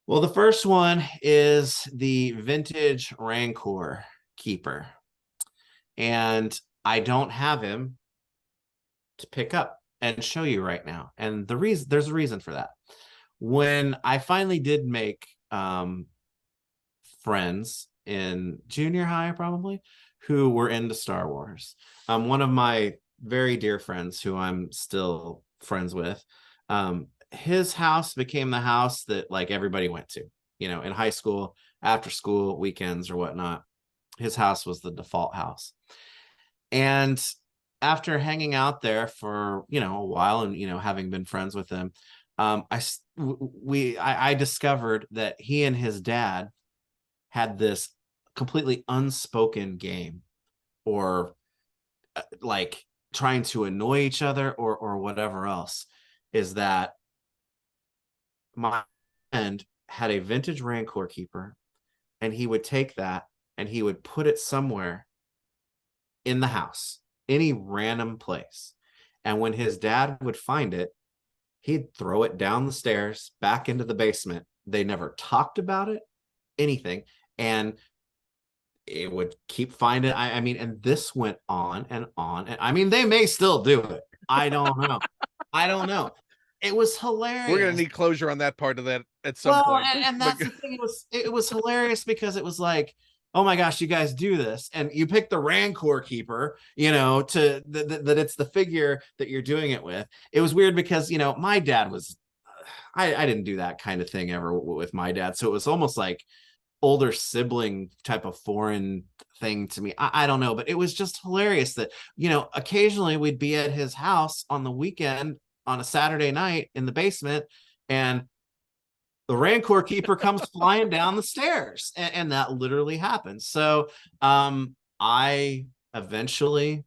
Speaker 2: Well, the first one is the vintage Rancor keeper. And I don't have him to pick up and show you right now. And there's a reason for that. When I finally did make friends in junior high, probably, who were into Star Wars, one of my very dear friends who I'm still friends with, his house became the house that like everybody went to, in high school, after school, weekends or whatnot. His house was the default house. And after hanging out there for, a while and, having been friends with him, I discovered that he and his dad had this completely unspoken game, or like trying to annoy each other, or whatever else, is that my friend had a vintage Rancor keeper, and he would take that and he would put it somewhere in the house, any random place. And when his dad would find it, he'd throw it down the stairs back into the basement. They never talked about it, anything. And it would keep finding. I mean, and this went on and on. And I mean, they may still do it. I don't know. I don't know. It was hilarious.
Speaker 1: We're gonna need closure on that part of that at some
Speaker 2: Well,
Speaker 1: point.
Speaker 2: and that's the thing. It was hilarious because it was like, oh my gosh, you guys do this, and you pick the Rancor keeper, to that it's the figure that you're doing it with. It was weird because my dad was, I didn't do that kind of thing ever with my dad, so it was almost like older sibling type of foreign thing to me. I don't know, but it was just hilarious that occasionally we'd be at his house on the weekend on a Saturday night in the basement, and the Rancor keeper comes flying down the stairs, and that literally happens. So I eventually,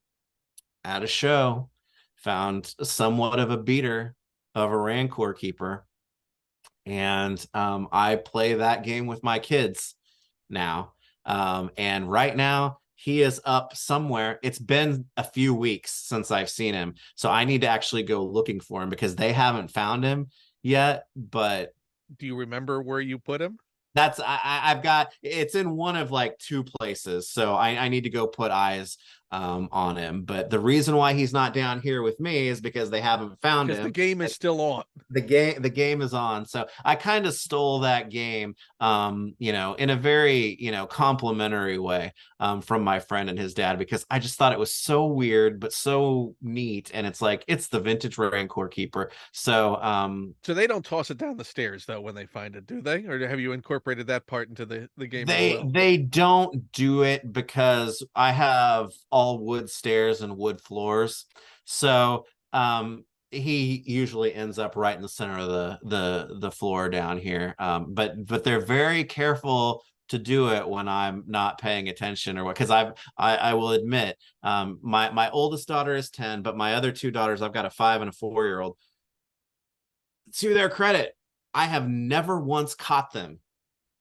Speaker 2: at a show, found somewhat of a beater of a Rancor keeper, and I play that game with my kids now. And right now he is up somewhere. It's been a few weeks since I've seen him, so I need to actually go looking for him because they haven't found him yet. But
Speaker 1: do you remember where you put him?
Speaker 2: that's I've got, it's in one of like two places, so I need to go put eyes on him. But the reason why he's not down here with me is because they haven't found him.
Speaker 1: The game is still on.
Speaker 2: The game is on, so I kind of stole that game, in a very complimentary way, from my friend and his dad, because I just thought it was so weird but so neat. And it's like, it's the vintage Rancor keeper. So
Speaker 1: they don't toss it down the stairs though when they find it, do they? Or have you incorporated that part into the game as well?
Speaker 2: they don't do it because I have all wood stairs and wood floors, so he usually ends up right in the center of the floor down here. But they're very careful to do it when I'm not paying attention or what, because I will admit, my oldest daughter is 10, but my other two daughters, I've got a 5 and a 4-year old. To their credit, I have never once caught them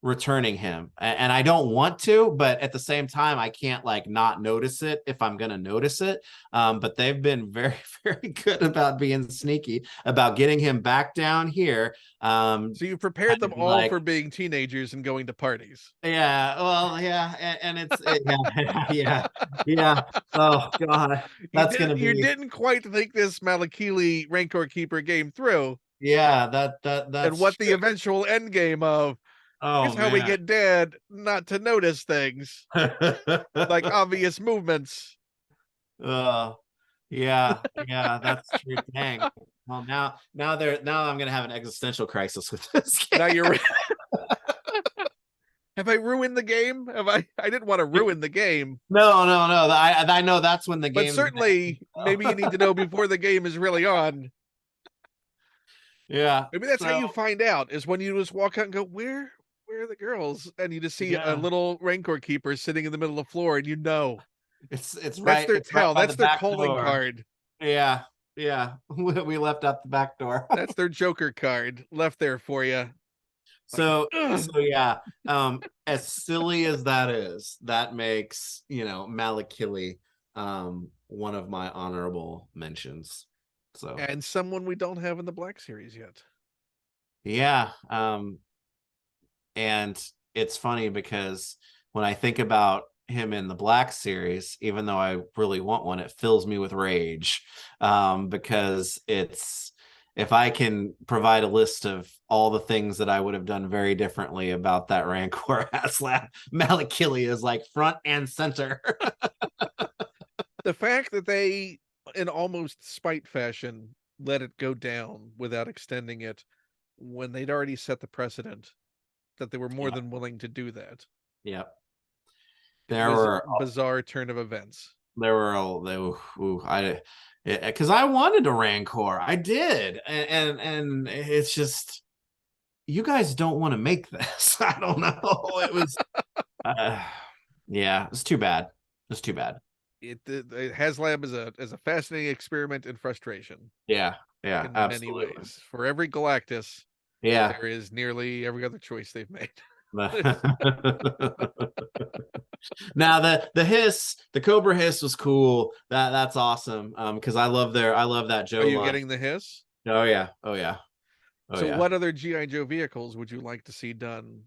Speaker 2: returning him, and I don't want to, but at the same time I can't like not notice it if I'm gonna notice it. But they've been very very good about being sneaky about getting him back down here.
Speaker 1: So you prepared them all
Speaker 2: Like,
Speaker 1: for being teenagers and going to parties.
Speaker 2: yeah, well, yeah, and yeah, yeah, yeah. Oh god, that's gonna
Speaker 1: You
Speaker 2: be,
Speaker 1: didn't quite think this Malakili Rancor Keeper game through,
Speaker 2: yeah,
Speaker 1: and
Speaker 2: that's
Speaker 1: what the
Speaker 2: true.
Speaker 1: eventual end game of
Speaker 2: Oh
Speaker 1: here's how we
Speaker 2: man.
Speaker 1: get Dad not to notice things like obvious movements.
Speaker 2: Oh, yeah, yeah, that's true. Dang. Well, now I'm gonna have an existential crisis with this
Speaker 1: Now
Speaker 2: game.
Speaker 1: you're have I ruined the game? Have I didn't want to ruin the game,
Speaker 2: No, no, no. I know that's when the
Speaker 1: but
Speaker 2: game's gonna
Speaker 1: certainly
Speaker 2: end.
Speaker 1: maybe you need to know before the game is really on.
Speaker 2: Yeah.
Speaker 1: Maybe that's how
Speaker 2: So
Speaker 1: you find out is when you just walk out and go, where are the girls? And you just see a
Speaker 2: yeah,
Speaker 1: little Rancor Keeper sitting in the middle of the floor, and you know
Speaker 2: it's right by the
Speaker 1: that's their
Speaker 2: back
Speaker 1: calling
Speaker 2: door.
Speaker 1: card.
Speaker 2: Yeah, yeah. We left out the back door.
Speaker 1: That's their Joker card left there for you. Like,
Speaker 2: So
Speaker 1: ugh.
Speaker 2: so yeah. As silly as that is, that makes, Malakili one of my honorable mentions. So
Speaker 1: And someone we don't have in the Black Series yet.
Speaker 2: yeah. And it's funny because when I think about him in the Black Series, even though I really want one, it fills me with rage. Because if I can provide a list of all the things that I would have done very differently about that Rancor Haslab, Malakili is like front and center.
Speaker 1: The fact that they, in almost spite fashion, let it go down without extending it when they'd already set the precedent, that they were more
Speaker 2: Yeah,
Speaker 1: than willing to do that.
Speaker 2: yeah.
Speaker 1: It
Speaker 2: There
Speaker 1: was a
Speaker 2: were
Speaker 1: bizarre turn of events.
Speaker 2: there were a- they, ooh, I because I wanted a Rancor, I did, and it's just, you guys don't want to make this. I don't know. It was, uh, yeah, it's too bad. It's too bad.
Speaker 1: The HasLab is a fascinating experiment in frustration
Speaker 2: Yeah, yeah,
Speaker 1: in many
Speaker 2: absolutely.
Speaker 1: ways. For every Galactus,
Speaker 2: Yeah.
Speaker 1: there is nearly every other choice they've made.
Speaker 2: Now the Cobra hiss was cool. That's awesome. Because I love that
Speaker 1: Are
Speaker 2: Joe
Speaker 1: you
Speaker 2: line.
Speaker 1: getting the hiss?
Speaker 2: Oh yeah, oh yeah, oh
Speaker 1: So,
Speaker 2: yeah.
Speaker 1: what other GI Joe vehicles would you like to see done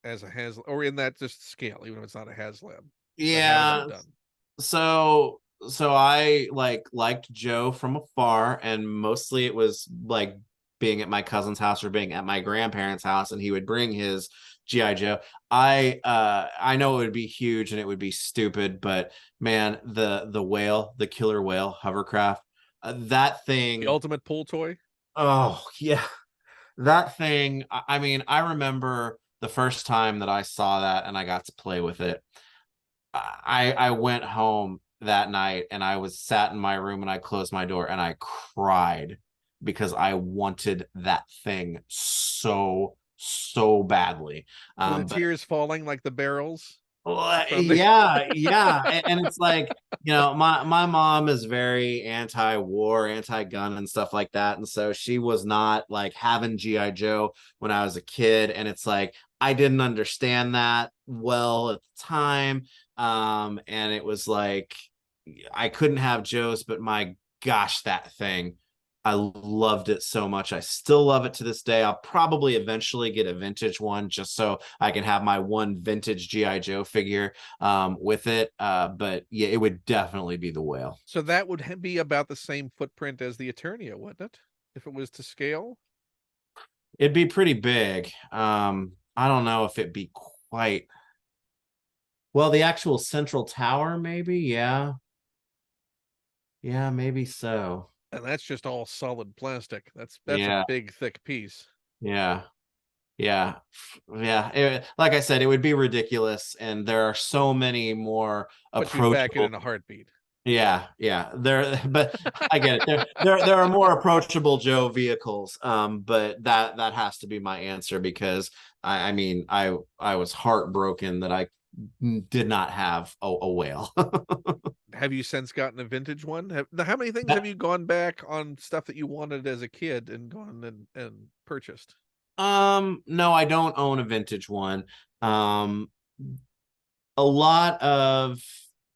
Speaker 1: as a Has or in that just scale, even if it's not a HasLab, that haven't been
Speaker 2: Yeah.
Speaker 1: done?
Speaker 2: So I liked Joe from afar, and mostly it was like being at my cousin's house or being at my grandparents' house, and he would bring his GI Joe. I know it would be huge and it would be stupid, but man, the whale, the killer whale hovercraft, that
Speaker 1: The
Speaker 2: thing.
Speaker 1: ultimate pool toy.
Speaker 2: Oh yeah, that thing. I mean, I remember the first time that I saw that and I got to play with it. I went home that night and I was sat in my room and I closed my door and I cried because I wanted that thing so badly.
Speaker 1: Were the
Speaker 2: But
Speaker 1: tears falling like the barrels from the
Speaker 2: yeah, yeah, and it's like, my mom is very anti-war, anti-gun, and stuff like that, and so she was not like having GI Joe when I was a kid, and it's like I didn't understand that well at the time, and it was like I couldn't have Joe's, but my gosh, that thing. I loved it so much. I still love it to this day. I'll probably eventually get a vintage one just so I can have my one vintage GI Joe figure with it. But yeah, it would definitely be the whale.
Speaker 1: So that would be about the same footprint as the Eternia, wouldn't it? If it was to scale.
Speaker 2: It'd be pretty big. I don't know if it'd be quite, well, the actual central tower, maybe. Yeah. Yeah, maybe so.
Speaker 1: And that's just all solid plastic. That's a
Speaker 2: Yeah.
Speaker 1: big thick piece.
Speaker 2: Yeah. Yeah, yeah. Like I said, it would be ridiculous, and there are so many more
Speaker 1: But you'd back it
Speaker 2: approachable.
Speaker 1: in a heartbeat.
Speaker 2: Yeah. But I get it. There are more approachable Joe vehicles. But that has to be my answer because I mean I was heartbroken that I did not have a whale.
Speaker 1: Have you since gotten a vintage one? How many things have
Speaker 2: That-
Speaker 1: you gone back on stuff that you wanted as a kid and gone and purchased?
Speaker 2: no, I don't own a vintage one. Um, a lot of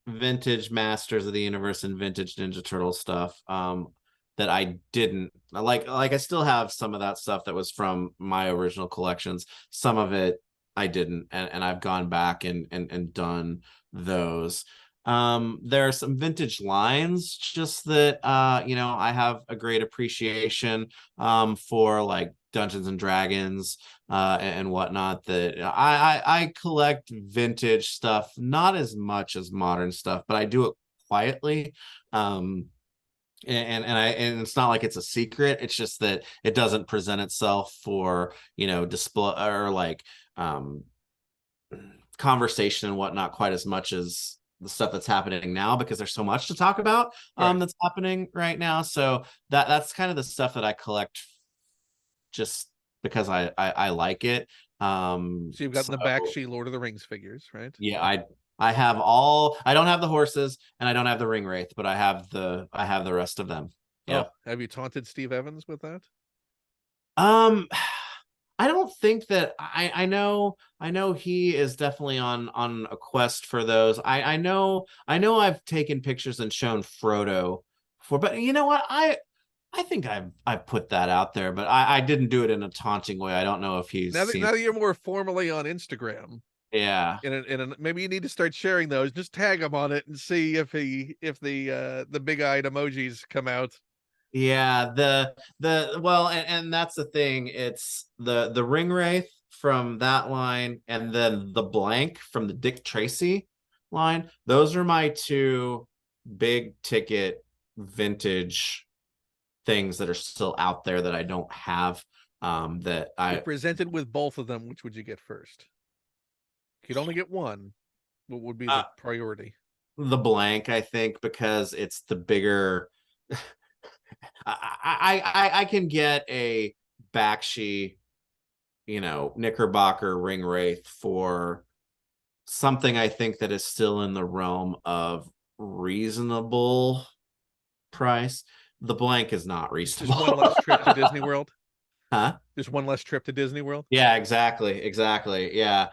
Speaker 2: vintage Masters of the Universe and vintage Ninja Turtle stuff that I didn't like I still have some of that stuff that was from my original collections. Some of it I didn't, and I've gone back and done those. There are some vintage lines just that I have a great appreciation for, like Dungeons and Dragons and whatnot. That I collect vintage stuff, not as much as modern stuff, but I do it quietly. And it's not like it's a secret. It's just that it doesn't present itself for display or like um conversation and whatnot quite as much as the stuff that's happening now, because there's so much to talk about
Speaker 1: Right.
Speaker 2: that's happening right now. So that's kind of the stuff that I collect just because I like it.
Speaker 1: So you've got in
Speaker 2: So
Speaker 1: the backseat Lord of the Rings figures, right?
Speaker 2: yeah, I have all. I don't have the horses and I don't have the ring wraith, but I have the rest of them.
Speaker 1: Oh,
Speaker 2: Yep.
Speaker 1: have you taunted Steve Evans with that?
Speaker 2: Um, I don't think that I know he is definitely on a quest for those. I know I've taken pictures and shown Frodo for, but you know what? I think I've put that out there, but I didn't do it in a taunting way. I don't know if he's
Speaker 1: Now
Speaker 2: seen.
Speaker 1: that you're more formally on Instagram,
Speaker 2: Yeah.
Speaker 1: maybe you need to start sharing those. Just tag him on it and see if the big eyed emojis come out.
Speaker 2: Yeah, the well, and that's the thing. It's the ring wraith from that line, and then the blank from the Dick Tracy line. Those are my two big ticket vintage things that are still out there that I don't have. That
Speaker 1: If
Speaker 2: I
Speaker 1: presented with both of them, which would you get first? You could only get one. What would be the priority?
Speaker 2: the blank, I think, because it's the bigger. I can get a Bakshi, Knickerbocker ring wraith for something I think that is still in the realm of reasonable price. The blank is not
Speaker 1: Just
Speaker 2: reasonable.
Speaker 1: one less trip to Disney World.
Speaker 2: Huh?
Speaker 1: Just one less trip to Disney World.
Speaker 2: Yeah, exactly. Yeah.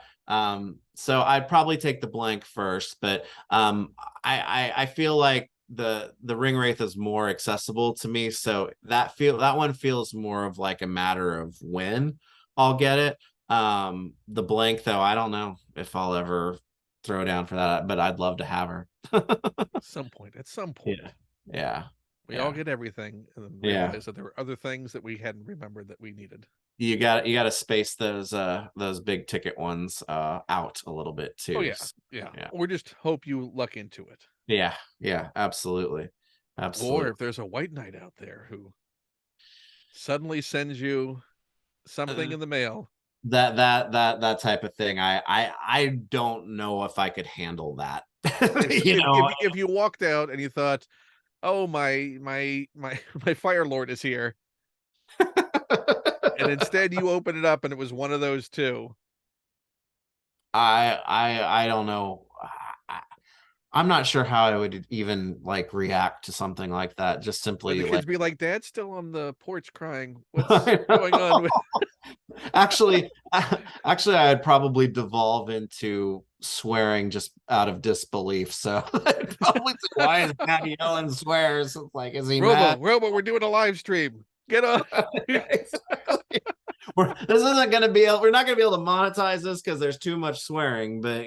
Speaker 2: So I'd probably take the blank first, but I feel like the ring wraith is more accessible to me, so that one feels more of like a matter of when I'll get it. The blank though, I don't know if I'll ever throw down for that, but I'd love to have her.
Speaker 1: At some
Speaker 2: Yeah.
Speaker 1: point,
Speaker 2: Yeah.
Speaker 1: we all
Speaker 2: Yeah.
Speaker 1: get everything and then
Speaker 2: Yeah.
Speaker 1: realize that there were other things that we hadn't remembered that we needed.
Speaker 2: You got to space those big ticket ones out a little bit
Speaker 1: Oh
Speaker 2: too.
Speaker 1: yeah,
Speaker 2: So,
Speaker 1: yeah.
Speaker 2: yeah.
Speaker 1: Or just hope you luck into it.
Speaker 2: Yeah, absolutely.
Speaker 1: Or
Speaker 2: Absolutely.
Speaker 1: if there's a white knight out there who suddenly sends you something
Speaker 2: Uh,
Speaker 1: in the mail.
Speaker 2: that type of thing. I don't know if I could handle that.
Speaker 1: If
Speaker 2: you
Speaker 1: if if,
Speaker 2: know.
Speaker 1: if you walked out and you thought, "Oh my my Fire Lord is here," and instead you open it up and it was one of those two,
Speaker 2: I don't know. I, I'm not sure how I would even like react to something like that. Just
Speaker 1: would
Speaker 2: simply
Speaker 1: the
Speaker 2: like
Speaker 1: kids be like, "Dad's still on the porch crying. What's
Speaker 2: I
Speaker 1: going on with?"
Speaker 2: know. Actually, actually, I'd probably devolve into swearing just out of disbelief. So I'd probably say, "Why is Matt yelling swears? It's like, is he mad?"
Speaker 1: Robo, we're doing a live stream. Get on.
Speaker 2: Exactly. This isn't going to be. We're not going to be able to monetize this because there's too much swearing. But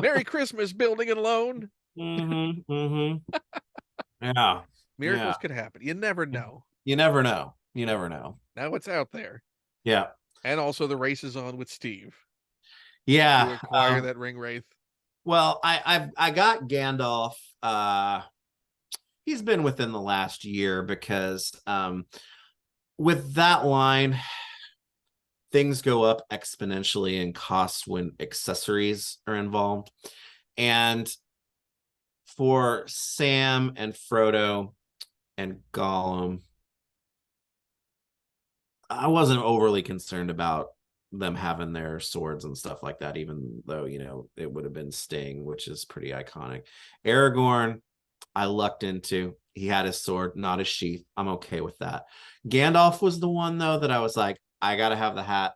Speaker 1: Merry Christmas, building and loan.
Speaker 2: mm-hmm. Yeah, yeah.
Speaker 1: Miracles could happen. You never know.
Speaker 2: You never know. You never know.
Speaker 1: Now it's out there.
Speaker 2: Yeah,
Speaker 1: And also the race is on with Steve to
Speaker 2: yeah.
Speaker 1: acquire that ring wraith.
Speaker 2: Well, I got Gandalf. He's been within the last year because with that line, things go up exponentially in cost when accessories are involved. And for Sam and Frodo and Gollum, I wasn't overly concerned about them having their swords and stuff like that, even though, you know, it would have been Sting, which is pretty iconic. Aragorn, I lucked into. He had his sword, not his sheath. I'm okay with that. Gandalf was the one, though, that I was like, I got to have the hat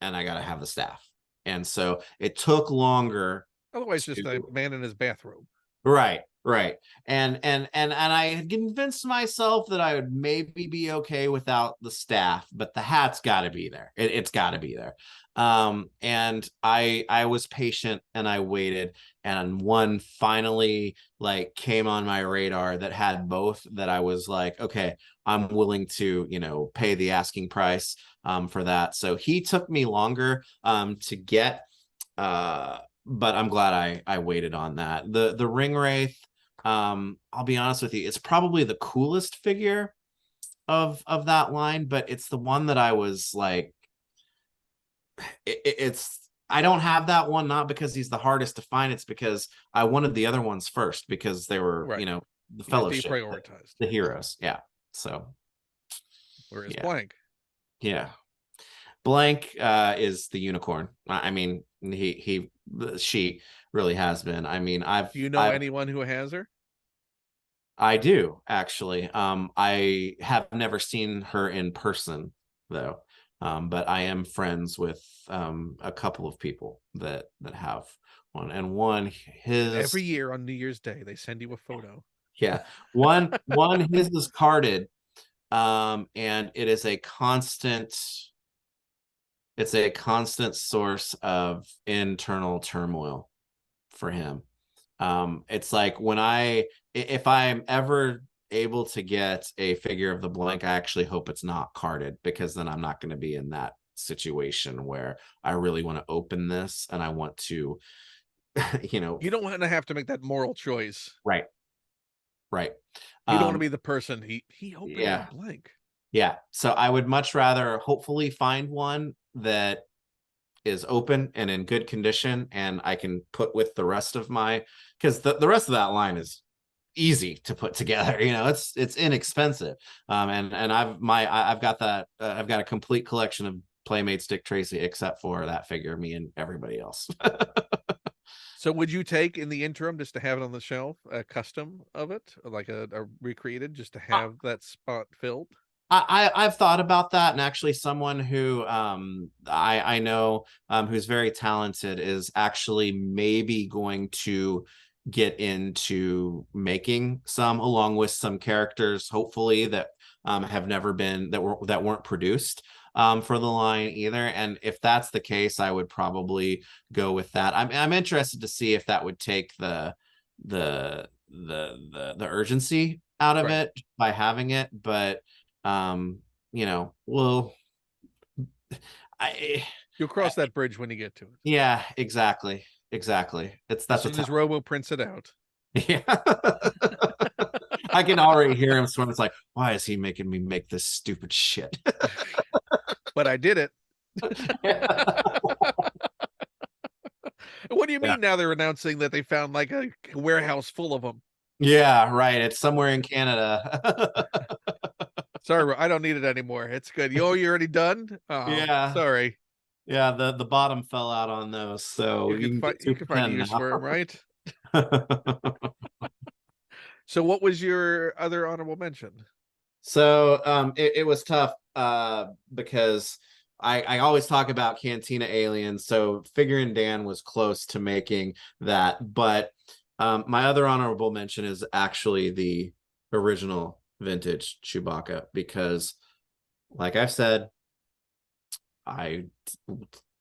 Speaker 2: and I got to have the staff. And so it took longer.
Speaker 1: Otherwise, just a man in his bathrobe.
Speaker 2: Right, right. And I had convinced myself that I would maybe be okay without the staff, but the hat's got to be there. It's got to be there. And I was patient and I waited, and one finally like came on my radar that had both, that I was like, okay, I'm willing to, you know, pay the asking price for that. So he took me longer to get, but I'm glad I waited on that. The ring wraith, I'll be honest with you, it's probably the coolest figure of that line, but it's the one that I was like, it's I don't have that one, not because he's the hardest to find, it's because I wanted the other ones first, because they were,
Speaker 1: Right.
Speaker 2: you know, the
Speaker 1: You
Speaker 2: fellowship,
Speaker 1: deprioritized.
Speaker 2: the heroes. Yeah. So
Speaker 1: Whereas
Speaker 2: yeah.
Speaker 1: Blank.
Speaker 2: Yeah. Blank is the unicorn. I mean, she really has been. I mean,
Speaker 1: Do you know anyone who has her?
Speaker 2: I do actually. I have never seen her in person though. But I am friends with a couple of people that have one, and one
Speaker 1: And every
Speaker 2: his
Speaker 1: year on New Year's Day, they send you a photo.
Speaker 2: yeah, one his is carded, and it is a constant. It's a constant source of internal turmoil for him. It's like if I'm ever able to get a figure of the Blank, I actually hope it's not carded, because then I'm not going to be in that situation where I really want to open this and I want to, you know,
Speaker 1: You don't want to have to make that moral choice.
Speaker 2: right, right.
Speaker 1: You don't want to be the person he opened
Speaker 2: Yeah,
Speaker 1: the Blank.
Speaker 2: yeah. So I would much rather hopefully find one that is open and in good condition, and I can put with the rest of my, because the rest of that line is easy to put together. You know, it's inexpensive. And I've got that I've got a complete collection of Playmates Dick Tracy, except for that figure, me and everybody else.
Speaker 1: So would you take, in the interim, just to have it on the shelf, a custom of it, like a recreated, just to have that spot filled?
Speaker 2: I've thought about that, and actually someone who I know who's very talented is actually maybe going to get into making some, along with some characters, hopefully, that have never been, that weren't produced for the line either. And if that's the case, I would probably go with that. I'm interested to see if that would take the urgency out of
Speaker 1: Right.
Speaker 2: it by having it, but you know, well, I
Speaker 1: You'll cross that bridge when you get to it.
Speaker 2: yeah, exactly, it's
Speaker 1: As
Speaker 2: that's a
Speaker 1: soon as
Speaker 2: tough.
Speaker 1: Robo prints it out.
Speaker 2: Yeah. I can already hear him sort of, it's like, why is he making me make this stupid shit?
Speaker 1: But I did it.
Speaker 2: Yeah.
Speaker 1: What do you
Speaker 2: Yeah.
Speaker 1: mean now they're announcing that they found like a warehouse full of them?
Speaker 2: Yeah, right. It's somewhere in Canada.
Speaker 1: Sorry, I don't need it anymore. It's good. You're already done? Oh,
Speaker 2: Yeah.
Speaker 1: sorry.
Speaker 2: Yeah, the bottom fell out on those, so you can get
Speaker 1: You can find a
Speaker 2: 2 for 10
Speaker 1: use for them, right?
Speaker 2: now.
Speaker 1: So what was your other honorable mention?
Speaker 2: So it was tough because I always talk about Cantina Aliens, so figuring Dan was close to making that, but my other honorable mention is actually the original vintage Chewbacca, because like I've said, I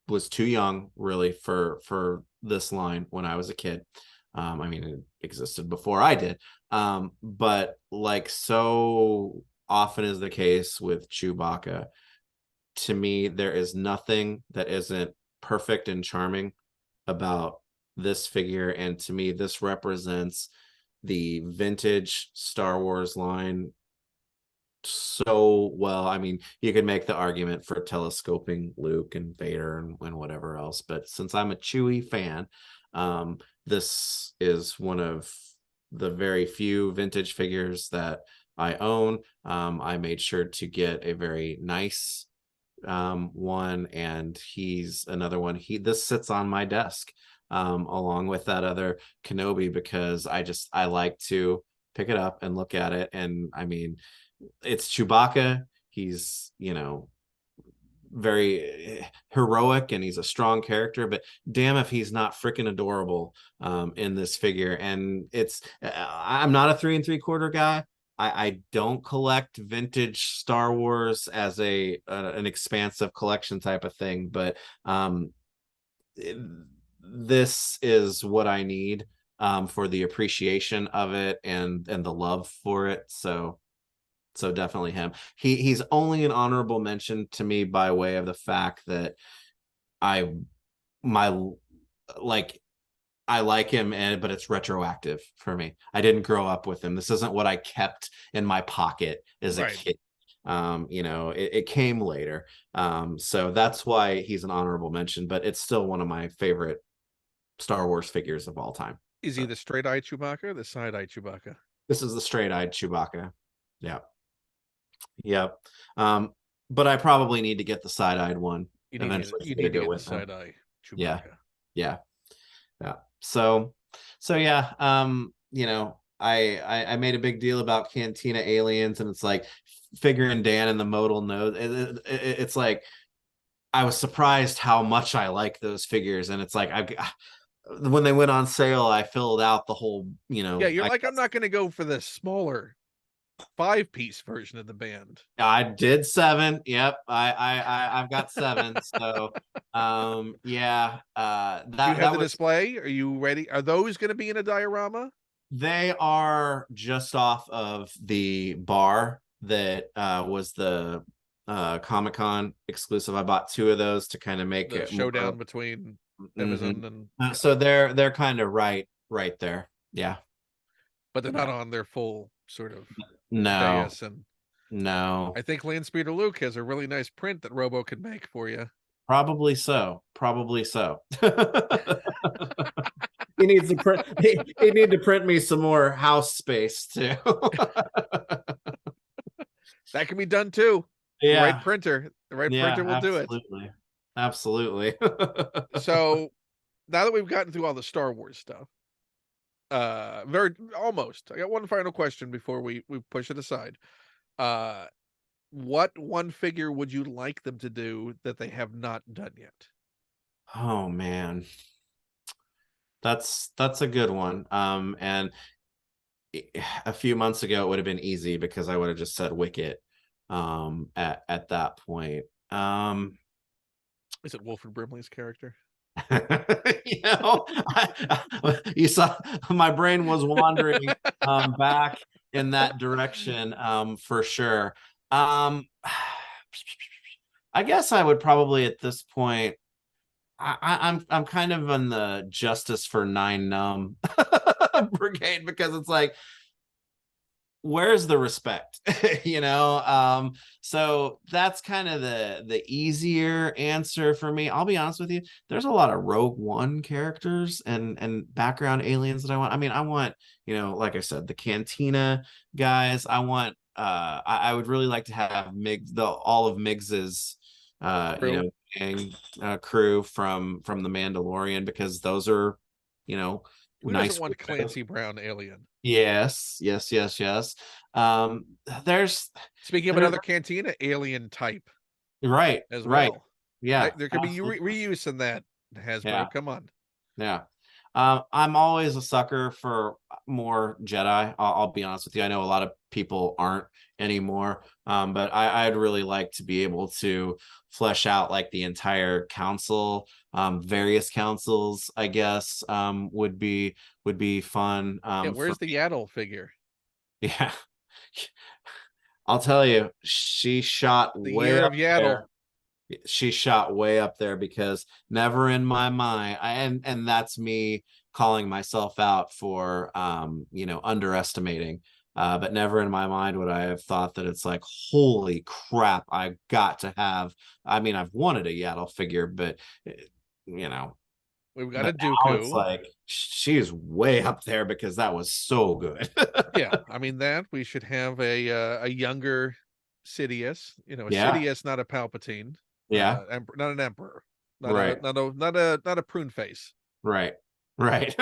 Speaker 2: was too young really for this line when I was a kid. I mean, it existed before I did, but like so often is the case with Chewbacca, to me there is nothing that isn't perfect and charming about this figure, and to me this represents the vintage Star Wars line so well. I mean, you could make the argument for telescoping Luke and Vader and whatever else, but since I'm a Chewie fan, this is one of the very few vintage figures that I own. I made sure to get a very nice one, and he's another one. This sits on my desk along with that other Kenobi, because I like to pick it up and look at it. And I mean, it's Chewbacca. He's, very heroic, and he's a strong character, but damn if he's not freaking adorable in this figure. And I'm not a 3 3/4 guy. I don't collect vintage Star Wars as an expansive collection type of thing, but this is what I need for the appreciation of it and the love for it. So definitely him. He's only an honorable mention to me by way of the fact that I my like I like him, but it's retroactive for me. I didn't grow up with him. This isn't what I kept in my pocket as a kid. It came later. So that's why he's an honorable mention, but it's still one of my favorite Star Wars figures of all time.
Speaker 1: Is he the straight-eyed Chewbacca or the side-eyed Chewbacca?
Speaker 2: This is the straight-eyed Chewbacca. Yeah. Yep. But I probably need to get the side-eyed one eventually.
Speaker 1: You need to get the side-eye Chewbacca.
Speaker 2: Yeah. Yeah. Yeah. So yeah, I made a big deal about Cantina Aliens, and it's like figuring Dan in the modal nose. It's like I was surprised how much I like those figures, and it's like when they went on sale, I filled out the whole,
Speaker 1: Yeah, you're like, I'm not going to go for the smaller 5-piece version of the band.
Speaker 2: I did 7. Yep. I've got 7. So yeah.
Speaker 1: Do you have the display? Are you ready? Are those going to be in a diorama?
Speaker 2: They are just off of the bar that was the Comic-Con exclusive. I bought 2 of those to kind of make
Speaker 1: the
Speaker 2: it
Speaker 1: showdown more between Amazon and
Speaker 2: so they're kind of right there. Yeah.
Speaker 1: But they're not on their full sort of
Speaker 2: dais.
Speaker 1: And
Speaker 2: no.
Speaker 1: I think Landspeeder Luke has a really nice print that Robo could make for you.
Speaker 2: Probably so. He needs to print. He need to print me some more house space too.
Speaker 1: That can be done too.
Speaker 2: Yeah.
Speaker 1: The right printer will do it.
Speaker 2: Absolutely.
Speaker 1: So now that we've gotten through all the Star Wars stuff, almost. I got one final question before we push it aside. What one figure would you like them to do that they have not done yet?
Speaker 2: Oh man. That's a good one. And a few months ago it would have been easy because I would have just said Wicket at that point.
Speaker 1: Is it Wilford Brimley's character?
Speaker 2: You saw my brain was wandering back in that direction for sure. I guess I would probably at this point I'm kind of on the Justice for 9 Numb brigade, because it's like, where's the respect? So that's kind of the easier answer for me. I'll be honest with you, there's a lot of Rogue One characters and background aliens that I want. I mean, I want, like I said, the Cantina guys. I want I would really like to have all of Miggs's gang crew from the Mandalorian, because those are,
Speaker 1: who
Speaker 2: nice.
Speaker 1: Doesn't want Clancy Brown alien?
Speaker 2: Yes. There's
Speaker 1: speaking of another Cantina alien type,
Speaker 2: right
Speaker 1: as
Speaker 2: right
Speaker 1: well.
Speaker 2: Yeah,
Speaker 1: there could be reuse in that, Hasbro.
Speaker 2: Yeah.
Speaker 1: Come on.
Speaker 2: Yeah. I'm always a sucker for more Jedi. I'll be honest with you. I know a lot of people aren't anymore, but I'd really like to be able to flesh out like the entire council, various councils, I guess, would be fun.
Speaker 1: Where's the Yaddle figure?
Speaker 2: Yeah. I'll tell you, she shot
Speaker 1: the
Speaker 2: way
Speaker 1: year
Speaker 2: up
Speaker 1: of Yaddle.
Speaker 2: there. She shot way up there, because never in my mind, and that's me calling myself out for underestimating, but never in my mind would I have thought that it's like, holy crap, I got to have. I mean, I've wanted a Yaddle figure, but
Speaker 1: We've got a
Speaker 2: But now it's
Speaker 1: Dooku.
Speaker 2: like she's way up there because that was so good.
Speaker 1: Yeah, I mean that we should have a younger Sidious. You know, a
Speaker 2: Yeah,
Speaker 1: Sidious, not a Palpatine,
Speaker 2: yeah,
Speaker 1: not an emperor,
Speaker 2: right,
Speaker 1: not a prune face.
Speaker 2: right, right.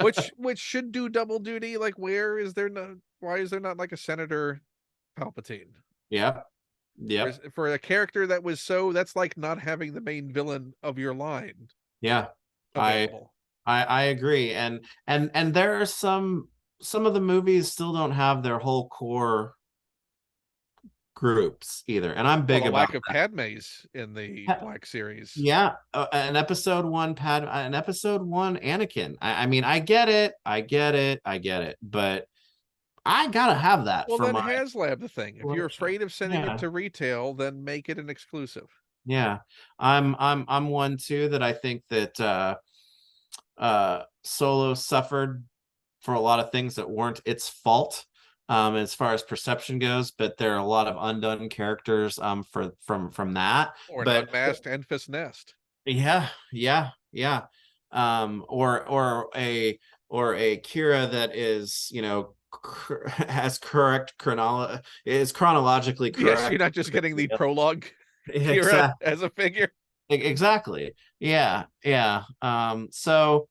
Speaker 1: Which should do double duty. Like, where is there no? Why is there not like a Senator Palpatine?
Speaker 2: Yep, yep,
Speaker 1: For a character that was so, that's like not having the main villain of your line
Speaker 2: yeah. I
Speaker 1: available.
Speaker 2: I agree, and there are some of the movies still don't have their whole core groups either, and I'm
Speaker 1: Well,
Speaker 2: big
Speaker 1: the lack
Speaker 2: about
Speaker 1: of Padmes in the
Speaker 2: that.
Speaker 1: Black series.
Speaker 2: Yeah, an episode one Anakin. I mean, I get it, I get it, but I gotta have that
Speaker 1: Well,
Speaker 2: for
Speaker 1: then
Speaker 2: my
Speaker 1: HasLab the thing. If you're
Speaker 2: collection.
Speaker 1: afraid of sending it
Speaker 2: Yeah,
Speaker 1: to retail, then make it an exclusive.
Speaker 2: yeah. I'm one too that I think that Solo suffered for a lot of things that weren't its fault, as far as perception goes, but there are a lot of undone characters from that.
Speaker 1: Or an
Speaker 2: But
Speaker 1: unmasked Enfys Nest.
Speaker 2: yeah, yeah, yeah. Or a Kira that is, has correct is chronologically
Speaker 1: Yes,
Speaker 2: correct.
Speaker 1: you're not just getting the prologue Kira
Speaker 2: Exactly.
Speaker 1: as a figure.
Speaker 2: Exactly. Yeah, yeah. So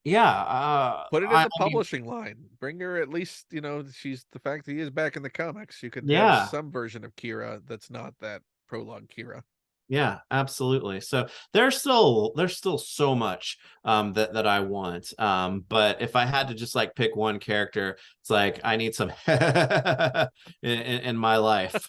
Speaker 2: yeah,
Speaker 1: Put it in the
Speaker 2: I mean,
Speaker 1: publishing line. Bring her at least, she's the fact that he is back in the comics. You could have
Speaker 2: yeah,
Speaker 1: some version of Kira that's not that prologue Kira.
Speaker 2: yeah, absolutely. So there's still so much that I want. But if I had to just like pick one character, it's like I need some in my life.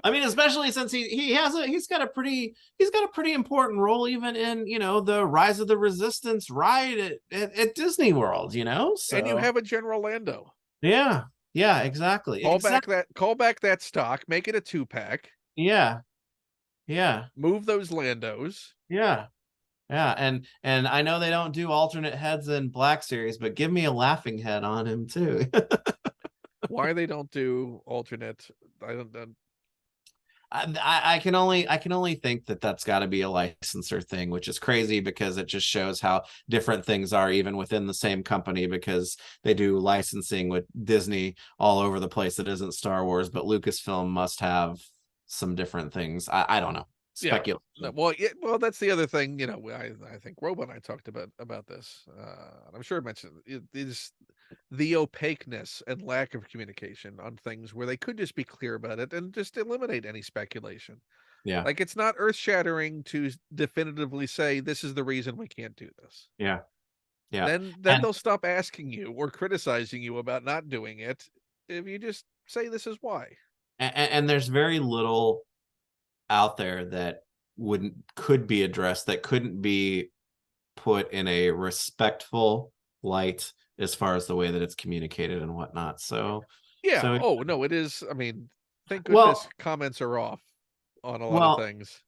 Speaker 2: I mean, especially since he's got a pretty important role even in, the Rise of the Resistance ride at Disney World,
Speaker 1: And you
Speaker 2: so
Speaker 1: have a General Lando.
Speaker 2: yeah, yeah, exactly,
Speaker 1: Call back that stock, make it a 2-pack,
Speaker 2: yeah, yeah,
Speaker 1: move those Landos.
Speaker 2: yeah. Yeah, and I know they don't do alternate heads in Black Series, but give me a laughing head on him too.
Speaker 1: Why they don't do alternate, I don't know.
Speaker 2: I can only think that that's got to be a licensor thing, which is crazy because it just shows how different things are even within the same company, because they do licensing with Disney all over the place that isn't Star Wars, but Lucasfilm must have some different things. I don't know.
Speaker 1: Yeah.
Speaker 2: Speculation.
Speaker 1: No, well, that's the other thing. I think Robo and I talked about this. I'm sure I mentioned it is the opaqueness and lack of communication on things where they could just be clear about it and just eliminate any speculation.
Speaker 2: Yeah.
Speaker 1: Like, it's not earth shattering to definitively say this is the reason we can't do this.
Speaker 2: Yeah. Yeah.
Speaker 1: Then
Speaker 2: And
Speaker 1: they'll stop asking you or criticizing you about not doing it if you just say this is why.
Speaker 2: and there's very little out there that could be addressed, that couldn't be put in a respectful light as far as the way that it's communicated and whatnot.
Speaker 1: Yeah.
Speaker 2: So
Speaker 1: Oh, no, it is. I mean, thank goodness
Speaker 2: well,
Speaker 1: comments are off on a lot of
Speaker 2: well,
Speaker 1: things.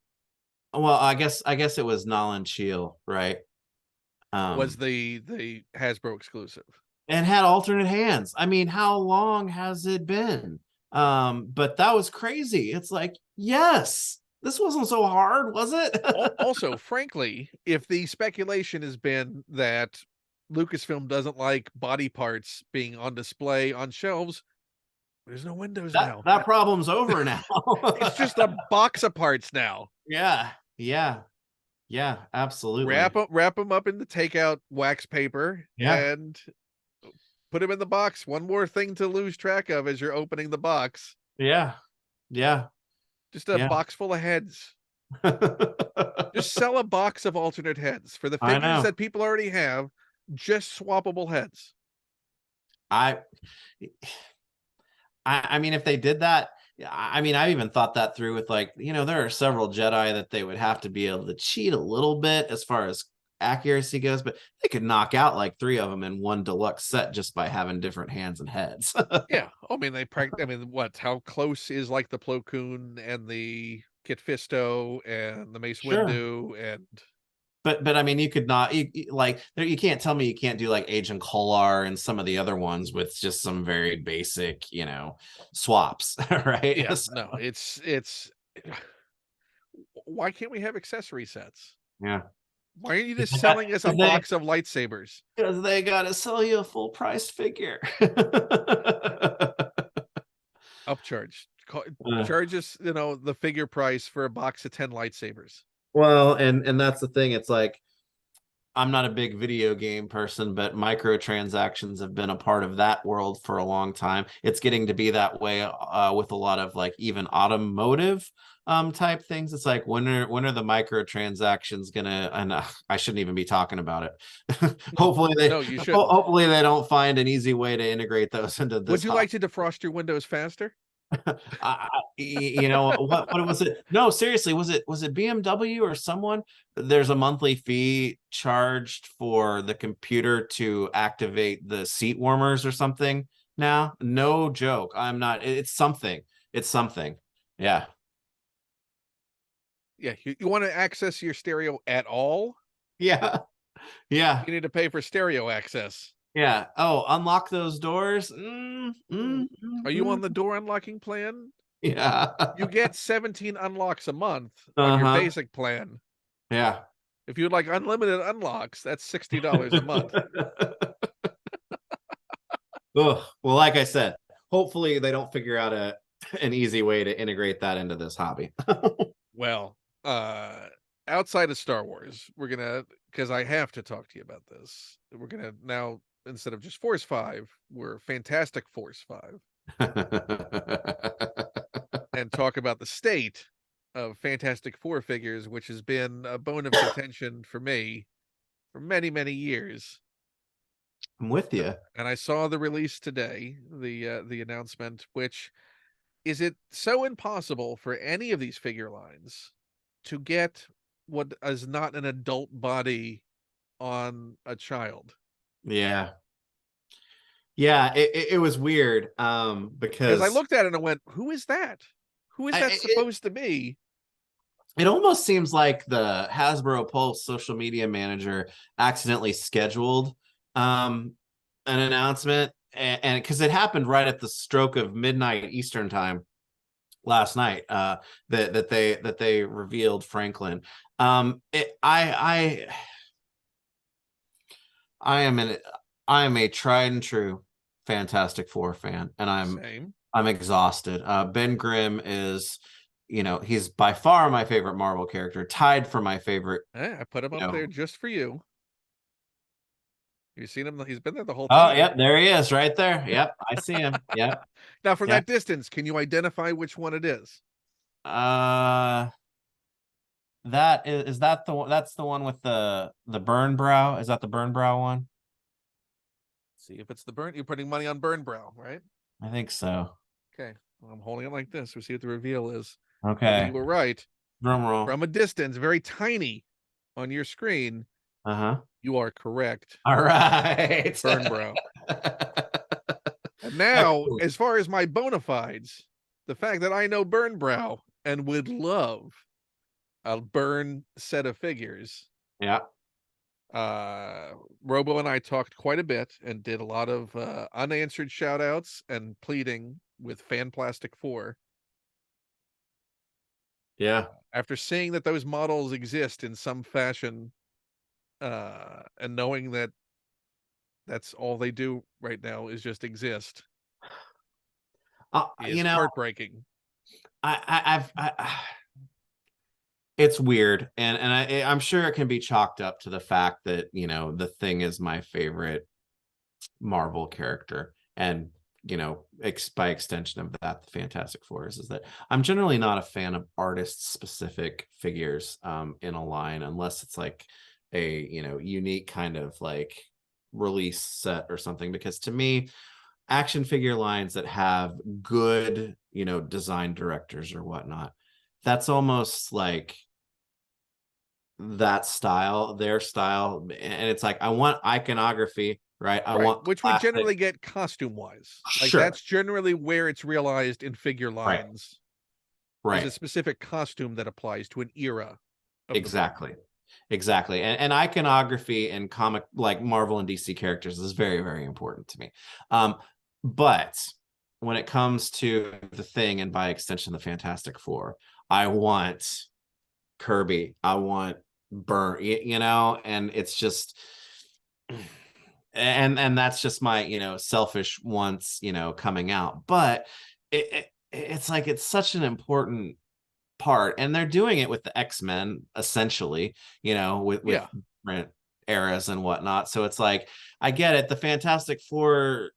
Speaker 2: I guess it was Nolan Cheel, right?
Speaker 1: Was
Speaker 2: Um,
Speaker 1: the Hasbro exclusive.
Speaker 2: and had alternate hands. I mean, how long has it been? But that was crazy. It's like, yes, this wasn't so hard, was it?
Speaker 1: Also, frankly, if the speculation has been that Lucasfilm doesn't like body parts being on display on shelves, there's no windows now.
Speaker 2: That problem's over now.
Speaker 1: It's just a box of parts now.
Speaker 2: Yeah, yeah, yeah, absolutely.
Speaker 1: Wrap them up in the takeout wax paper
Speaker 2: Yeah,
Speaker 1: and put them in the box. One more thing to lose track of as you're opening the box.
Speaker 2: yeah, yeah,
Speaker 1: Just a
Speaker 2: yeah.
Speaker 1: box full of heads. Just sell a box of alternate heads for the
Speaker 2: I
Speaker 1: figures
Speaker 2: know.
Speaker 1: that people already have. Just swappable heads.
Speaker 2: I I mean, if they did that, I mean, I even thought that through with, like, there are several Jedi that they would have to be able to cheat a little bit as far as accuracy goes, but they could knock out like three of them in one deluxe set just by having different hands and heads.
Speaker 1: Yeah. I mean, I mean, what? How close is like the Plo Koon and the Kit Fisto and the Mace
Speaker 2: Sure.
Speaker 1: Windu and
Speaker 2: But I mean, you could not like there. You can't tell me you can't do like Agent Kolar and some of the other ones with just some very basic, swaps, right?
Speaker 1: yeah,
Speaker 2: So,
Speaker 1: no, it's why can't we have accessory sets?
Speaker 2: Yeah.
Speaker 1: Why aren't you just selling us a box of lightsabers?
Speaker 2: Because they gotta sell you a full priced figure.
Speaker 1: Upcharge.
Speaker 2: Uh,
Speaker 1: Charge us, the figure price for a box of 10 lightsabers.
Speaker 2: well, and that's the thing. It's like I'm not a big video game person, but microtransactions have been a part of that world for a long time. It's getting to be that way with a lot of like even automotive type things. It's like when are the microtransactions gonna? And I shouldn't even be talking about it.
Speaker 1: No, you shouldn't.
Speaker 2: Hopefully they don't find an easy way to integrate those into this.
Speaker 1: Would you like to defrost your windows faster?
Speaker 2: You know what was it? No, seriously, was it BMW or someone? There's a monthly fee charged for the computer to activate the seat warmers or something now. No joke. I'm not. It's something. It's something. Yeah.
Speaker 1: Yeah, you want to access your stereo at all?
Speaker 2: Yeah. Yeah.
Speaker 1: You need to pay for stereo access.
Speaker 2: Yeah. Oh, unlock those doors.
Speaker 1: Are you on the door unlocking plan?
Speaker 2: Yeah.
Speaker 1: You get 17 unlocks a month on your
Speaker 2: Uh-huh.
Speaker 1: basic plan.
Speaker 2: Yeah.
Speaker 1: If you'd like unlimited unlocks, that's $60 a month.
Speaker 2: Ugh. Well, like I said, hopefully they don't figure out an easy way to integrate that into this hobby.
Speaker 1: Well, outside of Star Wars, we're gonna, because I have to talk to you about this. We're gonna now, instead of just Force 5, we're Fantastic Force 5 and talk about the state of Fantastic Four figures, which has been a bone of contention for me for many, many years.
Speaker 2: I'm with you.
Speaker 1: And I saw the release today, the announcement, which is it so impossible for any of these figure lines to get what is not an adult body on a child?
Speaker 2: Yeah. Yeah, it was weird
Speaker 1: Because I
Speaker 2: because
Speaker 1: looked at it and I went, who is that? Who is that supposed to be?
Speaker 2: it almost seems like the Hasbro Pulse social media manager accidentally scheduled an announcement, and because it happened right at the stroke of midnight Eastern time last night, that they revealed Franklin. I am a tried and true Fantastic Four fan, and
Speaker 1: Same.
Speaker 2: I'm exhausted. Ben Grimm is, he's by far my favorite Marvel character, tied for my favorite.
Speaker 1: I put him up there just for you. You've seen him. He's been there the whole
Speaker 2: Oh,
Speaker 1: time.
Speaker 2: yep, there he is, right there. Yep, I see him. Yep.
Speaker 1: Now, from
Speaker 2: Yep.
Speaker 1: that distance, can you identify which one it is?
Speaker 2: Is that the one? That's the one with the burn brow. Is that the burn brow one?
Speaker 1: See if it's the burn. You're putting money on Burn Brow, right?
Speaker 2: I think so.
Speaker 1: Okay. Well, I'm holding it like this. We'll see what the reveal is. Whether you
Speaker 2: Okay.
Speaker 1: were right.
Speaker 2: Drum roll.
Speaker 1: From a distance, very tiny on your screen,
Speaker 2: Uh-huh.
Speaker 1: you are correct.
Speaker 2: All right.
Speaker 1: Burn Brow. And now, as far as my bona fides, the fact that I know Burn Brow and would love a Burn set of figures.
Speaker 2: Yeah.
Speaker 1: Robo and I talked quite a bit and did a lot of unanswered shout outs and pleading with Fan Plastic 4.
Speaker 2: Yeah.
Speaker 1: After seeing that those models exist in some fashion, and knowing that that's all they do right now is just exist, is heartbreaking.
Speaker 2: It's weird, and I'm sure it can be chalked up to the fact that the Thing is my favorite Marvel character, and by extension of that, the Fantastic Four is that I'm generally not a fan of artist specific figures in a line unless it's like a unique kind of like release set or something, because to me action figure lines that have good design directors or whatnot, that's almost like their style, and it's like I want iconography, right? I want
Speaker 1: which we generally get costume wise. Like
Speaker 2: sure.
Speaker 1: That's generally where it's realized in figure lines.
Speaker 2: Right.
Speaker 1: There's a specific costume that applies to an era.
Speaker 2: Exactly. And iconography in comic like Marvel and DC characters is very, very important to me. But when it comes to the Thing, and by extension the Fantastic Four, I want Kirby. I want Burn, you know, and it's just, and that's just my, you know, selfish wants, you know, coming out. But it's like it's such an important part, and they're doing it with the X-Men essentially, you know, with
Speaker 1: Yeah.
Speaker 2: different eras and whatnot. So it's like I get it. The Fantastic Four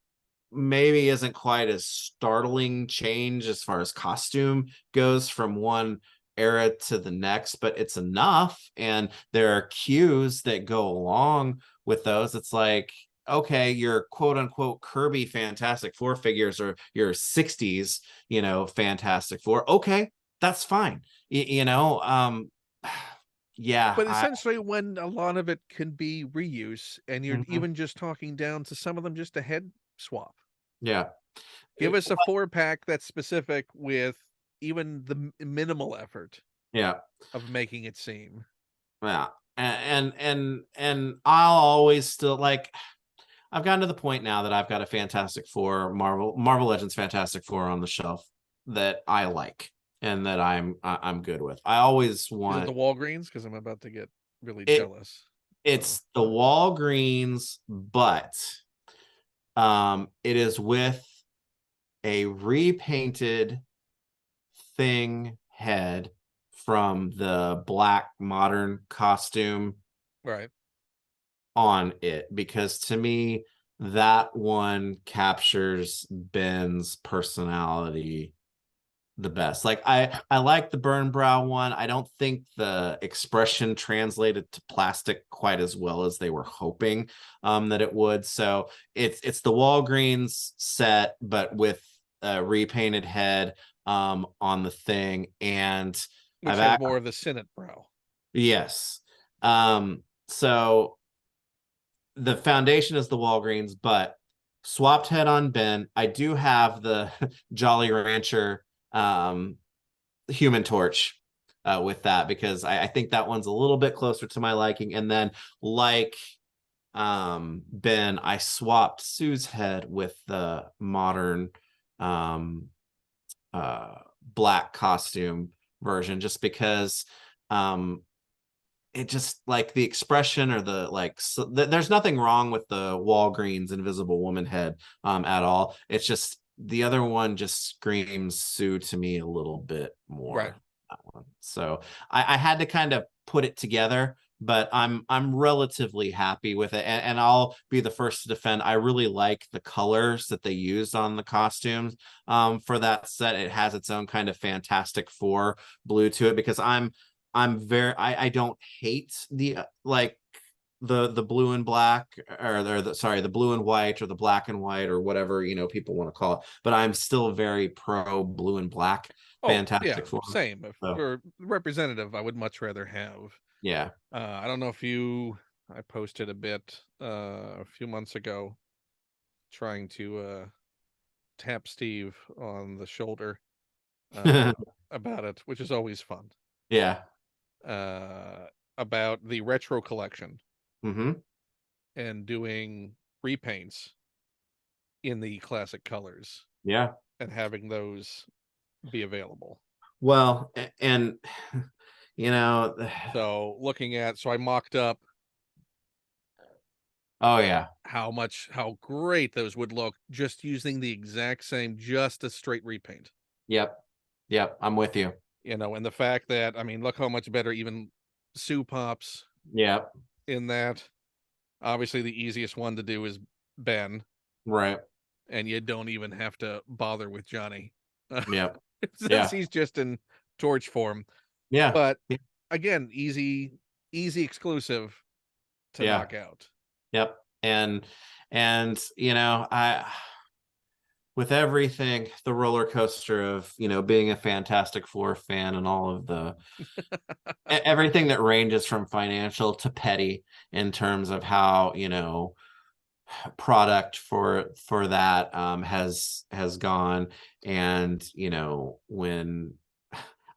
Speaker 2: maybe isn't quite as startling change as far as costume goes from one era to the next, but it's enough. And there are cues that go along with those. It's like, okay, your quote unquote Kirby Fantastic Four figures or your 60s, you know, Fantastic Four. Okay, that's fine. You know, yeah,
Speaker 1: But essentially, when a lot of it can be reuse, and you're
Speaker 2: mhm,
Speaker 1: even just talking down to some of them just a head swap.
Speaker 2: yeah.
Speaker 1: Give us a 4-pack that's specific with even the minimal effort
Speaker 2: Yeah.
Speaker 1: of making it seem.
Speaker 2: Yeah. And I'll always still like I've gotten to the point now that I've got a Fantastic Four Marvel Legends Fantastic Four on the shelf that I like and that I'm good with. I always
Speaker 1: Is it the
Speaker 2: want
Speaker 1: Walgreens? Because I'm about to get really
Speaker 2: it.
Speaker 1: jealous. So
Speaker 2: It's the Walgreens, but it is with a repainted Thing head from the black modern costume
Speaker 1: right.
Speaker 2: on it, because to me that one captures Ben's personality the best. Like I like the burn brow one. I don't think the expression translated to plastic quite as well as they were hoping that it would. So it's the Walgreens set but with a repainted head on the Thing. And
Speaker 1: Which has more of the Senate brow.
Speaker 2: yes. So the foundation is the Walgreens, but swapped head on Ben. I do have the Jolly Rancher Human Torch with that, because I think that one's a little bit closer to my liking. And then like Ben, I swapped Sue's head with the modern um black costume version, just because um it just like the expression or the like there's nothing wrong with the Walgreens Invisible Woman head at all. It's just the other one just screams Sue to me a little bit
Speaker 1: Right.
Speaker 2: more, that one. So I had to kind of put it together, but I'm relatively happy with it. And I'll be the first to defend, I really like the colors that they used on the costumes for that set. It has its own kind of Fantastic Four blue to it, because I don't hate the like the blue and black, or the blue and white or the black and white or whatever, you know, people want to call it, but I'm still very pro blue and black
Speaker 1: Oh, yeah,
Speaker 2: Fantastic Four.
Speaker 1: same. If
Speaker 2: So
Speaker 1: for representative, I would much rather have.
Speaker 2: yeah.
Speaker 1: I don't know if you. I posted a bit a few months ago, trying to tap Steve on the shoulder uh, about it, which is always fun.
Speaker 2: Yeah.
Speaker 1: Uh, about the retro collection
Speaker 2: Mm-hmm.
Speaker 1: and doing repaints in the classic colors
Speaker 2: Yeah.
Speaker 1: and having those be available.
Speaker 2: Well, and you know,
Speaker 1: So I mocked up
Speaker 2: oh yeah.
Speaker 1: how great those would look just using the exact same, just a straight repaint.
Speaker 2: Yep. Yep. I'm with you.
Speaker 1: And the fact that, I mean, look how much better even Sue pops
Speaker 2: Yep.
Speaker 1: in that. Obviously, the easiest one to do is Ben,
Speaker 2: Right.
Speaker 1: and you don't even have to bother with Johnny.
Speaker 2: Yep.
Speaker 1: Since
Speaker 2: Yeah.
Speaker 1: he's just in torch form.
Speaker 2: Yeah.
Speaker 1: But again, easy exclusive to
Speaker 2: Yeah.
Speaker 1: knock out.
Speaker 2: Yep. And you know, I with everything, the roller coaster of, you know, being a Fantastic Four fan and all of the everything that ranges from financial to petty in terms of how, you know, product for that has gone. And you know, when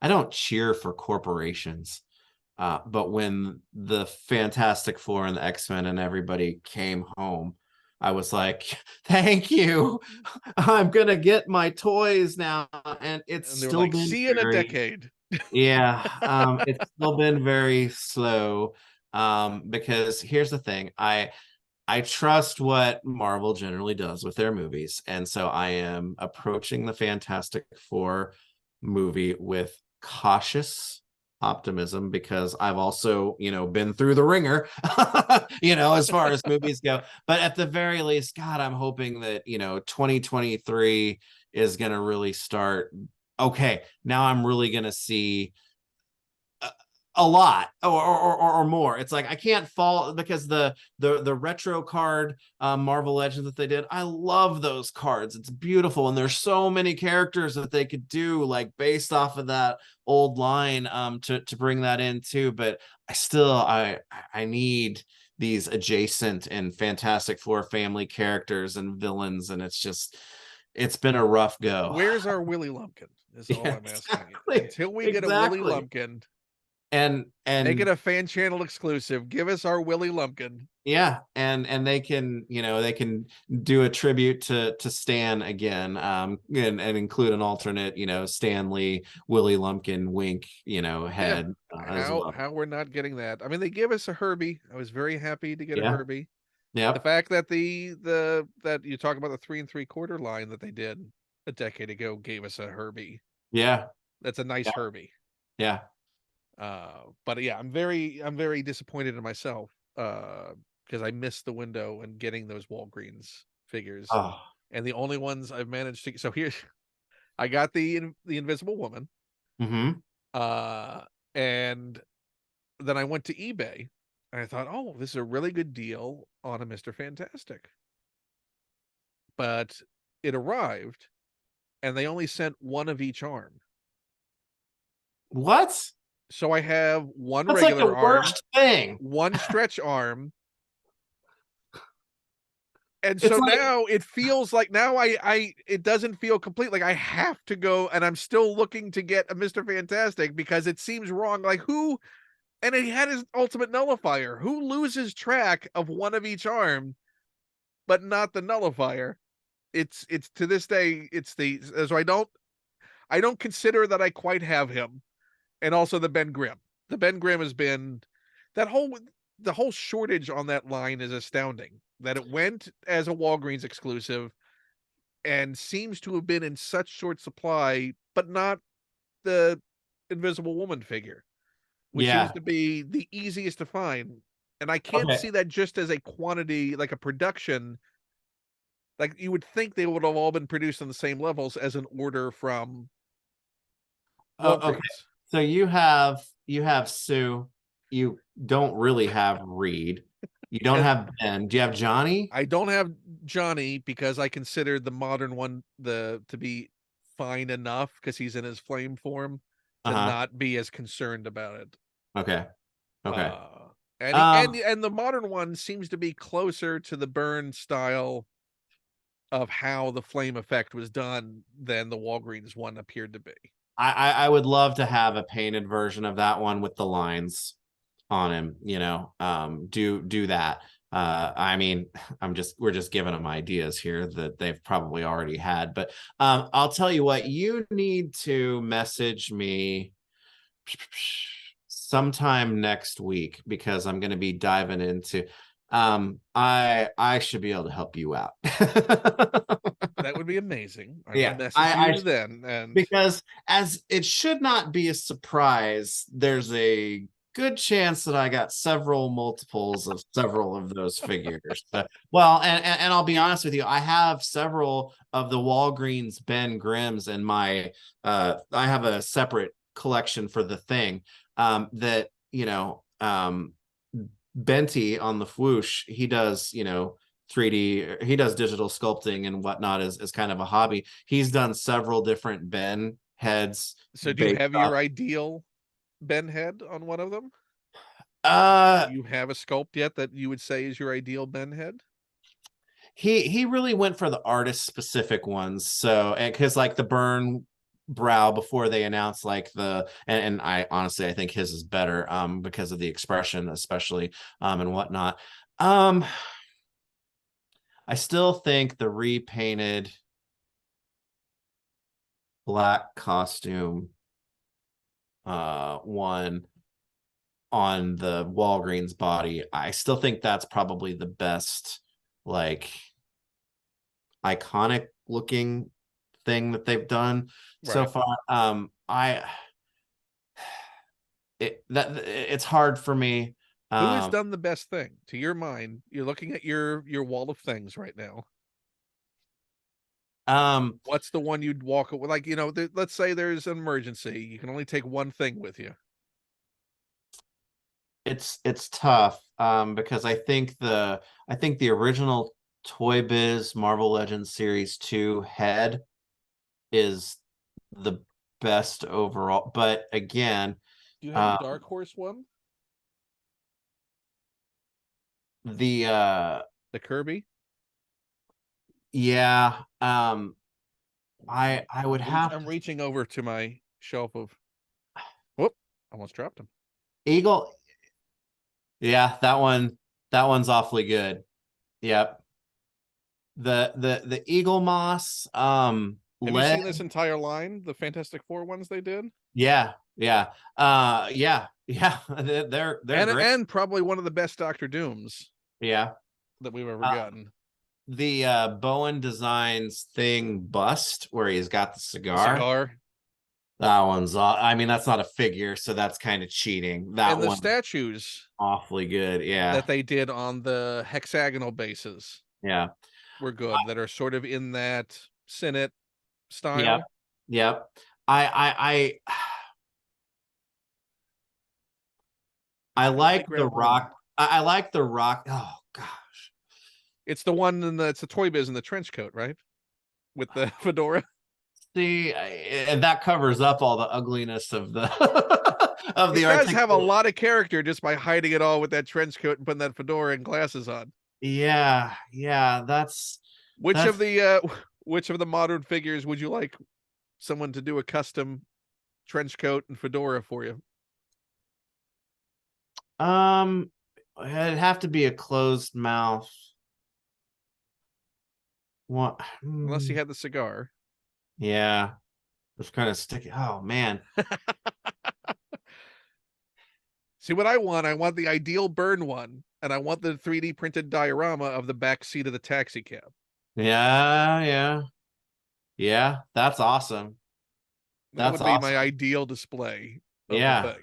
Speaker 2: I don't cheer for corporations, but when the Fantastic Four and the X-Men and everybody came home, I was like, thank you. I'm gonna get my toys now. And it's
Speaker 1: And they were
Speaker 2: still
Speaker 1: like,
Speaker 2: been
Speaker 1: see you in a
Speaker 2: very,
Speaker 1: decade.
Speaker 2: Yeah, it's still been very slow. Because here's the thing, I trust what Marvel generally does with their movies, and so I am approaching the Fantastic Four movie with cautious optimism because I've also, been through the ringer, as far as movies go. But at the very least, God, I'm hoping that, 2023 is going to really start. Okay, now I'm really going to see a lot or more. It's like I can't fall because the retro card Marvel Legends that they did, I love those cards. It's beautiful, and there's so many characters that they could do like based off of that old line to bring that in too. But I need these adjacent and Fantastic Four family characters and villains, and it's been a rough go.
Speaker 1: Where's our Willy Lumpkin? Is all
Speaker 2: Yeah,
Speaker 1: I'm asking you.
Speaker 2: exactly.
Speaker 1: Until we get a Willy
Speaker 2: Exactly.
Speaker 1: Lumpkin,
Speaker 2: And
Speaker 1: make it
Speaker 2: and
Speaker 1: a fan channel exclusive. Give us our Willy Lumpkin.
Speaker 2: Yeah, and they can, they can do a tribute to Stan again, and include an alternate, Stan Lee, Willie Lumpkin wink,
Speaker 1: Yeah.
Speaker 2: head as
Speaker 1: How
Speaker 2: well.
Speaker 1: how we're not getting that? I mean, they give us a Herbie. I was very happy to get a
Speaker 2: Yeah.
Speaker 1: Herbie. The
Speaker 2: Yep.
Speaker 1: fact that the that you talk about the 3 3/4 line that they did a decade ago gave us a Herbie.
Speaker 2: Yeah.
Speaker 1: That's a nice
Speaker 2: Yeah.
Speaker 1: Herbie.
Speaker 2: Yeah.
Speaker 1: But yeah, I'm very disappointed in myself because I missed the window and getting those Walgreens figures,
Speaker 2: Oh.
Speaker 1: and the only ones I've managed to. So here, I got the Invisible Woman,
Speaker 2: Mm-hmm.
Speaker 1: uh, and then I went to eBay, and I thought, oh, this is a really good deal on a Mister Fantastic, but it arrived, and they only sent one of each arm.
Speaker 2: What?
Speaker 1: So I have one
Speaker 2: That's like
Speaker 1: regular
Speaker 2: the
Speaker 1: arm,
Speaker 2: worst thing.
Speaker 1: one stretch arm, and
Speaker 2: It's
Speaker 1: so
Speaker 2: like,
Speaker 1: now it feels like now I it doesn't feel complete. Like I have to go, and I'm still looking to get a Mr. Fantastic because it seems wrong. Like who, and he had his ultimate nullifier. Who loses track of one of each arm, but not the nullifier? It's to this day, it's the so I don't consider that I quite have him. And also the Ben Grimm. The Ben Grimm has been that whole the whole shortage on that line is astounding. That it went as a Walgreens exclusive and seems to have been in such short supply, but not the Invisible Woman figure, which seems
Speaker 2: yeah.
Speaker 1: to be the easiest to find. And I can't
Speaker 2: Okay.
Speaker 1: see that just as a quantity, like a production. Like you would think they would have all been produced on the same levels as an order from
Speaker 2: Okay.
Speaker 1: Walgreens.
Speaker 2: So you have Sue. You don't really have Reed. You don't
Speaker 1: And
Speaker 2: have Ben. Do you have Johnny?
Speaker 1: I don't have Johnny because I consider the modern one the to be fine enough because he's in his flame form to
Speaker 2: Uh-huh.
Speaker 1: not be as concerned about it.
Speaker 2: Okay. Okay.
Speaker 1: Uh and he,
Speaker 2: Um,
Speaker 1: and the modern one seems to be closer to the burn style of how the flame effect was done than the Walgreens one appeared to be.
Speaker 2: I would love to have a painted version of that one with the lines on him, do that. I mean, we're just giving them ideas here that they've probably already had. But I'll tell you what, you need to message me sometime next week because I'm going to be diving into I should be able to help you out.
Speaker 1: That would be amazing. I will
Speaker 2: Yeah,
Speaker 1: message you then. And
Speaker 2: because as it should not be a surprise, there's a good chance that I got several multiples of several of those figures. Well, and I'll be honest with you, I have several of the Walgreens Ben Grimms in my I have a separate collection for the thing that Benty on the Fwoosh, he does, 3D, he does digital sculpting and whatnot as kind of a hobby. He's done several different Ben heads
Speaker 1: so do you
Speaker 2: based
Speaker 1: have
Speaker 2: off.
Speaker 1: your ideal Ben head on one of them?
Speaker 2: Uh
Speaker 1: Do you have a sculpt yet that you would say is your ideal Ben head?
Speaker 2: he really went for the artist specific ones. So, and because like the burn brow before they announced like and I honestly I think his is better because of the expression, especially and whatnot. Um I still think the repainted black costume one on the Walgreens body. I still think that's probably the best, like, iconic looking thing that they've done so
Speaker 1: Right.
Speaker 2: far. It's hard for me.
Speaker 1: Who has
Speaker 2: Um,
Speaker 1: done the best thing to your mind? You're looking at your wall of things right now.
Speaker 2: um,
Speaker 1: What's the one you'd walk away? Like, let's say there's an emergency. You can only take one thing with you.
Speaker 2: it's tough because I think the original Toy Biz Marvel Legends Series 2 head is the best overall. But again,
Speaker 1: Do you have a
Speaker 2: uh
Speaker 1: dark horse one?
Speaker 2: the
Speaker 1: The Kirby?
Speaker 2: yeah, I would have
Speaker 1: I'm
Speaker 2: to
Speaker 1: reaching over to my shelf of. Whoop! Almost dropped him.
Speaker 2: Eagle. Yeah, that one's awfully good. Yep. The Eagle Moss
Speaker 1: Have you
Speaker 2: lead.
Speaker 1: seen this entire line? The Fantastic Four ones they did,
Speaker 2: Yeah. They're great.
Speaker 1: and probably one of the best Doctor Dooms
Speaker 2: Yeah.
Speaker 1: that we've ever
Speaker 2: Uh,
Speaker 1: gotten.
Speaker 2: the Bowen Designs thing bust where he's got the
Speaker 1: The
Speaker 2: cigar.
Speaker 1: cigar
Speaker 2: That one's I mean, that's not a figure, so that's kind of cheating. That
Speaker 1: and the
Speaker 2: one
Speaker 1: statues
Speaker 2: awfully good. Yeah.
Speaker 1: that they did on the hexagonal bases
Speaker 2: Yeah.
Speaker 1: were good. That are sort of in that Senate
Speaker 2: Yep.
Speaker 1: style.
Speaker 2: Yep. I I
Speaker 1: Let me
Speaker 2: like the
Speaker 1: grab one.
Speaker 2: rock. I like the rock. Oh gosh.
Speaker 1: It's the one in the it's the Toy Biz in the trench coat, right? With the fedora.
Speaker 2: See, and that covers up all the ugliness of the of the
Speaker 1: It does have a
Speaker 2: articulate.
Speaker 1: lot of character just by hiding it all with that trench coat and putting that fedora and glasses on.
Speaker 2: Yeah, yeah,
Speaker 1: Which of
Speaker 2: that's
Speaker 1: the which of the modern figures would you like someone to do a custom trench coat and fedora for you?
Speaker 2: um it'd have to be a closed mouth. What?
Speaker 1: Unless you had the cigar.
Speaker 2: Yeah, it's kind of sticky. Oh man.
Speaker 1: See what I want? I want the ideal burn one, and I want the 3D printed diorama of the back seat of the taxi cab.
Speaker 2: Yeah, that's awesome.
Speaker 1: That
Speaker 2: That's
Speaker 1: would be my
Speaker 2: awesome.
Speaker 1: ideal display of the
Speaker 2: Yeah.
Speaker 1: thing.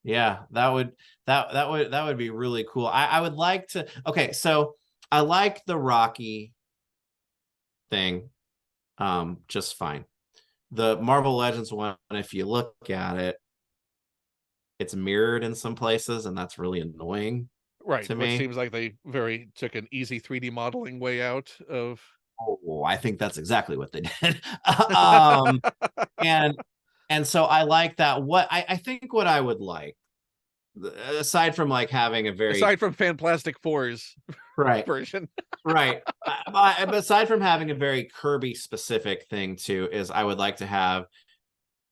Speaker 2: Yeah, that would be really cool. I would like to. Okay, so I like the Rocky thing just fine. The Marvel Legends one, if you look at it, it's mirrored in some places, and that's really annoying
Speaker 1: Right,
Speaker 2: to
Speaker 1: which
Speaker 2: me.
Speaker 1: seems like they very took an easy 3D modeling way out of.
Speaker 2: Oh, I think that's exactly what they did. um, and so I like that. I think what I would like, aside from like having a very
Speaker 1: Aside from Fan Plastic 4's
Speaker 2: right,
Speaker 1: version.
Speaker 2: right. Aside from having a very Kirby specific thing too, is I would like to have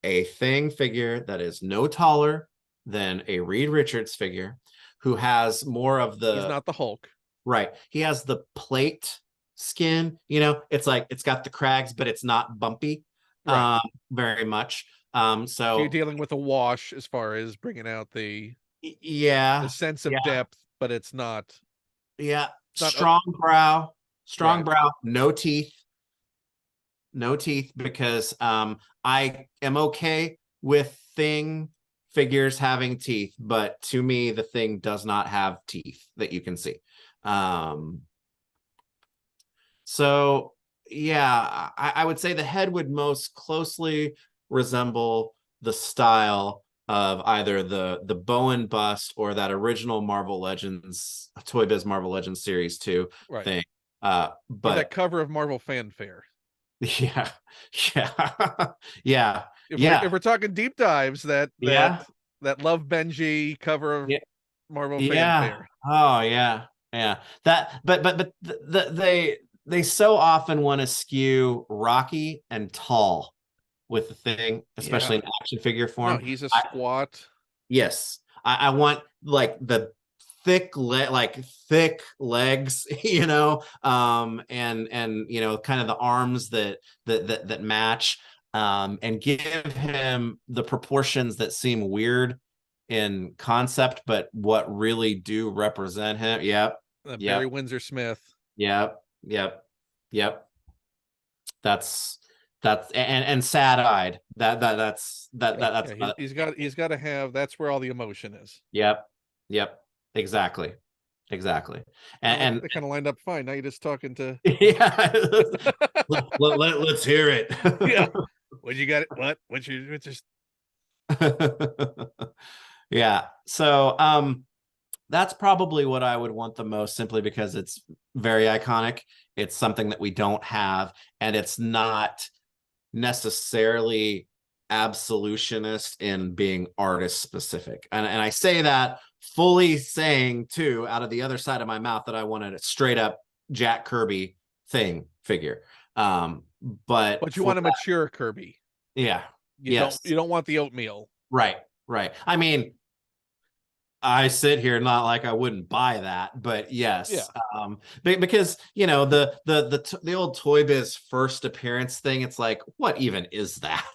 Speaker 2: a thing figure that is no taller than a Reed Richards figure, who has more of
Speaker 1: He's
Speaker 2: the
Speaker 1: not the Hulk.
Speaker 2: right. He has the plate skin. It's like it's got the crags, but it's not bumpy,
Speaker 1: Right.
Speaker 2: very much.
Speaker 1: So you're
Speaker 2: So
Speaker 1: dealing with a wash as far as bringing out the
Speaker 2: yeah,
Speaker 1: sense of
Speaker 2: yeah,
Speaker 1: depth, but
Speaker 2: yeah.
Speaker 1: it's not
Speaker 2: Strong
Speaker 1: right.
Speaker 2: brow, no teeth, because I am okay with thing figures having teeth, but to me the thing does not have teeth that you can see. um so yeah, I would say the head would most closely resemble the style of either the Bowen bust or that original Marvel Legends Toy Biz Marvel Legends Series 2
Speaker 1: Right.
Speaker 2: thing.
Speaker 1: Or that
Speaker 2: But
Speaker 1: cover of Marvel Fanfare.
Speaker 2: yeah, yeah, yeah,
Speaker 1: If
Speaker 2: yeah,
Speaker 1: we're talking deep dives,
Speaker 2: yeah,
Speaker 1: that Love Benji cover of
Speaker 2: yeah,
Speaker 1: Marvel
Speaker 2: yeah.
Speaker 1: Fanfare.
Speaker 2: Oh yeah, yeah. That, but they so often want to skew Rocky and tall with the thing, especially
Speaker 1: Yeah.
Speaker 2: in action figure
Speaker 1: No,
Speaker 2: form.
Speaker 1: he's a
Speaker 2: I
Speaker 1: squat.
Speaker 2: Yes, I want like the thick legs, and kind of the arms that match. and give him the proportions that seem weird in concept, but what really do represent him. Yep.
Speaker 1: Barry
Speaker 2: Yep.
Speaker 1: Windsor Smith.
Speaker 2: Yep. Yep. Yep. That's and sad-eyed. That's
Speaker 1: Yeah, he's got to have, that's where all the emotion is.
Speaker 2: yep. Yep. Exactly. Exactly. And
Speaker 1: They kind of lined up fine. Now you're just talking to
Speaker 2: yeah. Let's hear it.
Speaker 1: yeah. What you got it? What's just
Speaker 2: Yeah. So that's probably what I would want the most, simply because it's very iconic. It's something that we don't have, and it's not necessarily absolutionist in being artist specific. And I say that fully saying too, out of the other side of my mouth, that I wanted a straight up Jack Kirby figure. But
Speaker 1: you want a mature Kirby.
Speaker 2: yeah.
Speaker 1: You don't want the oatmeal.
Speaker 2: Right. I mean, I sit here not like I wouldn't buy that, but yes,
Speaker 1: Yeah.
Speaker 2: Because the old Toy Biz first appearance thing. It's like, what even is that?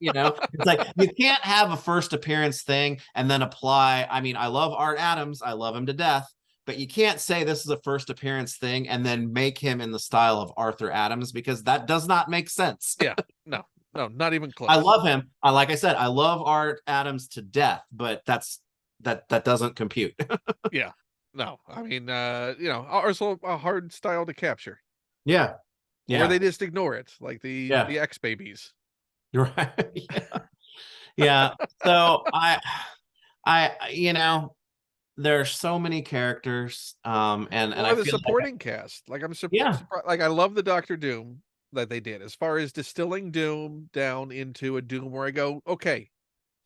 Speaker 2: It's like you can't have a first appearance thing and then apply. I mean, I love Art Adams, I love him to death, but you can't say this is a first appearance thing and then make him in the style of Arthur Adams, because that does not make sense.
Speaker 1: Yeah. No, not even close.
Speaker 2: I love him. Like I said, I love Art Adams to death, but that doesn't compute.
Speaker 1: Yeah. No, I mean, also a hard style to capture.
Speaker 2: Yeah.
Speaker 1: Or they just ignore it, like the X babies.
Speaker 2: You're right. Yeah. Yeah. So there's so many characters. And I
Speaker 1: the
Speaker 2: feel
Speaker 1: supporting cast. Like I'm
Speaker 2: yeah.
Speaker 1: surprised. Like I love the Doctor Doom that they did, as far as distilling Doom down into a Doom where I go, okay,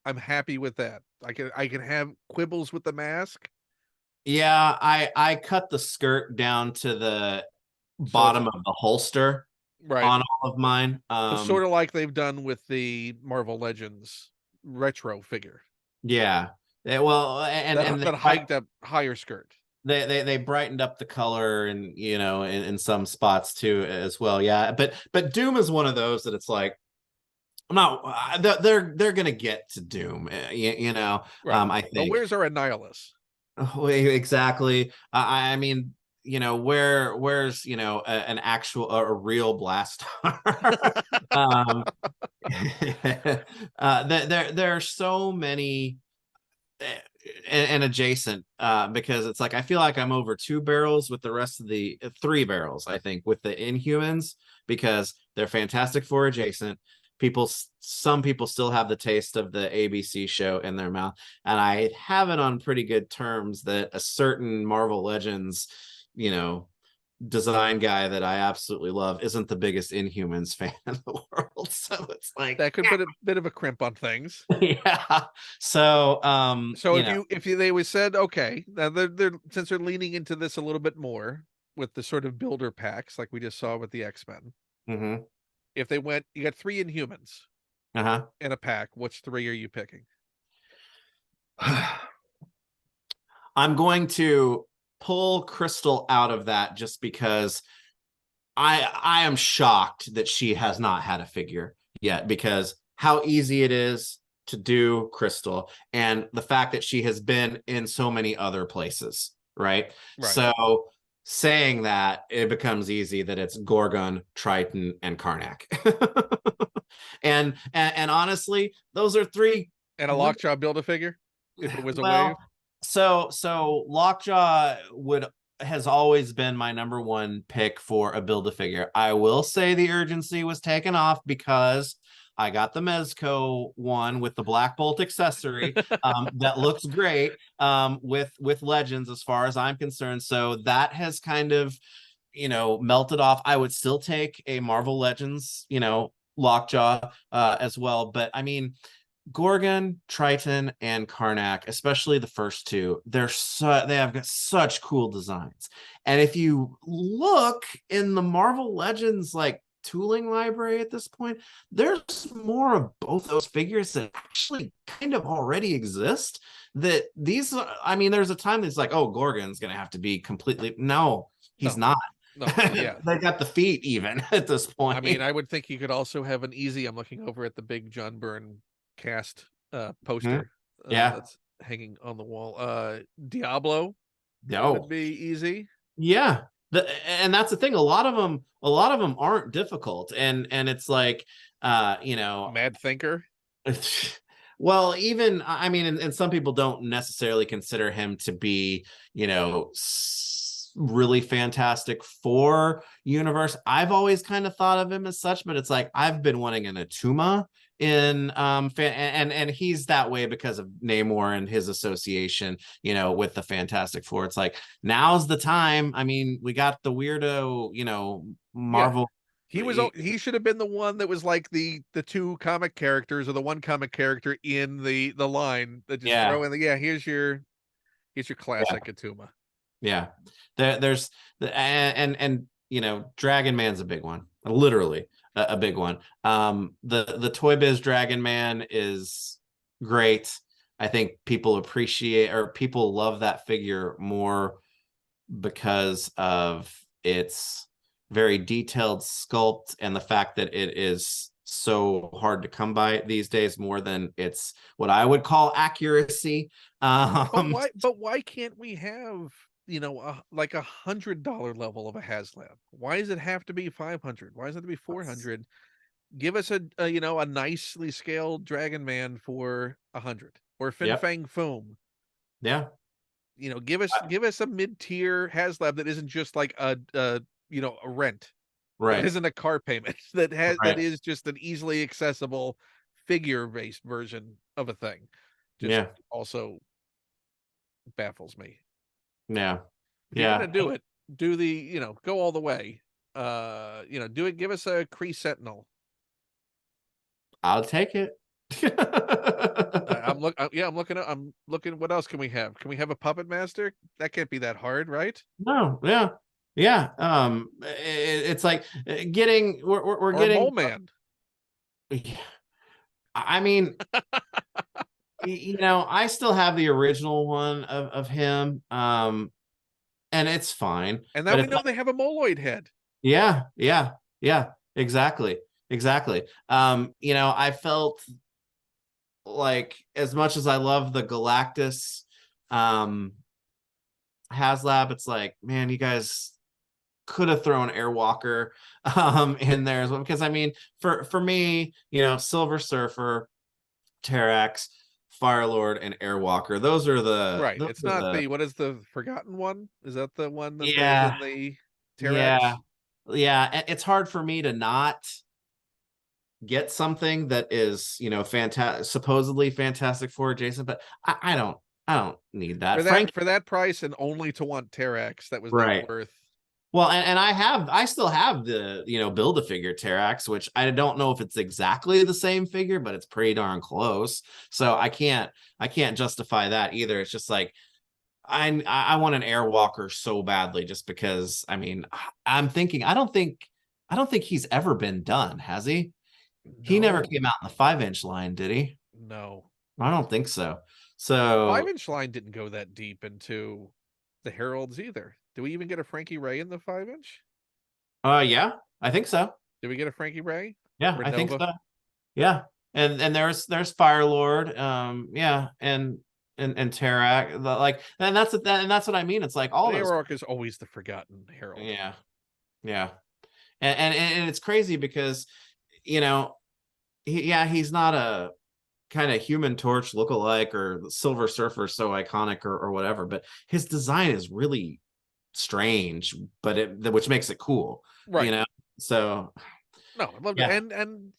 Speaker 1: I'm happy with that. I can have quibbles with the mask.
Speaker 2: Yeah, I cut the skirt down to the bottom of the holster on all of mine.
Speaker 1: Sort of like they've done with the Marvel Legends retro figure.
Speaker 2: Yeah. Well, and
Speaker 1: that hiked up higher skirt.
Speaker 2: They brightened up the color, and in some spots too as well. Yeah, but Doom is one of those that it's like, I'm not. They're gonna get to Doom. I think.
Speaker 1: But where's our Annihilus?
Speaker 2: Oh, exactly. I mean, where's an actual, a real Blaster? There are so many and adjacent, because it's like I feel like I'm over 2 barrels with the rest of the 3 barrels, I think, with the Inhumans, because they're Fantastic Four adjacent. Some people still have the taste of the ABC show in their mouth, and I have it on pretty good terms that a certain Marvel Legends design guy that I absolutely love isn't the biggest Inhumans fan in the world. So it's like
Speaker 1: that could put a bit of a crimp on things.
Speaker 2: Yeah. So
Speaker 1: if they was said, okay, now they're since they're leaning into this a little bit more with the sort of builder packs like we just saw with the X-Men.
Speaker 2: Mm-hmm.
Speaker 1: If they went, you got 3 Inhumans in a pack, which 3 are you picking?
Speaker 2: I'm going to pull Crystal out of that, just because I am shocked that she has not had a figure yet, because how easy it is to do Crystal, and the fact that she has been in so many other places, right? So saying that, it becomes easy that it's Gorgon, Triton, and Karnak. and honestly, those are 3.
Speaker 1: And a Lockjaw Build-A-Figure, if it was a wave.
Speaker 2: So Lockjaw has always been my number 1 pick for a Build-A-Figure. I will say the urgency was taken off because I got the Mezco one with the Black Bolt accessory that looks great with Legends, as far as I'm concerned. So that has kind of, melted off. I would still take a Marvel Legends, Lockjaw as well. But I mean, Gorgon, Triton, and Karnak, especially the first 2, they have got such cool designs. And if you look in the Marvel Legends tooling library at this point, there's more of both those figures that actually kind of already exist. That these, I mean, there's a time that's like, oh, Gorgon's gonna have to be completely, no, he's not.
Speaker 1: No, yeah.
Speaker 2: They got the feet even at this
Speaker 1: I mean,
Speaker 2: point.
Speaker 1: I would think he could also have an easy. I'm looking over at the big John Byrne cast
Speaker 2: Mhm.
Speaker 1: poster
Speaker 2: Yeah.
Speaker 1: that's hanging on the wall. Diablo would
Speaker 2: No.
Speaker 1: be easy.
Speaker 2: Yeah. And that's the thing. A lot of them aren't difficult. And it's like, you know,
Speaker 1: Mad Thinker.
Speaker 2: well, even I mean, and some people don't necessarily consider him to be, really Fantastic Four universe. I've always kind of thought of him as such, but it's like I've been wanting an Atuma in and he's that way because of Namor and his association, with the Fantastic Four. It's like now's the time. I mean, we got the weirdo,
Speaker 1: Yeah.
Speaker 2: Marvel.
Speaker 1: He should have been the one that was like the two comic characters or the one comic character in the line that just
Speaker 2: Yeah.
Speaker 1: throw in the here's your
Speaker 2: Yeah.
Speaker 1: classic Atuma.
Speaker 2: Yeah. There's the and Dragon Man's a big one. Literally a big one. The Toy Biz Dragon Man is great. I think people appreciate or people love that figure more because of its very detailed sculpt and the fact that it is so hard to come by these days more than it's what I would call accuracy.
Speaker 1: But why can't we have, like $100 level of a HasLab? Why does it have to be 500? Why does it have to be 400? Give us a nicely scaled Dragon Man for 100 or Fin
Speaker 2: Yep.
Speaker 1: Fang Foom.
Speaker 2: Yeah.
Speaker 1: Give us a mid-tier HasLab that isn't just like a rent, that
Speaker 2: Right.
Speaker 1: isn't a car payment, that
Speaker 2: Right.
Speaker 1: is just an easily accessible figure-based version of a thing. Just
Speaker 2: Yeah.
Speaker 1: also baffles me.
Speaker 2: Yeah.
Speaker 1: If you're gonna
Speaker 2: Yeah.
Speaker 1: do it, do go all the way. Do it. Give us a Kree Sentinel.
Speaker 2: I'll take it.
Speaker 1: I'm looking. What else can we have? Can we have a Puppet Master? That can't be that hard, right?
Speaker 2: No, yeah. Yeah. It's like getting we're
Speaker 1: Or
Speaker 2: getting
Speaker 1: Mole Man.
Speaker 2: I mean, I still have the original one of him. And it's fine.
Speaker 1: And now
Speaker 2: But
Speaker 1: we
Speaker 2: if
Speaker 1: know they have a Moloid head.
Speaker 2: yeah, yeah, yeah, exactly. Exactly. I felt like as much as I love the Galactus HasLab, it's like, man, you guys could have thrown Airwalker in there as well. Because I mean, for me, Silver Surfer, Terrax, Firelord, and Airwalker,
Speaker 1: Right.
Speaker 2: those
Speaker 1: It's
Speaker 2: are
Speaker 1: not
Speaker 2: the
Speaker 1: what is the Forgotten One? Is that the one that there's
Speaker 2: yeah,
Speaker 1: in the
Speaker 2: yeah,
Speaker 1: Terrax?
Speaker 2: yeah. It's hard for me to not get something that is, supposedly Fantastic Four adjacent, but I don't need that.
Speaker 1: For that
Speaker 2: Frank,
Speaker 1: for that price and only to want Terrax, that was not
Speaker 2: right.
Speaker 1: worth.
Speaker 2: Well, and I still have the, build a figure Terrax, which I don't know if it's exactly the same figure, but it's pretty darn close. So I can't justify that either. It's just like I want an Airwalker so badly just because I mean I don't think he's ever been done, has he? He never
Speaker 1: No.
Speaker 2: came out in the 5-inch line, did he?
Speaker 1: No.
Speaker 2: I don't think so.
Speaker 1: The
Speaker 2: So
Speaker 1: 5-inch line didn't go that deep into the Heralds either. Do we even get a Frankie Ray in the 5-inch?
Speaker 2: yeah, I think so.
Speaker 1: Did we get a Frankie Ray?
Speaker 2: Yeah, I think
Speaker 1: Renova?
Speaker 2: so. Yeah. And there's Firelord, yeah, and Terrak, and that's what I mean. It's like all
Speaker 1: But
Speaker 2: those,
Speaker 1: Airark is always the forgotten Herald.
Speaker 2: yeah, yeah, and it's crazy because you know he's not a kind of Human Torch lookalike or Silver Surfer so iconic or whatever, but his design is really strange, but which makes it cool,
Speaker 1: Right.
Speaker 2: So
Speaker 1: No, I love it.
Speaker 2: yeah,
Speaker 1: And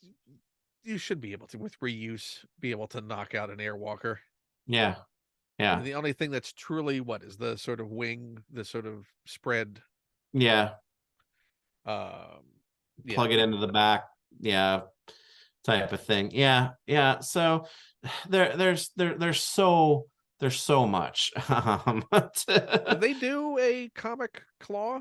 Speaker 1: you should be able to, with reuse, be able to knock out an Airwalker.
Speaker 2: yeah,
Speaker 1: I
Speaker 2: yeah,
Speaker 1: mean, the only thing that's truly what is the sort of wing, the sort of spread.
Speaker 2: yeah.
Speaker 1: Um, yeah,
Speaker 2: Plug it into the back, yeah, type of thing. Yeah, yeah. So there's so much.
Speaker 1: did they do a comic claw?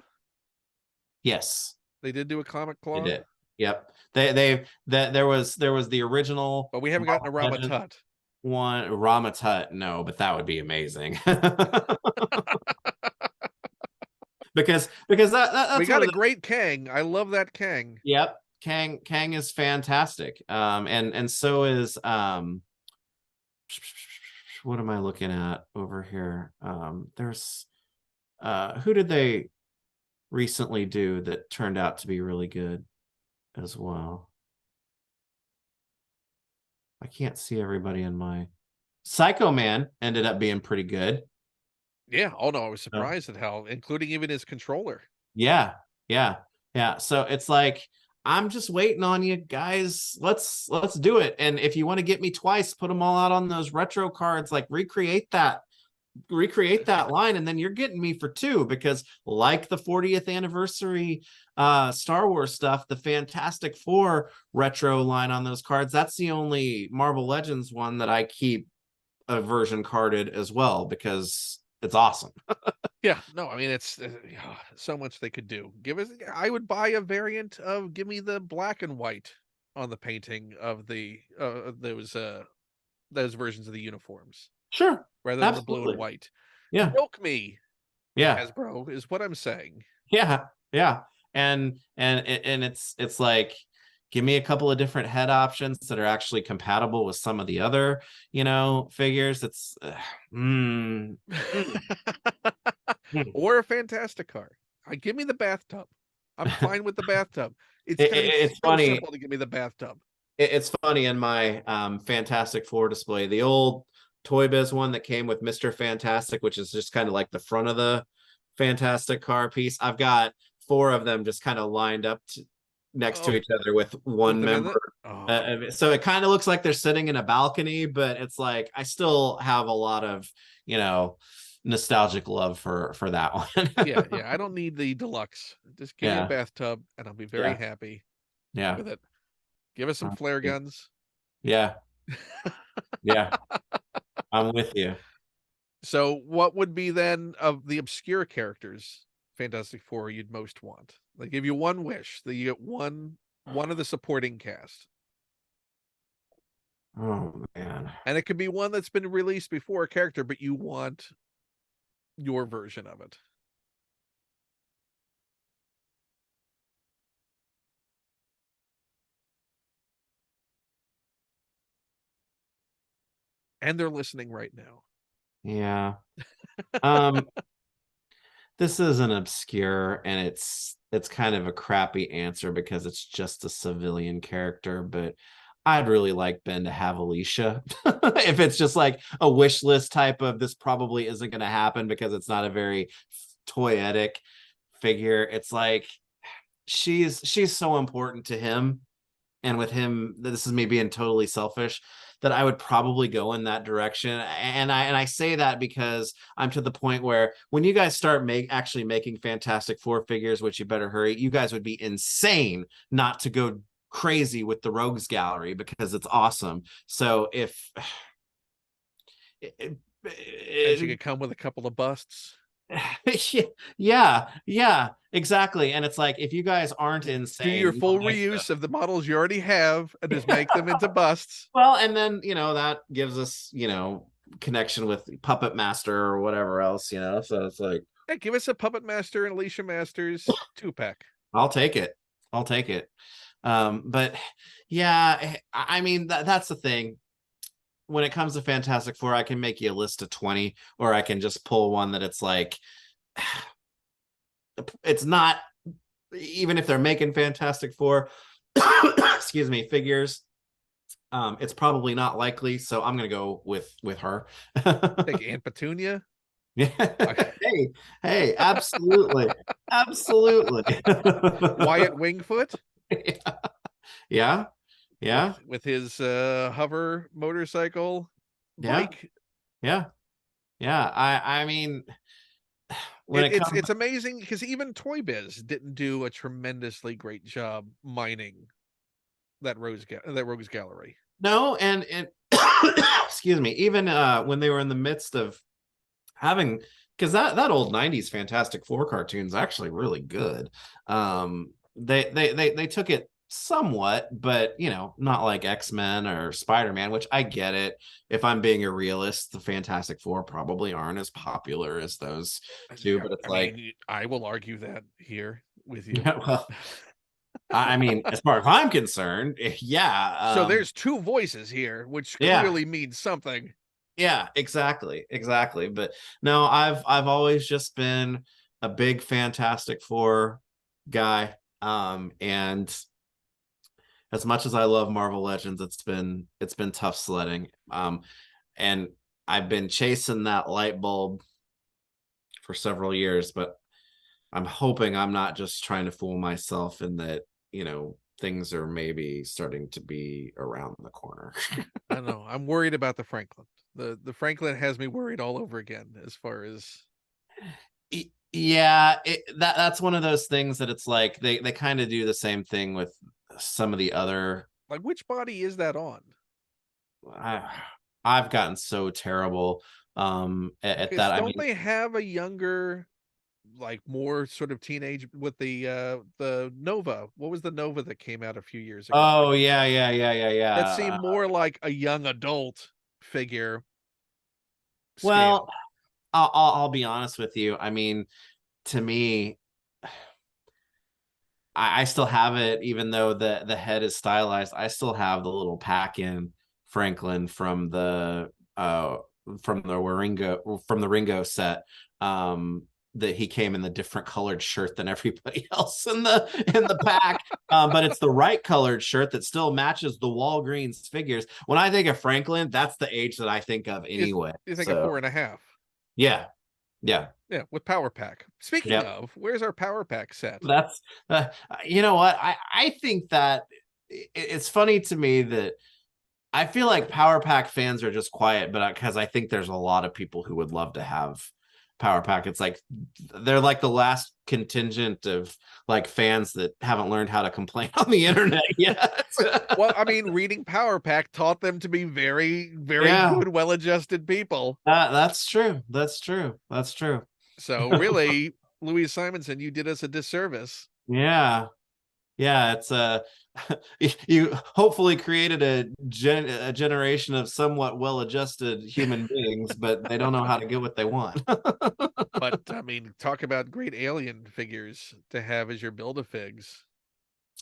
Speaker 2: Yes,
Speaker 1: They did do a comic
Speaker 2: they
Speaker 1: claw,
Speaker 2: did. Yep. They that there was the original
Speaker 1: but we haven't gotten a
Speaker 2: Marvel Legends
Speaker 1: Ramatut.
Speaker 2: one, Ramatut. No, but that would be amazing.
Speaker 1: We
Speaker 2: that's
Speaker 1: got
Speaker 2: one
Speaker 1: a
Speaker 2: of the.
Speaker 1: great Kang. I love that Kang.
Speaker 2: Yep, Kang is fantastic. And so is what am I looking at over here? There's who did they recently do that turned out to be really good as well? I can't see everybody in my Psycho Man ended up being pretty good.
Speaker 1: Yeah. Oh no, I was
Speaker 2: Oh.
Speaker 1: surprised at how, including even his controller.
Speaker 2: Yeah, yeah, yeah. So it's like I'm just waiting on you guys. Let's do it. And if you want to get me twice, put them all out on those retro cards. Like recreate that line, and then you're getting me for two because like the 40th anniversary Star Wars stuff, the Fantastic Four retro line on those cards, that's the only Marvel Legends one that I keep a version carded as well because it's awesome.
Speaker 1: Yeah, no, I mean it's so much they could do. Give us, I would buy a variant of, give me the black and white on the painting of the those versions of the uniforms
Speaker 2: Sure,
Speaker 1: rather than the blue and
Speaker 2: absolutely.
Speaker 1: white.
Speaker 2: Yeah,
Speaker 1: Milk me,
Speaker 2: yeah,
Speaker 1: Hasbro, is what I'm saying.
Speaker 2: yeah, yeah. And it's like give me a couple of different head options that are actually compatible with some of the other, figures. It's mm, mm, mm.
Speaker 1: Or a fantastic car. Give me the bathtub. I'm fine with the bathtub. It's
Speaker 2: It,
Speaker 1: got to
Speaker 2: it,
Speaker 1: be
Speaker 2: it's
Speaker 1: so
Speaker 2: funny.
Speaker 1: simple to give me the bathtub.
Speaker 2: It's funny in my Fantastic Four display, the old Toy Biz one that came with Mr. Fantastic, which is just kind of like the front of the Fantastic car piece. I've got four of them just kind of lined up next to
Speaker 1: Oh,
Speaker 2: each other with
Speaker 1: with
Speaker 2: one
Speaker 1: them in
Speaker 2: member.
Speaker 1: it. Oh,
Speaker 2: So it kind of looks like they're sitting in a balcony, but it's like I still have a lot of, nostalgic love for that one.
Speaker 1: yeah, yeah. I don't need the deluxe. Just give me a
Speaker 2: Yeah,
Speaker 1: bathtub, and I'll be very
Speaker 2: yeah,
Speaker 1: happy
Speaker 2: yeah.
Speaker 1: with it. Give us some flare guns.
Speaker 2: Yeah, yeah. I'm with you.
Speaker 1: So, what would be then of the obscure characters, Fantastic Four, you'd most want? They give you one wish that you get one of the supporting cast,
Speaker 2: Oh man.
Speaker 1: and it could be one that's been released before a character, but you want your version of it. And they're listening right now.
Speaker 2: Yeah. Um, this is an obscure and it's kind of a crappy answer because it's just a civilian character, but I'd really like Ben to have Alicia. If it's just like a wish list type of this probably isn't going to happen because it's not a very toyetic figure. It's like she's so important to him, and with him, this is me being totally selfish, that I would probably go in that direction. And I say that because I'm to the point where when you guys start actually making Fantastic Four figures, which you better hurry, you guys would be insane not to go crazy with the Rogues Gallery because it's awesome. So if it,
Speaker 1: And she
Speaker 2: it,
Speaker 1: could come with a couple of busts.
Speaker 2: yeah, yeah, exactly. And it's like if you guys aren't
Speaker 1: Do your
Speaker 2: insane,
Speaker 1: full reuse of the models you already have and just make them into busts.
Speaker 2: well, and then that gives us connection with Puppet Master or whatever else, so it's like
Speaker 1: Hey, give us a Puppet Master and Alicia Masters 2-pack.
Speaker 2: I'll take it. I'll take it. But yeah, I mean that's the thing. When it comes to Fantastic Four, I can make you a list of 20, or I can just pull one that it's like it's not, even if they're making Fantastic Four excuse me, figures, it's probably not likely, so I'm gonna go with her.
Speaker 1: Take Aunt Petunia.
Speaker 2: Yeah. Hey, absolutely. Absolutely.
Speaker 1: Wyatt Wingfoot.
Speaker 2: Yeah. Yeah.
Speaker 1: With his hover motorcycle
Speaker 2: Yeah.
Speaker 1: bike.
Speaker 2: Yeah. Yeah. I mean, when it comes
Speaker 1: It's amazing because even Toy Biz didn't do a tremendously great job mining that Rogues Gallery.
Speaker 2: no, and excuse me, even when they were in the midst of having, because that old 90s Fantastic Four cartoon is actually really good. They took it somewhat, but not like X-Men or Spider-Man, which I get it. If I'm being a realist, the Fantastic Four probably aren't as popular as those two, but it's
Speaker 1: I
Speaker 2: like,
Speaker 1: mean, I will argue that here with you.
Speaker 2: yeah, well, I mean, as far as I'm concerned, yeah,
Speaker 1: So there's two voices here, which
Speaker 2: yeah,
Speaker 1: clearly means something.
Speaker 2: yeah, exactly. But no, I've always just been a big Fantastic Four guy. And as much as I love Marvel Legends, it's been tough sledding. And I've been chasing that light bulb for several years, but I'm hoping I'm not just trying to fool myself in that, things are maybe starting to be around the corner.
Speaker 1: I don't know. I'm worried about the Franklin. The Franklin has me worried all over again as far as
Speaker 2: Yeah, that's one of those things that it's like they kind of do the same thing with some of the other.
Speaker 1: like which body is that on?
Speaker 2: I, I've gotten so terrible at
Speaker 1: Because
Speaker 2: that. I
Speaker 1: don't
Speaker 2: mean,
Speaker 1: they have a younger, like more sort of teenage with the Nova? What was the Nova that came out a few years ago?
Speaker 2: oh yeah.
Speaker 1: That seemed more like a young adult figure
Speaker 2: Well,
Speaker 1: scale.
Speaker 2: I'll be honest with you. I mean, to me, I still have it, even though the head is stylized. I still have the little pack in Franklin from the Ringo set. That he came in the different colored shirt than everybody else in the pack. But it's the right colored shirt that still matches the Walgreens figures. When I think of Franklin, that's the age that I think of
Speaker 1: You,
Speaker 2: anyway.
Speaker 1: you think of
Speaker 2: So
Speaker 1: 4.5?
Speaker 2: yeah, yeah.
Speaker 1: Yeah, with Power Pack. Speaking
Speaker 2: Yep.
Speaker 1: of, where's our Power Pack set?
Speaker 2: That's you know what, I think that it's funny to me that I feel like Power Pack fans are just quiet, but because I think there's a lot of people who would love to have Power Pack. It's like they're like the last contingent of like fans that haven't learned how to complain on the internet yet.
Speaker 1: Well, I mean, reading Power Pack taught them to be very, very
Speaker 2: Yeah,
Speaker 1: good, well-adjusted people.
Speaker 2: that's true. That's true.
Speaker 1: So really, Louise Simonson, you did us a disservice.
Speaker 2: Yeah. Yeah, it's you hopefully created a generation of somewhat well-adjusted human beings, but they don't know how to get what they want.
Speaker 1: But I mean, talk about great alien figures to have as your Build-A-Figs.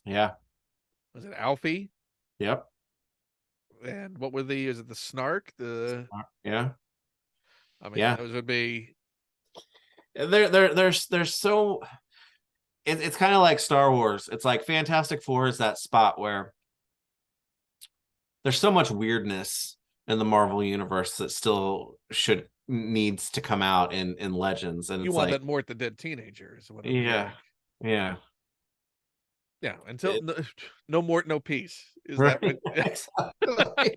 Speaker 2: Yeah.
Speaker 1: Was it Alfie?
Speaker 2: Yep.
Speaker 1: And what were is it the Snark?
Speaker 2: Yeah.
Speaker 1: I mean,
Speaker 2: Yeah.
Speaker 1: those would be.
Speaker 2: There's so it's kind of like Star Wars. It's like Fantastic Four is that spot where there's so much weirdness in the Marvel universe that still should needs to come out in Legends, and
Speaker 1: You
Speaker 2: it's
Speaker 1: want
Speaker 2: like,
Speaker 1: that Mort the Dead Teenager is what I'm
Speaker 2: yeah,
Speaker 1: hearing.
Speaker 2: yeah.
Speaker 1: Yeah, until no Mort, no peace. Is that
Speaker 2: Right.
Speaker 1: what?
Speaker 2: Exactly.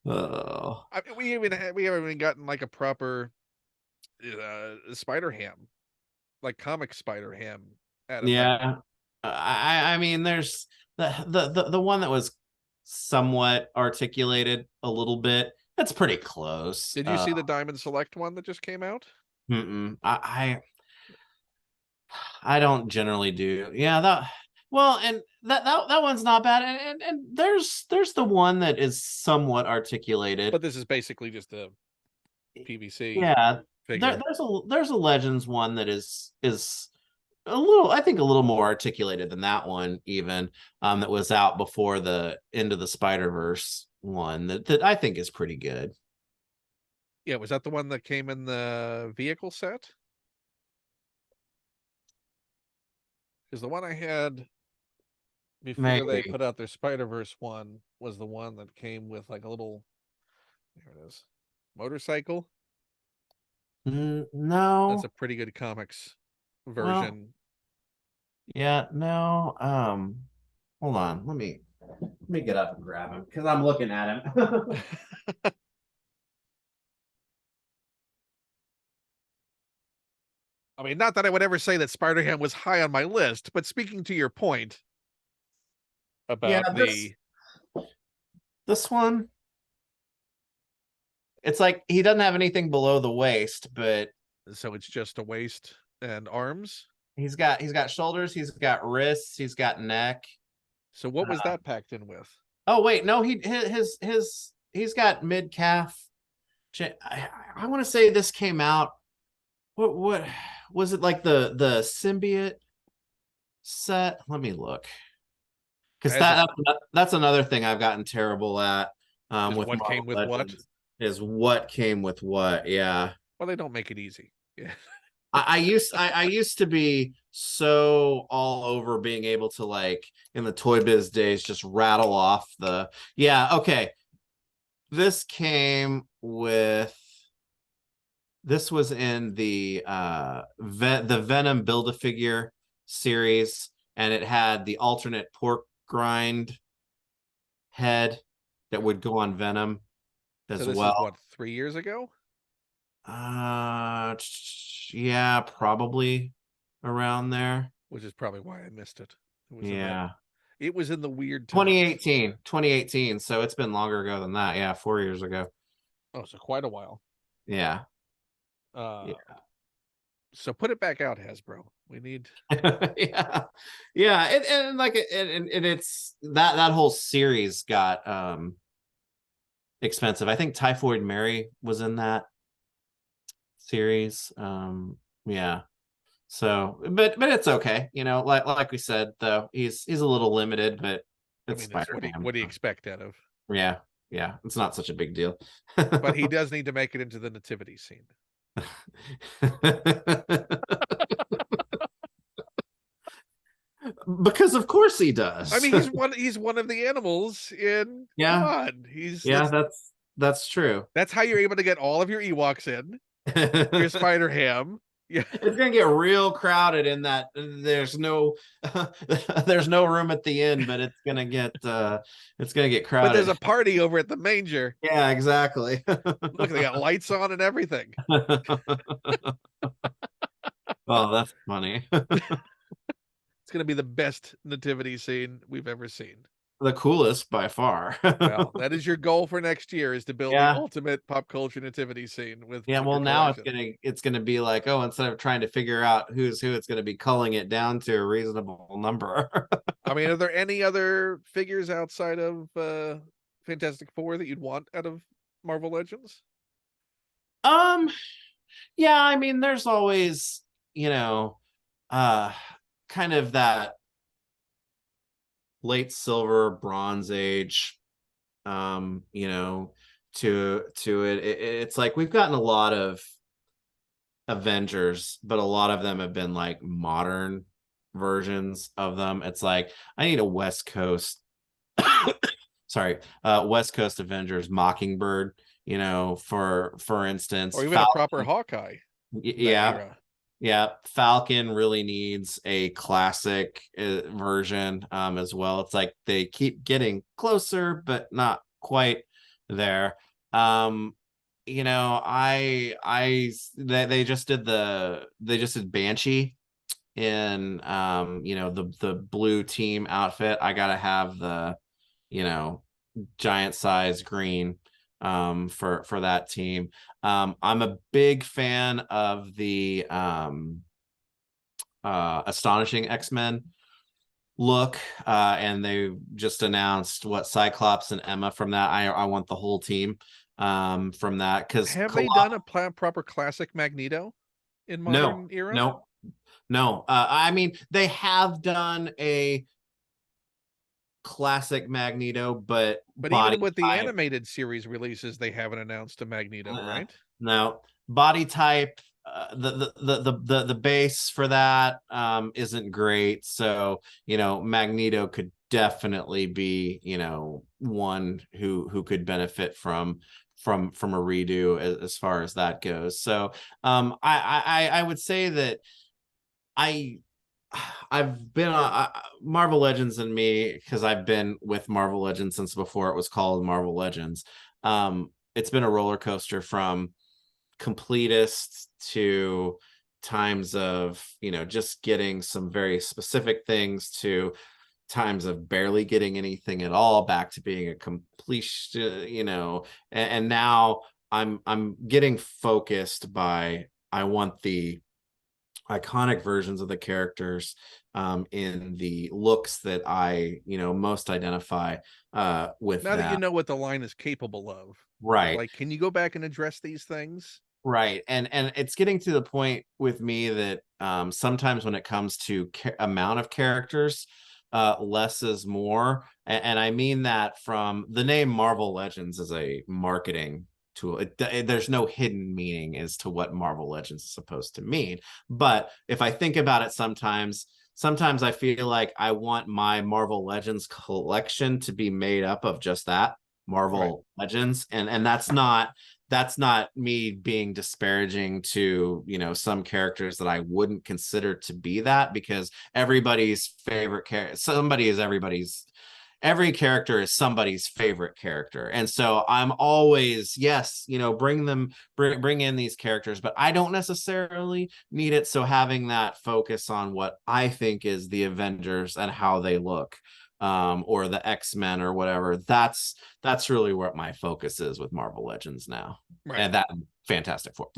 Speaker 2: Oh.
Speaker 1: I mean, we haven't even gotten like a proper Spider Ham, like comic Spider Ham out of that.
Speaker 2: Yeah. I mean, there's the one that was somewhat articulated a little bit. That's pretty close.
Speaker 1: Did you see the Diamond Select one that just came out?
Speaker 2: I don't generally do. Yeah, that well, and that one's not bad. And there's the one that is somewhat articulated.
Speaker 1: But this is basically just a PVC
Speaker 2: Yeah,
Speaker 1: figure.
Speaker 2: there's a Legends one that is a little, I think, a little more articulated than that one even, that was out before the Into the Spider-Verse one that I think is pretty good.
Speaker 1: Yeah, was that the one that came in the vehicle set? Because the one I had before they
Speaker 2: Maybe.
Speaker 1: put out their Spider-Verse one was the one that came with like a little, there it is, motorcycle. That's
Speaker 2: No.
Speaker 1: a pretty good comics
Speaker 2: Well,
Speaker 1: version.
Speaker 2: yeah, no. Hold on. Let me get up and grab him because I'm looking at him.
Speaker 1: I mean, not that I would ever say that Spider-Ham was high on my list, but speaking to your point
Speaker 2: Yeah,
Speaker 1: about
Speaker 2: this
Speaker 1: the,
Speaker 2: this one, it's like he doesn't have anything below the waist, but
Speaker 1: so it's just a waste. and arms.
Speaker 2: He's got shoulders, he's got wrists, he's got neck.
Speaker 1: So what was that packed in with?
Speaker 2: Oh wait, no, he's got mid calf. I want to say this came out. What was it, like the symbiote set? Let me look, because
Speaker 1: As it
Speaker 2: that's another thing I've gotten terrible at
Speaker 1: is
Speaker 2: with
Speaker 1: what came
Speaker 2: Marvel
Speaker 1: with what?
Speaker 2: Legends is what came with what. Yeah,
Speaker 1: Well, they don't make it easy. Yeah.
Speaker 2: I used to be so all over being able to, like, in the Toy Biz days, just rattle off the, yeah, okay. This came with, this was in the the Venom Build-A-Figure series, and it had the alternate pork rind head that would go on Venom
Speaker 1: So
Speaker 2: as
Speaker 1: this is
Speaker 2: well.
Speaker 1: what, 3 years ago?
Speaker 2: Yeah, probably around there.
Speaker 1: Which is probably why I missed it. It was in that.
Speaker 2: Yeah.
Speaker 1: It was in the weird times.
Speaker 2: 2018. So it's been longer ago than that. Yeah, 4 years ago.
Speaker 1: Oh, so quite a while.
Speaker 2: Yeah.
Speaker 1: Uh,
Speaker 2: Yeah.
Speaker 1: so put it back out, Hasbro. We need.
Speaker 2: Yeah. Yeah. And like and it's that whole series got expensive. I think Typhoid Mary was in that series. Yeah. So but it's okay. Like we said, though, he's a little limited, but
Speaker 1: I
Speaker 2: it's
Speaker 1: mean, it's
Speaker 2: Spider-Man.
Speaker 1: what do you expect out of?
Speaker 2: Yeah. Yeah. It's not such a big deal.
Speaker 1: But he does need to make it into the nativity scene.
Speaker 2: Because of course he
Speaker 1: I
Speaker 2: does.
Speaker 1: mean, he's one of the animals in. Come
Speaker 2: Yeah.
Speaker 1: on, he's
Speaker 2: Yeah, that's true.
Speaker 1: that's how you're able to get all of your Ewoks in. Your Spider Ham. Yeah,
Speaker 2: It's gonna get real crowded in that. There's no there's no room at the end, but it's gonna get
Speaker 1: but there's
Speaker 2: crowded.
Speaker 1: a party over at the manger.
Speaker 2: Yeah, exactly.
Speaker 1: Look, they got lights on and everything.
Speaker 2: Oh, that's funny.
Speaker 1: It's gonna be the best nativity scene we've ever seen.
Speaker 2: The coolest by far.
Speaker 1: Well, that is your goal for next year, is to build the
Speaker 2: Yeah.
Speaker 1: ultimate pop culture nativity scene
Speaker 2: Yeah,
Speaker 1: with
Speaker 2: well,
Speaker 1: your
Speaker 2: now
Speaker 1: collection.
Speaker 2: it's gonna be like, oh, instead of trying to figure out who's who, it's gonna be culling it down to a reasonable number.
Speaker 1: I mean, are there any other figures outside of Fantastic Four that you'd want out of Marvel Legends?
Speaker 2: um, yeah, I mean, there's always, uh kind of that late silver bronze age, to it. It's like we've gotten a lot of Avengers, but a lot of them have been like modern versions of them. It's like I need a West Coast sorry, West Coast Avengers Mockingbird, for instance.
Speaker 1: Or even a proper Hawkeye from that
Speaker 2: Yeah.
Speaker 1: era?
Speaker 2: Yeah, Falcon really needs a classic version as well. It's like they keep getting closer, but not quite there. Um, they just did Banshee in the blue team outfit. I gotta have the you know giant size green for that team. I'm a big fan of the Astonishing X-Men look, and they just announced what Cyclops and Emma from that. I want the whole team from that, because
Speaker 1: Have they done a proper classic Magneto in
Speaker 2: no,
Speaker 1: modern era?
Speaker 2: no, no. I mean, they have done a classic Magneto, but
Speaker 1: But
Speaker 2: body
Speaker 1: even with the
Speaker 2: type.
Speaker 1: animated series releases, they haven't announced a Magneto, right?
Speaker 2: No, body type. The base for that isn't great. So Magneto could definitely be one who could benefit from a redo as far as that goes. So I would say that I I've been on Marvel Legends, and me, because I've been with Marvel Legends since before it was called Marvel Legends. It's been a roller coaster from completist to times of just getting some very specific things, to times of barely getting anything at all, back to being a completion, and now I'm getting focused by, I want the iconic versions of the characters in the looks that I, most identify with
Speaker 1: Now that you
Speaker 2: that.
Speaker 1: know what the line is capable of,
Speaker 2: Right.
Speaker 1: like, can you go back and address these things?
Speaker 2: Right. And it's getting to the point with me that sometimes when it comes to amount of characters, less is more. And I mean that from the name Marvel Legends is a marketing tool. There's no hidden meaning as to what Marvel Legends is supposed to mean. But if I think about it sometimes I feel like I want my Marvel Legends collection to be made up of just that,
Speaker 1: Right.
Speaker 2: Marvel Legends. And that's not me being disparaging to some characters that I wouldn't consider to be that, because everybody's favorite character, every character is somebody's favorite character. And so I'm always, yes, bring in these characters, but I don't necessarily need it. So having that focus on what I think is the Avengers and how they look, or the X-Men or whatever, that's really what my focus is with Marvel Legends now.
Speaker 1: Right.
Speaker 2: And that Fantastic Four.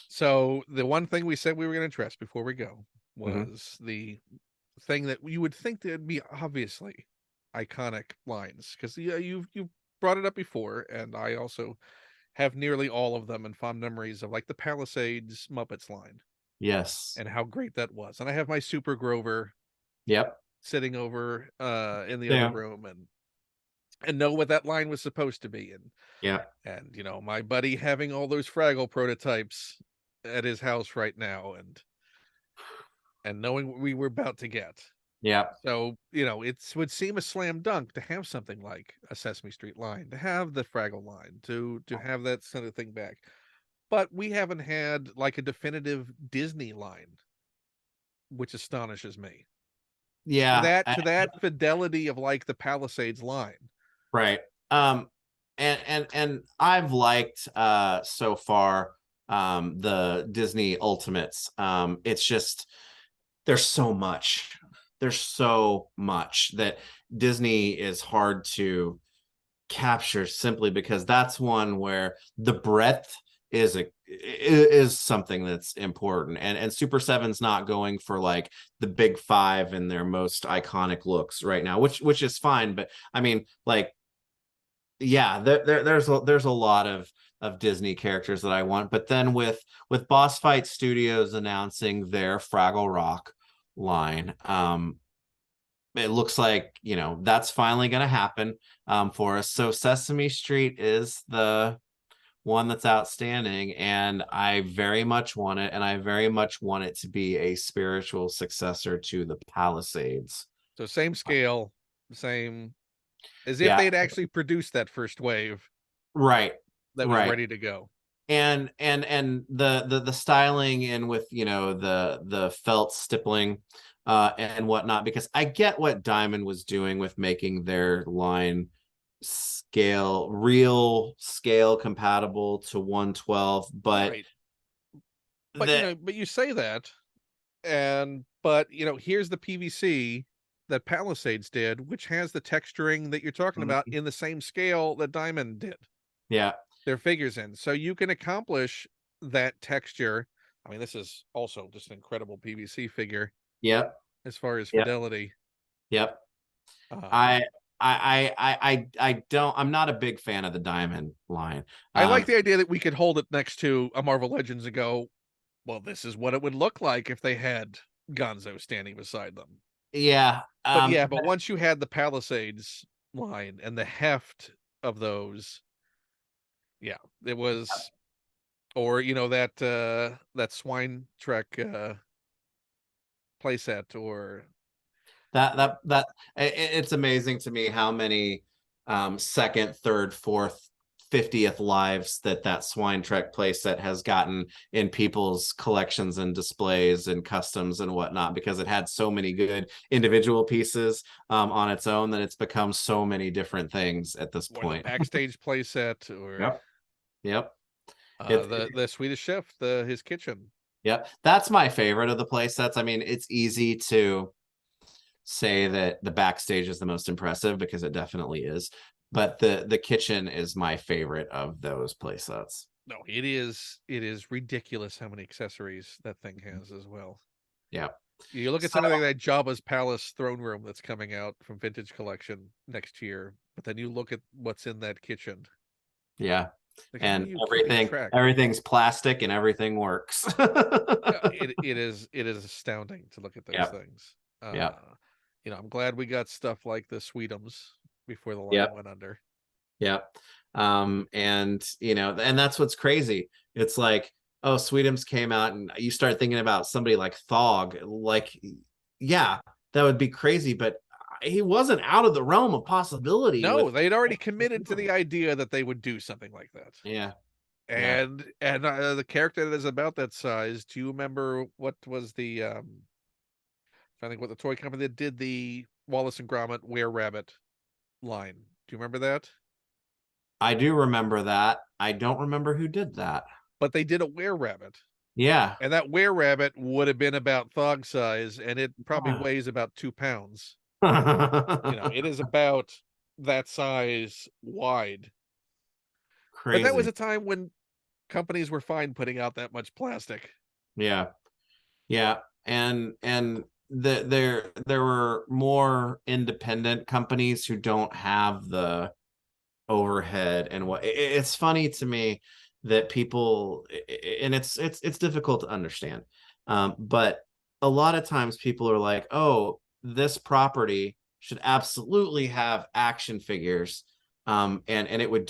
Speaker 1: So the one thing we said we were going to address before we go
Speaker 2: Mhm.
Speaker 1: was the thing that you would think there'd be obviously iconic lines, because you've brought it up before, and I also have nearly all of them and fond memories of, like, the Palisades Muppets line
Speaker 2: Yes.
Speaker 1: and how great that was. And I have my Super Grover
Speaker 2: Yep.
Speaker 1: sitting over in the other
Speaker 2: Yeah.
Speaker 1: room, and know what that line was supposed to be.
Speaker 2: Yeah.
Speaker 1: And my buddy having all those Fraggle prototypes at his house right now, and knowing what we were about to get.
Speaker 2: Yeah.
Speaker 1: So, it would seem a slam dunk to have something like a Sesame Street line, to have the Fraggle line, to have that sort of thing back. But we haven't had like a definitive Disney line, which astonishes me. To
Speaker 2: Yeah.
Speaker 1: that fidelity of, like, the Palisades line.
Speaker 2: Right. Um, and I've liked so far the Disney Ultimates. It's just there's so much. There's so much that Disney is hard to capture, simply because that's one where the breadth is something that's important. And Super 7's not going for like the big five and their most iconic looks right now, which is fine. But I mean, like, yeah, there's a lot of Disney characters that I want. But then with Boss Fight Studios announcing their Fraggle Rock line, it looks like that's finally going to happen for us. So Sesame Street is the one that's outstanding, and I very much want it, and I very much want it to be a spiritual successor to the Palisades.
Speaker 1: So same scale, same, as if
Speaker 2: Yeah.
Speaker 1: they'd actually produced that first wave
Speaker 2: Right.
Speaker 1: that was
Speaker 2: Right.
Speaker 1: ready to go.
Speaker 2: And the styling, and with the felt stippling and whatnot, because I get what Diamond was doing with making their line real scale compatible to 112, but
Speaker 1: Right. But
Speaker 2: that
Speaker 1: but you say that, but here's the PVC that Palisades did, which has the texturing that you're talking about in the same scale that Diamond did
Speaker 2: yeah.
Speaker 1: their figures in. So you can accomplish that texture. I mean, this is also just an incredible PVC figure
Speaker 2: Yep.
Speaker 1: as far as
Speaker 2: Yep.
Speaker 1: fidelity.
Speaker 2: Yep.
Speaker 1: Um,
Speaker 2: I don't, I'm not a big fan of the Diamond line.
Speaker 1: I like the idea that we could hold it next to a Marvel Legends and go, well, this is what it would look like if they had Gonzo standing beside them.
Speaker 2: Yeah.
Speaker 1: But yeah, but once you had the Palisades line and the heft of those, yeah, it was, or that Swine Trek playset, or
Speaker 2: it's amazing to me how many second, third, fourth, 50th lives that Swine Trek playset has gotten in people's collections and displays and customs and whatnot, because it had so many good individual pieces on its own that it's become so many different things at this
Speaker 1: or the
Speaker 2: point.
Speaker 1: backstage playset, or
Speaker 2: Yep. Yep. It's
Speaker 1: the Swedish Chef, his kitchen.
Speaker 2: Yep. That's my favorite of the playsets. I mean, it's easy to say that the backstage is the most impressive, because it definitely is, but the kitchen is my favorite of those play sets.
Speaker 1: No, it is ridiculous how many accessories that thing has as well.
Speaker 2: Yeah.
Speaker 1: You look at
Speaker 2: So
Speaker 1: something like that Jabba's Palace throne room that's coming out from Vintage Collection next year, but then you look at what's in that kitchen.
Speaker 2: yeah.
Speaker 1: Like, how are
Speaker 2: And
Speaker 1: you keeping track?
Speaker 2: everything's plastic and everything works.
Speaker 1: It is astounding to look at those
Speaker 2: Yep.
Speaker 1: things.
Speaker 2: Yep.
Speaker 1: I'm glad we got stuff like the Sweetums before the line
Speaker 2: Yep.
Speaker 1: went under.
Speaker 2: Yep. And and that's what's crazy. It's like, oh, Sweetums came out, and you start thinking about somebody like Thog. Like, yeah, that would be crazy, but he wasn't out of the realm of possibility
Speaker 1: No,
Speaker 2: with.
Speaker 1: they'd already committed to the idea that they would do something like that.
Speaker 2: Yeah. Yeah.
Speaker 1: And the character that is about that size. Do you remember what was the I think what the toy company that did the Wallace and Gromit Were Rabbit line? Do you remember that?
Speaker 2: I do remember that. I don't remember who did that.
Speaker 1: But they did a Were Rabbit,
Speaker 2: Yeah.
Speaker 1: and that Were Rabbit would have been about Thog size, and it probably weighs about 2 pounds. It is about that size wide. But that was
Speaker 2: Crazy.
Speaker 1: a time when companies were fine putting out that much plastic.
Speaker 2: Yeah. Yeah. There were more independent companies who don't have the overhead. And it's funny to me that people, and it's difficult to understand, but a lot of times people are like, oh, this property should absolutely have action figures, and it would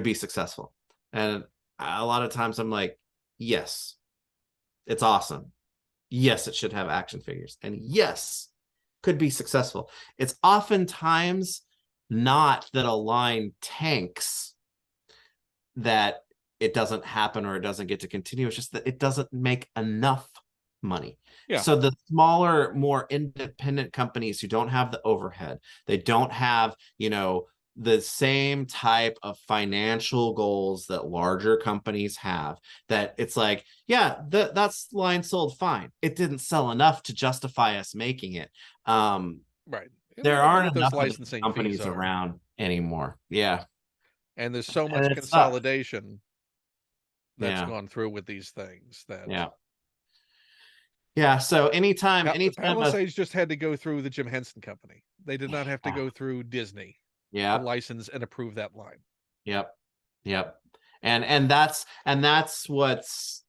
Speaker 2: be successful. And a lot of times I'm like, yes, it's awesome, yes, it should have action figures, and yes, could be successful. It's oftentimes not that a line tanks, that it doesn't happen or it doesn't get to continue. It's just that it doesn't make enough money.
Speaker 1: Yeah.
Speaker 2: So the smaller, more independent companies who don't have the overhead, they don't have, the same type of financial goals that larger companies have, that it's like, yeah, that's line sold fine. It didn't sell enough to justify us making it.
Speaker 1: Right. And
Speaker 2: There
Speaker 1: look at
Speaker 2: aren't
Speaker 1: what those
Speaker 2: enough of those
Speaker 1: licensing fees
Speaker 2: companies
Speaker 1: are.
Speaker 2: around anymore. Yeah.
Speaker 1: And there's so
Speaker 2: And
Speaker 1: much
Speaker 2: it sucks.
Speaker 1: consolidation that's
Speaker 2: Yeah.
Speaker 1: gone through with these things that
Speaker 2: Yeah. Yeah. So
Speaker 1: the
Speaker 2: anytime
Speaker 1: Palisades just had to go through the Jim Henson Company. They did not have to
Speaker 2: yeah,
Speaker 1: go through Disney to
Speaker 2: yeah,
Speaker 1: license and approve that line.
Speaker 2: yep, yep. And that's what's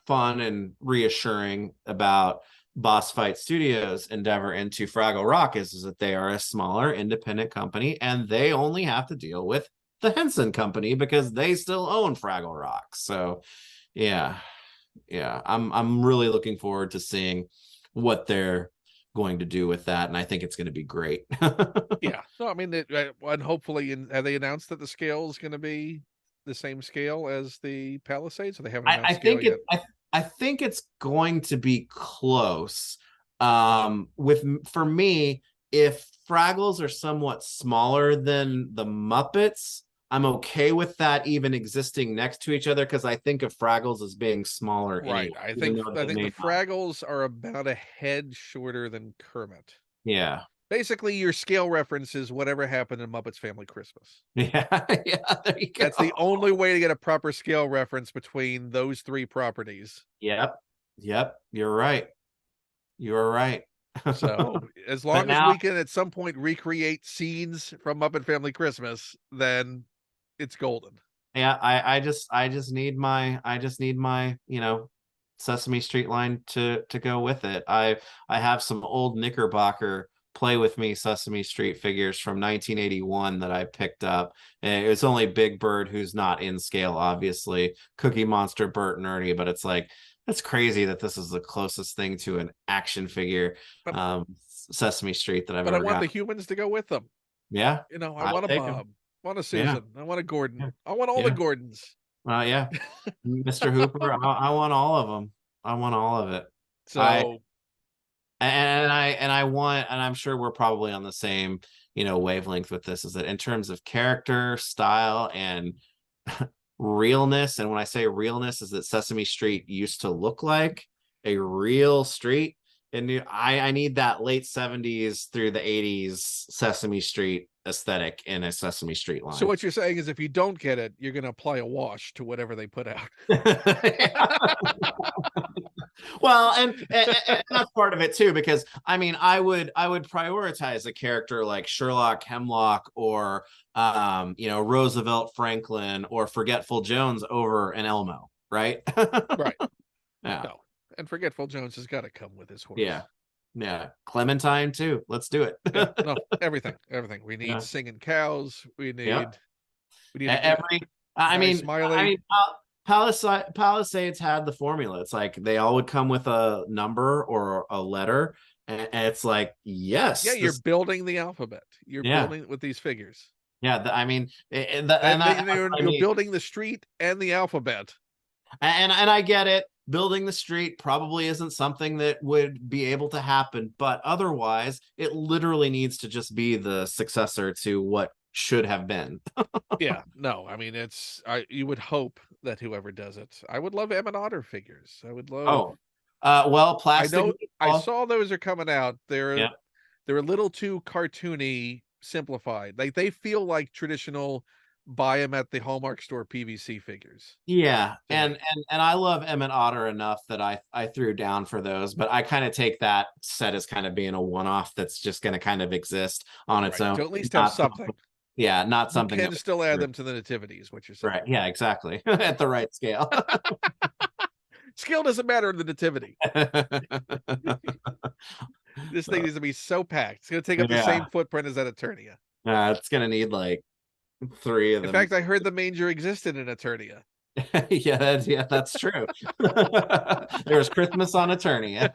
Speaker 2: fun and reassuring about Boss Fight Studios' endeavor into Fraggle Rock is that they are a smaller independent company, and they only have to deal with the Henson Company because they still own Fraggle Rock. So yeah, yeah, I'm really looking forward to seeing what they're going to do with that, and I think it's going to be great.
Speaker 1: Yeah. No, I mean, and hopefully, have they announced that the scale is going to be the same scale as the Palisades? Or they haven't
Speaker 2: I
Speaker 1: announced scale
Speaker 2: think
Speaker 1: yet?
Speaker 2: I think it's going to be close. For me, if Fraggles are somewhat smaller than the Muppets, I'm okay with that even existing next to each other, because I think of Fraggles as being smaller
Speaker 1: Right.
Speaker 2: anyway,
Speaker 1: I
Speaker 2: even
Speaker 1: think
Speaker 2: though
Speaker 1: I
Speaker 2: they
Speaker 1: think the
Speaker 2: may not.
Speaker 1: Fraggles are about a head shorter than Kermit.
Speaker 2: Yeah.
Speaker 1: Basically, your scale reference is whatever happened in Muppets Family Christmas.
Speaker 2: Yeah. Yeah. There you
Speaker 1: That's the
Speaker 2: go.
Speaker 1: only way to get a proper scale reference between those three properties.
Speaker 2: Yep. Yep. You're right. You're right.
Speaker 1: So, as
Speaker 2: But
Speaker 1: long as
Speaker 2: now,
Speaker 1: we can at some point recreate scenes from Muppet Family Christmas, then it's golden.
Speaker 2: yeah, I just need my Sesame Street line to go with it. I have some old Knickerbocker Play With Me Sesame Street figures from 1981 that I picked up. And it's only Big Bird, who's not in scale, obviously, Cookie Monster, Bert and Ernie, but it's like, that's crazy that this is the closest thing to an action figure,
Speaker 1: But
Speaker 2: Sesame Street, that I've
Speaker 1: but I
Speaker 2: ever
Speaker 1: want
Speaker 2: got.
Speaker 1: the humans to go with them.
Speaker 2: Yeah,
Speaker 1: I
Speaker 2: I'll
Speaker 1: want a
Speaker 2: take them.
Speaker 1: Bob, I want a
Speaker 2: Yeah,
Speaker 1: Susan, I want a Gordon,
Speaker 2: yeah,
Speaker 1: I want all the
Speaker 2: yeah.
Speaker 1: Gordons.
Speaker 2: Yeah. Mr. Hooper, I want all of them. I want all of it. I
Speaker 1: So
Speaker 2: and I want, and I'm sure we're probably on the same, wavelength with this, is that in terms of character, style, and realness, and when I say realness, is that Sesame Street used to look like a real street. And I need that late 70s through the 80s Sesame Street aesthetic in a Sesame Street
Speaker 1: So
Speaker 2: line.
Speaker 1: what you're saying is if you don't get it, you're going to apply a wash to whatever they put out.
Speaker 2: Well, and that's part of it too, because I mean, I would prioritize a character like Sherlock Hemlock or Roosevelt Franklin or Forgetful Jones over an Elmo, right?
Speaker 1: Right.
Speaker 2: Yeah.
Speaker 1: No. And Forgetful Jones has got to come with his horse.
Speaker 2: Yeah. Yeah. Clementine too. Let's do it.
Speaker 1: Yeah. No, everything. We need
Speaker 2: Yeah.
Speaker 1: singing cows. We
Speaker 2: Yeah.
Speaker 1: need
Speaker 2: Every I
Speaker 1: guy
Speaker 2: mean,
Speaker 1: Smiley.
Speaker 2: Palisades had the formula. It's like they all would come with a number or a letter, and it's like,
Speaker 1: Yeah,
Speaker 2: yes,
Speaker 1: you're building the alphabet. You're
Speaker 2: yeah,
Speaker 1: building with these figures.
Speaker 2: yeah. I mean,
Speaker 1: You're building the street and the alphabet.
Speaker 2: and I get it. Building the street probably isn't something that would be able to happen, but otherwise, it literally needs to just be the successor to what should have been.
Speaker 1: Yeah, no, I mean you would hope that whoever does it. I would love Emmett Otter figures. I would love.
Speaker 2: Oh, well,
Speaker 1: I
Speaker 2: plastic.
Speaker 1: know. I
Speaker 2: Meatball.
Speaker 1: saw those are coming out.
Speaker 2: Yeah.
Speaker 1: They're a little too cartoony, simplified. Like they feel like traditional buy them at the Hallmark store PVC figures
Speaker 2: Yeah,
Speaker 1: to me.
Speaker 2: and I love Emmett Otter enough that I threw down for those, but I kind of take that set as kind of being a one-off that's just going to kind of exist on its
Speaker 1: Right.
Speaker 2: own.
Speaker 1: To at least have
Speaker 2: Not
Speaker 1: something.
Speaker 2: yeah, not
Speaker 1: You
Speaker 2: something that
Speaker 1: can still add them to the nativity, is what you're saying.
Speaker 2: right. Yeah, exactly. At the right scale.
Speaker 1: Scale doesn't matter in the nativity. This thing needs to be so packed. It's going to take up the
Speaker 2: Yeah,
Speaker 1: same footprint as that Eternia.
Speaker 2: it's gonna need like 3 of
Speaker 1: In
Speaker 2: them.
Speaker 1: fact, I heard the manger existed in Eternia.
Speaker 2: Yeah, that's true. There was Christmas on Eternia.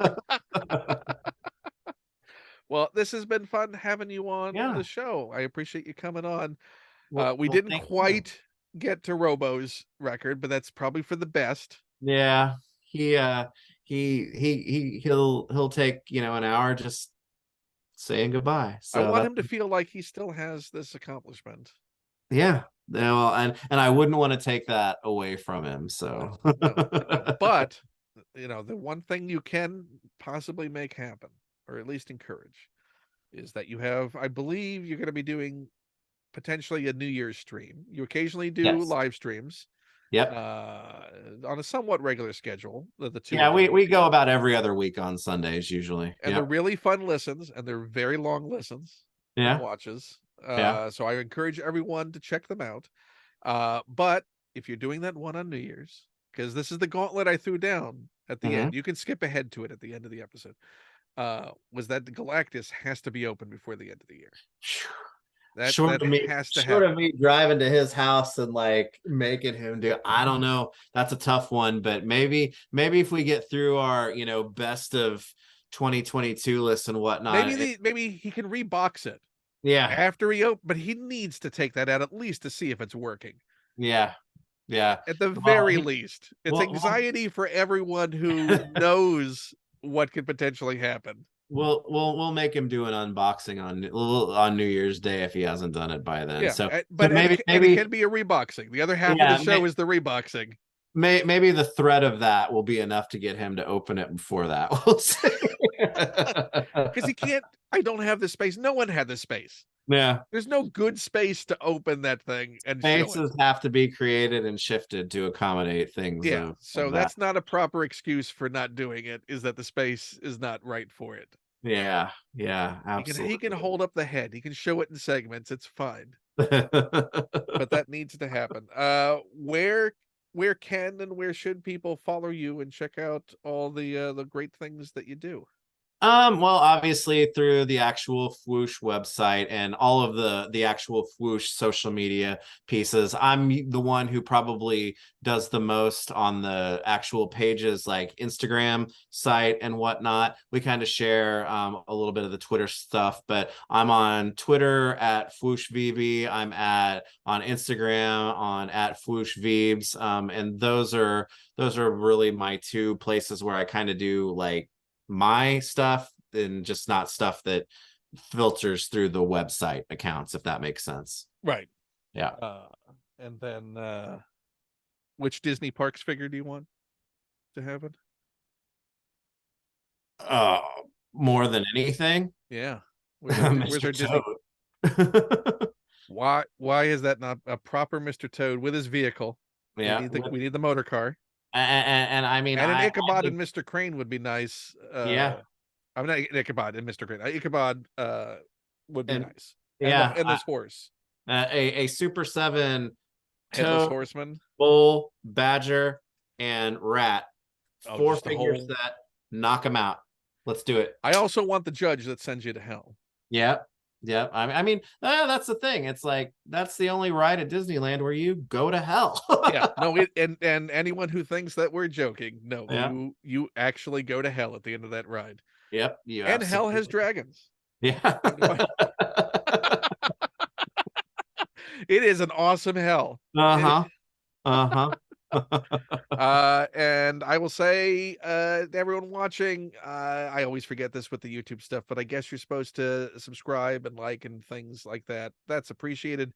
Speaker 1: Well, this has been fun having you on
Speaker 2: Yeah.
Speaker 1: the show. I appreciate you coming on.
Speaker 2: Well,
Speaker 1: We
Speaker 2: well,
Speaker 1: didn't
Speaker 2: thank you.
Speaker 1: quite get to Robo's record, but that's probably for the best.
Speaker 2: Yeah, he'll take an hour just saying goodbye.
Speaker 1: I
Speaker 2: So
Speaker 1: want
Speaker 2: that
Speaker 1: him to feel like he still has this accomplishment.
Speaker 2: yeah, well, and I wouldn't want to take that away from him. So
Speaker 1: No. But the one thing you can possibly make happen, or at least encourage, is that you have, I believe you're going to be doing potentially a New Year's stream. You occasionally do
Speaker 2: yes,
Speaker 1: live streams
Speaker 2: yep,
Speaker 1: on a somewhat regular schedule. The two
Speaker 2: yeah,
Speaker 1: of
Speaker 2: we
Speaker 1: you.
Speaker 2: we go about every other week on Sundays usually.
Speaker 1: And they're really fun listens, and they're very long listens and
Speaker 2: Yeah,
Speaker 1: watches.
Speaker 2: yeah,
Speaker 1: So I encourage everyone to check them out. But if you're doing that one on New Year's, because this is the gauntlet I threw down at the end, you can skip ahead to it at the end of the episode. Was that the Galactus has to be open before the end of the year? That
Speaker 2: short
Speaker 1: happen.
Speaker 2: of me driving to his house and like making him do. I don't know. That's a tough one, but maybe if we get through our best of 2022 list and whatnot.
Speaker 1: Maybe he can rebox it.
Speaker 2: Yeah.
Speaker 1: After but he needs to take that out at least to see if it's working.
Speaker 2: Yeah. Yeah.
Speaker 1: At the very least, it's anxiety for everyone who knows what could potentially happen.
Speaker 2: We'll make him do an unboxing on New Year's Day if he hasn't done it by then.
Speaker 1: Yeah,
Speaker 2: so
Speaker 1: maybe it can be a reboxing. The other half of the show is the reboxing.
Speaker 2: Maybe the threat of that will be enough to get him to open it before that. We'll see.
Speaker 1: Because he can't. I don't have the space. No one had the space.
Speaker 2: Yeah.
Speaker 1: There's no good space to open that thing and
Speaker 2: spaces have to be created and shifted to accommodate things.
Speaker 1: Yeah. So that's not a proper excuse for not doing it, is that the space is not right for it.
Speaker 2: Yeah. Yeah. Absolutely.
Speaker 1: He can hold up the head. He can show it in segments. It's fine. But that needs to happen. Where can and where should people follow you and check out all the great things that you do?
Speaker 2: Well, obviously through the actual Fwoosh website and all of the actual Fwoosh social media pieces. I'm the one who probably does the most on the actual pages like Instagram site and whatnot. We kind of share a little bit of the Twitter stuff, but I'm on Twitter at FwooshVB. I'm on Instagram at FwooshVeebs. And those are really my two places where I kind of do like my stuff and just not stuff that filters through the website accounts, if that makes sense.
Speaker 1: Right.
Speaker 2: Yeah.
Speaker 1: And then which Disney parks figure do you want to have it?
Speaker 2: More than anything.
Speaker 1: Yeah. Where's our Disney? Why is that not a proper Mr. Toad with his vehicle?
Speaker 2: Yeah,
Speaker 1: We need the motor car.
Speaker 2: and I mean,
Speaker 1: And an
Speaker 2: I
Speaker 1: Ichabod
Speaker 2: think,
Speaker 1: and Mr. Crane would be nice.
Speaker 2: yeah,
Speaker 1: I'm not Ichabod and Mr. Crane. Ichabod would be
Speaker 2: and
Speaker 1: nice.
Speaker 2: yeah,
Speaker 1: And this horse.
Speaker 2: a Super 7
Speaker 1: Headless
Speaker 2: Toad,
Speaker 1: Horseman.
Speaker 2: Bull, Badger, and Rat.
Speaker 1: Oh,
Speaker 2: Four
Speaker 1: just the
Speaker 2: figure
Speaker 1: whole.
Speaker 2: set. Knock them out. Let's do it.
Speaker 1: I also want the judge that sends you to hell.
Speaker 2: Yep. Yep. I mean, that's the thing. It's like that's the only ride at Disneyland where you go to hell.
Speaker 1: Yeah, no, and anyone who thinks that we're joking, no,
Speaker 2: Yeah.
Speaker 1: you actually go to hell at the end of that ride.
Speaker 2: Yep. You
Speaker 1: And hell has
Speaker 2: absolutely.
Speaker 1: dragons.
Speaker 2: Yeah.
Speaker 1: It is an awesome hell.
Speaker 2: Uh-huh. Uh-huh.
Speaker 1: And I will say, to everyone watching, I always forget this with the YouTube stuff, but I guess you're supposed to subscribe and like and things like that. That's appreciated.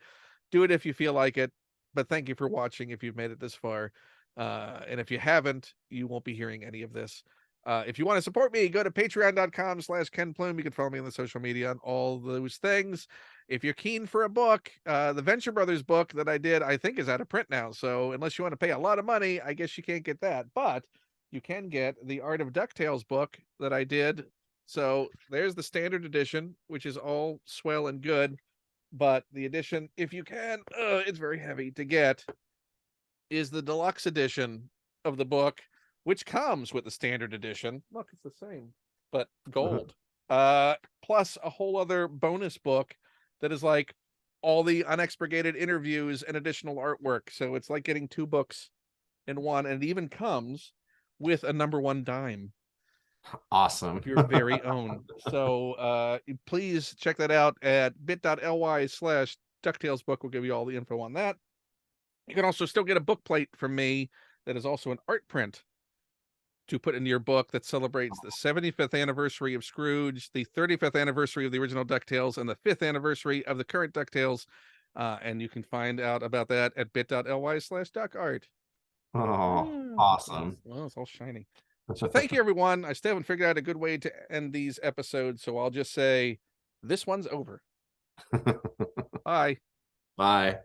Speaker 1: Do it if you feel like it. But thank you for watching if you've made it this far. And if you haven't, you won't be hearing any of this. If you want to support me, go to patreon.com/KenPlume. You can follow me on the social media on all those things. If you're keen for a book, the Venture Brothers book that I did, I think is out of print now. So unless you want to pay a lot of money, I guess you can't get that. But you can get the Art of DuckTales book that I did. So there's the standard edition, which is all swell and good. But the edition, if you can, it's very heavy to get, is the deluxe edition of the book, which comes with the standard edition. Look, it's the same, but gold. Plus a whole other bonus book that is like all the unexpurgated interviews and additional artwork. So it's like getting two books in one, and it even comes with a #1 dime.
Speaker 2: Awesome.
Speaker 1: Of your very own. So please check that out at bit.ly/DuckTales book. We'll give you all the info on that. You can also still get a book plate from me that is also an art print to put into your book that celebrates the 75th anniversary of Scrooge, the 35th anniversary of the original DuckTales, and the 5th anniversary of the current DuckTales. And you can find out about that at bit.ly/duckart.
Speaker 2: Oh, awesome.
Speaker 1: Well, it's all shiny. So thank you, everyone. I still haven't figured out a good way to end these episodes, so I'll just say this one's over. Bye.
Speaker 2: Bye.